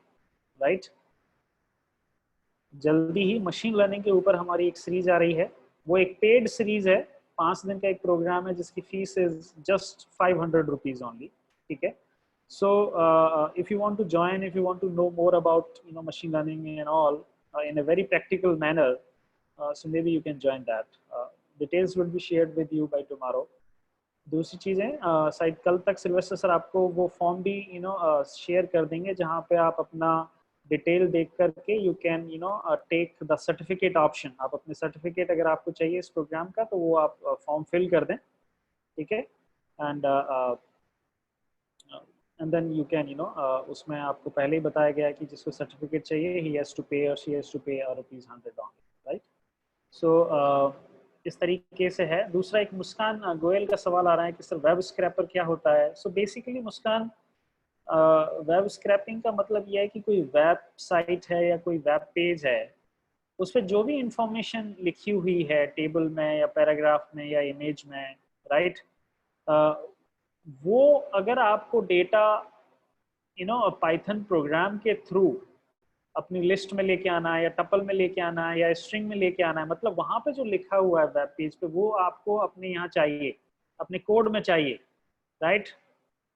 राइट। जल्दी ही मशीन लर्निंग के ऊपर हमारी एक सीरीज आ रही है। वो एक पेड सीरीज है, 5 दिन का एक प्रोग्राम है जिसकी fees is just 500 rupees only, ठीक है। So if you want to join, if you want to know more about machine learning and all in a very practical manner, so maybe you can join that. Details will be shared with you by tomorrow. दूसरी चीज़ है, शायद कल तक Sylvester sir आपको वो form भी share कर देंगे जहाँ पे आप अपना डिटेल देख करके you can take the certificate option. आप अपने सर्टिफिकेट अगर आपको चाहिए इस प्रोग्राम का तो वो आप फॉर्म फिल कर दें, ठीक है। एंड देन यू कैन उसमें आपको पहले ही बताया गया है कि जिसको सर्टिफिकेट चाहिए ही हैज़ टू पे और शी हैज़ टू पे ₹100 ऑन, राइट। सो इस तरीके से है। दूसरा एक मुस्कान गोयल का सवाल आ रहा है कि सर वेब स्क्रैपर क्या होता है। सो बेसिकली मुस्कान, वेब स्क्रैपिंग का मतलब यह है कि कोई वेब साइट है या कोई वेब पेज है, उस पर जो भी इंफॉर्मेशन लिखी हुई है टेबल में या पैराग्राफ में या इमेज में, राइट, वो अगर आपको डेटा पाइथन प्रोग्राम के थ्रू अपनी लिस्ट में लेके आना है या टपल में लेके आना है या स्ट्रिंग में लेके आना है, मतलब वहां पे जो लिखा हुआ है वेब पेज पे वो आपको अपने यहाँ चाहिए, अपने कोड में चाहिए, राइट।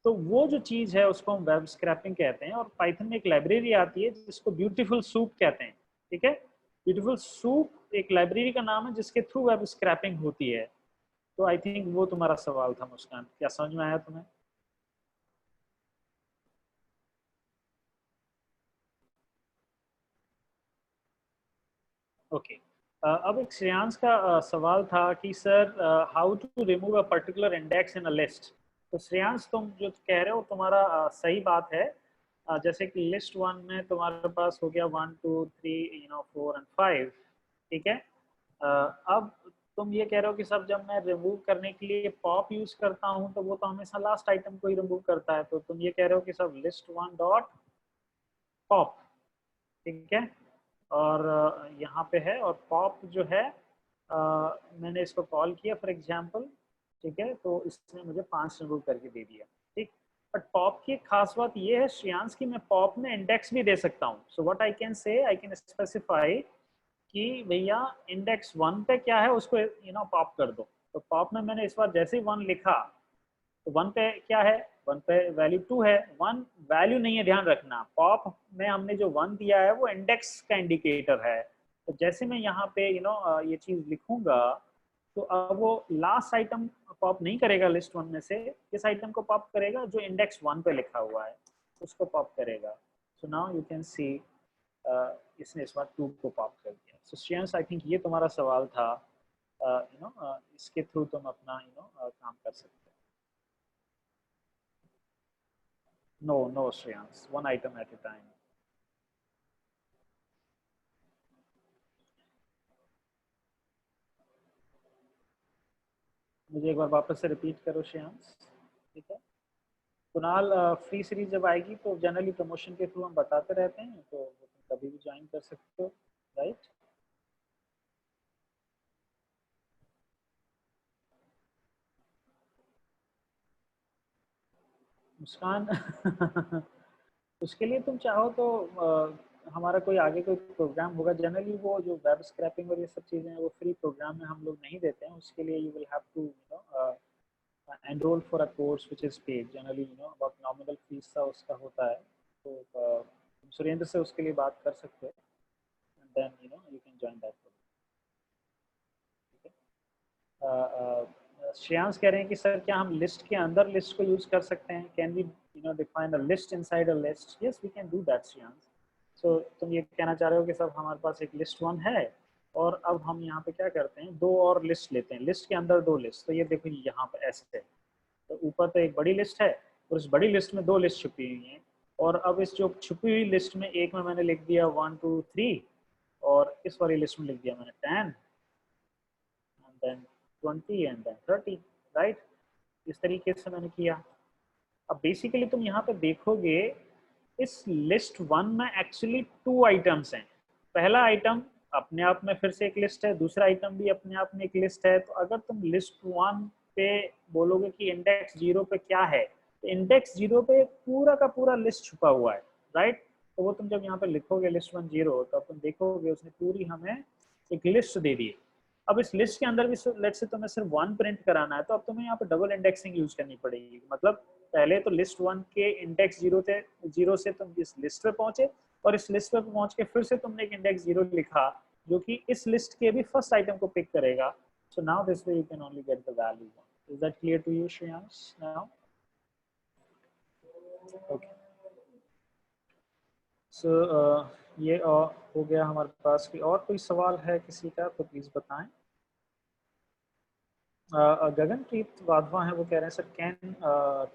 तो वो जो चीज़ है उसको हम वेब स्क्रैपिंग कहते हैं। और पाइथन में एक लाइब्रेरी आती है जिसको ब्यूटीफुल सूप कहते हैं, ठीक है। ब्यूटीफुल सूप एक लाइब्रेरी का नाम है जिसके थ्रू वेब स्क्रैपिंग होती है। तो आई थिंक वो तुम्हारा सवाल था मुस्कान, क्या समझ में आया तुम्हें? ओके, अब एक श्रेयांश का सवाल था कि sir how to remove a particular index in a list. तो श्रेयांश तुम जो कह रहे हो तुम्हारा सही बात है। जैसे कि लिस्ट 1 में तुम्हारे पास हो गया 1 2 3 4 एंड 5, ठीक है। अब तुम ये कह रहे हो कि सब जब मैं रिमूव करने के लिए पॉप यूज करता हूँ तो वो तो हमेशा लास्ट आइटम को ही रिमूव करता है। तो तुम ये कह रहे हो कि सब लिस्ट 1 डॉट पॉप, ठीक है। और यहाँ पे है और पॉप जो है मैंने इसको कॉल किया फॉर एग्जांपल, ठीक है, तो इसने मुझे 5 रिमूव करके दे दिया, ठीक। बट पॉप की एक खास बात ये है श्रेयांश की, मैं पॉप में इंडेक्स भी दे सकता हूँ। So what I can say, I can specify कि भैया इंडेक्स 1 पे क्या है उसको पॉप कर दो। तो पॉप में मैंने इस बार जैसे ही 1 लिखा तो 1 पे क्या है, 1 पे वैल्यू 2 है। 1 वैल्यू नहीं है, ध्यान रखना। पॉप में हमने जो 1 दिया है वो इंडेक्स का इंडिकेटर है, तो जैसे मैं यहाँ पे ये चीज लिखूंगा, तो अब वो लास्ट आइटम पॉप नहीं करेगा लिस्ट वन में से, इस आइटम को पॉप करेगा जो इंडेक्स वन पे लिखा हुआ है, उसको पॉप करेगा। सो नाउ यू कैन सी इसने इस बार टू को पॉप कर दिया। सो श्रेयांश, आई थिंक ये तुम्हारा सवाल था, इसके थ्रू तुम अपना काम कर सकते हो। No no Shreyansh, one item at a time. मुझे एक बार वापस से रिपीट करो श्रेयांश, ठीक है। कुणाल, फ्री सीरीज जब आएगी तो जनरली प्रमोशन के थ्रू हम बताते रहते हैं, तो तुम कभी भी ज्वाइन कर सकते हो, राइट। मुस्कान उसके लिए तुम चाहो तो हमारा कोई आगे कोई प्रोग्राम होगा। जनरली वो जो वेब स्क्रैपिंग और ये सब चीज़ें हैं वो फ्री प्रोग्राम में हम लोग नहीं देते हैं। उसके लिए you will have to enroll for a course which is paid, generally about nominal fees सा उसका होता है। तो तुम सुरेंद्र से उसके लिए बात कर सकते हो, and then you can join that program, ठीक है। श्रेयांश कह रहे हैं कि सर क्या हम लिस्ट के अंदर लिस्ट को यूज कर सकते हैं? Can we define a list inside a list? Yes, we can do that Shreyansh. So तुम ये कहना चाह रहे हो कि सर हमारे पास एक लिस्ट वन है और अब हम यहाँ पे क्या करते हैं, दो और लिस्ट लेते हैं, लिस्ट के अंदर दो लिस्ट। तो ये देखो यहाँ पे ऐसे है, तो ऊपर तो एक बड़ी लिस्ट है और उस बड़ी लिस्ट में दो लिस्ट छुपी हुई हैं, और अब इस जो छुपी हुई लिस्ट में एक में मैंने लिख दिया 1 2 3, और इस वाली लिस्ट में लिख दिया मैंने 10 and then 20 and then 30, right. इस तरीके से मैंने किया। अब बेसिकली तुम यहाँ पे देखोगे इस लिस्ट वन में एक्चुअली टू आइटम्स हैं। पहला आइटम अपने आप में फिर से एक लिस्ट है, दूसरा आइटम भी अपने आप में एक लिस्ट है। तो अगर तुम लिस्ट वन पे बोलोगे कि इंडेक्स जीरो पे क्या है, तो इंडेक्स जीरो पे पूरा का पूरा लिस्ट छुपा हुआ है, राइट। तो वो तुम जब यहाँ पे लिखोगे लिस्ट वन जीरो, तो तुम देखोगे उसने पूरी हमें एक लिस्ट दे दी। अब इस लिस्ट के अंदर भी लेट्स से तुम्हें सिर्फ वन प्रिंट कराना है, तो अब तुम्हें यहाँ पे डबल इंडेक्सिंग यूज करनी पड़ेगी। मतलब पहले तो लिस्ट वन के इंडेक्स जीरो से तुम इस लिस्ट पे पहुंचे, और इस लिस्ट पे पहुंच के फिर से तुमने एक इंडेक्स जीरो लिखा जो कि इस लिस्ट के भी फर्स्ट आइटम को पिक करेगा। So now this way you can only get the value one. Is that clear to you Shreyansh now? Okay, so ये हो गया हमारे पास। की और कोई सवाल है किसी का तो प्लीज बताएं। गगनप्रीत वाधवा है, वो कह रहे हैं sir can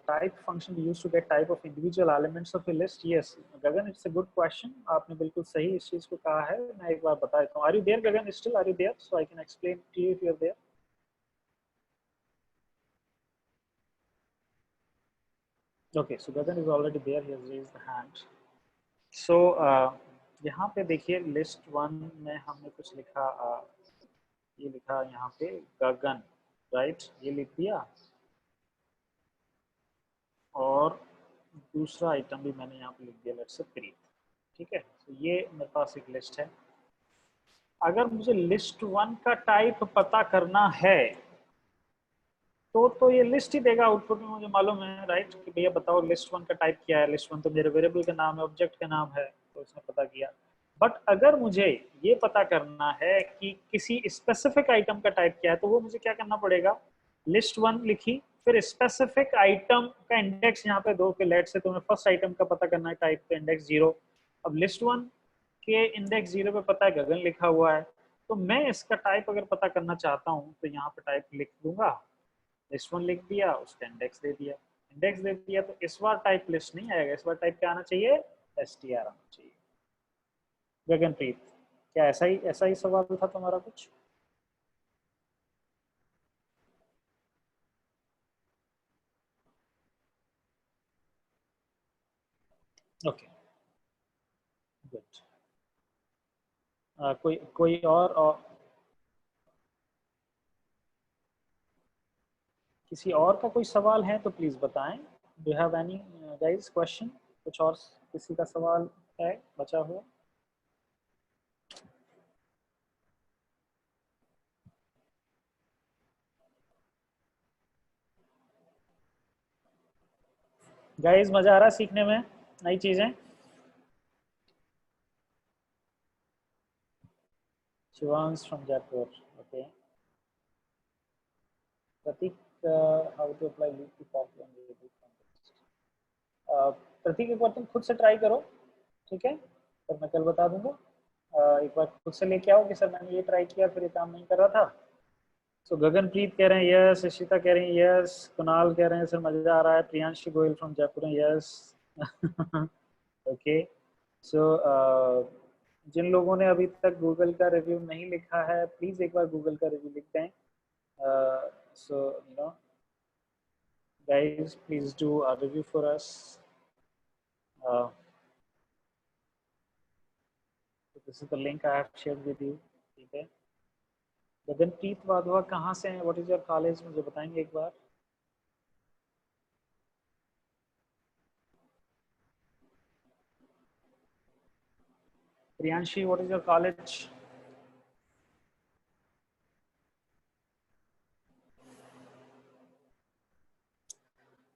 type function use to get type of individual elements of a list? Yes Gagan, it's a good question. आपने बिल्कुल सही इस चीज को कहा है। मैं एक बार बता देता हूँ। Are you there Gagan? Still are you there? So I can explain to you if you are there. Okay, so Gagan is already there, he has raised the hand. सो यहाँ पे देखिए लिस्ट वन में हमने कुछ लिखा, ये लिखा यहाँ पे गगन, राइट, ये लिख दिया। और दूसरा आइटम भी मैंने यहाँ पे लिख दिया, लेट्स से प्रीत, ठीक है। तो ये मेरे पास एक लिस्ट है। अगर मुझे लिस्ट वन का टाइप पता करना है तो ये लिस्ट ही देगा आउटपुट में, मुझे मालूम है, राइट, कि भैया बताओ लिस्ट वन का टाइप क्या है। लिस्ट वन तो मेरे वेरिएबल का नाम है, ऑब्जेक्ट का नाम है, तो इसने पता किया। बट अगर मुझे ये पता करना है कि किसी स्पेसिफिक आइटम का टाइप क्या है, तो वो मुझे क्या करना पड़ेगा, लिस्ट वन लिखी, फिर स्पेसिफिक आइटम का इंडेक्स यहाँ पे दो के लेट से तुम्हें फर्स्ट आइटम का पता करना है टाइप पे इंडेक्स जीरो। अब लिस्ट वन के इंडेक्स जीरो पे पता है गगन लिखा हुआ है, तो मैं इसका टाइप अगर पता करना चाहता हूँ तो यहाँ पे टाइप लिख दूंगा, लिस्ट वन लिख दिया, उसका इंडेक्स दे दिया, इंडेक्स दे दिया। तो इस बार टाइप लिस्ट नहीं आएगा, इस बार टाइप क्या आना चाहिए, str आना चाहिए। गगनप्रीत, क्या ऐसा ही सवाल था तुम्हारा कुछ? Okay, good. कोई कोई और किसी और का कोई सवाल है तो प्लीज बताएं। Do you have any guys question? कुछ और किसी का सवाल है बचा हुआ? गाइस मजा आ रहा है सीखने में नई चीजें? Shivansh from Jaipur, okay. Prateek, how to apply loop to popular variable context. Prateek एक बार तुम खुद से ट्राई करो, ठीक है, तो मैं कल बता दूंगा। एक बार खुद से लेके आओ कि सर मैंने ये ट्राई किया फिर ये काम नहीं कर रहा था। सो गगनप्रीत कह रहे हैं यस, इशिता कह रही है यस, कुणाल कह रहे हैं सर मजा आ रहा है, Priyanshi Goyal from Jaipur yes. Okay, so जिन लोगों ने अभी तक गूगल का रिव्यू नहीं लिखा है प्लीज एक बार गूगल का रिव्यू लिख दें। So you know guys, please do a review for us. Uh, this is the link I have shared with you, ठीक है। गगनप्रीत वाधवा कहाँ से हैं, व्हाट इज योर कॉलेज, मुझे बताएंगे एक बार। Priyanshi, what is your college.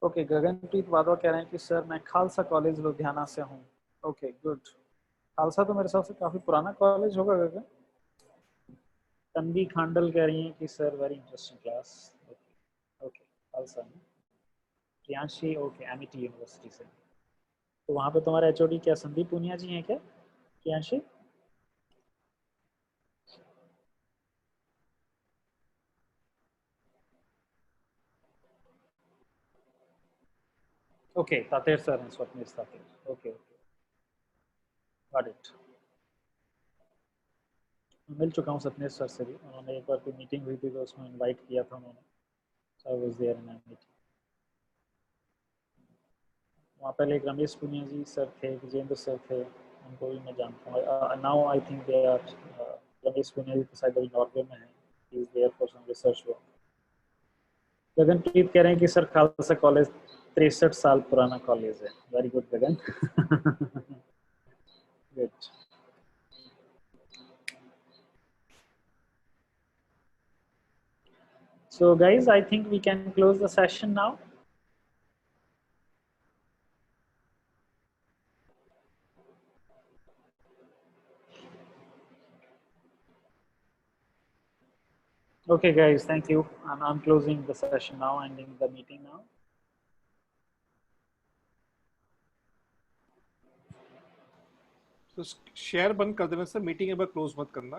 Okay, Gaganpreet Wadhwa कह रहे हैं कि सर मैं खालसा कॉलेज लुधियाना से हूँ। ओके गुड, खालसा तो मेरे हिसाब से काफी पुराना कॉलेज होगा गगन। तन्वी खांडल कह रही हैं कि sir very interesting class. Okay okay, Khalsa में। प्रियांशी ओके, एमिटी यूनिवर्सिटी से। तो वहाँ पे तुम्हारे एचओडी क्या संदीप पूनिया जी हैं क्या प्रियांशी? ओके, तातेर सर हैं, Swapnil तातेर, okay okay, got it. मिल चुका हूँ सपनेश सर से भी, उन्होंने एक बार कोई मीटिंग हुई थी तो उसमें इनवाइट किया था उन्होंने, so I was there in that meeting. वहाँ पहले एक रमेश पुनिया जी सर थे, विजेंद्र सर थे, उनको भी मैं जानता हूँ। Now I think they are, Ramesh Punia ji तो शायद अभी नॉर्वे में है, he is there for some research work. Gaganpreet कह रहे हैं कि सर खालसा कॉलेज 63 साल पुराना कॉलेज है। Very good Gagan. Good. So guys, I think we can close the session now. Okay guys, thank you. I'm closing the session now, ending the meeting now. तो share बंद कर देना sir, meeting एक बार close मत करना।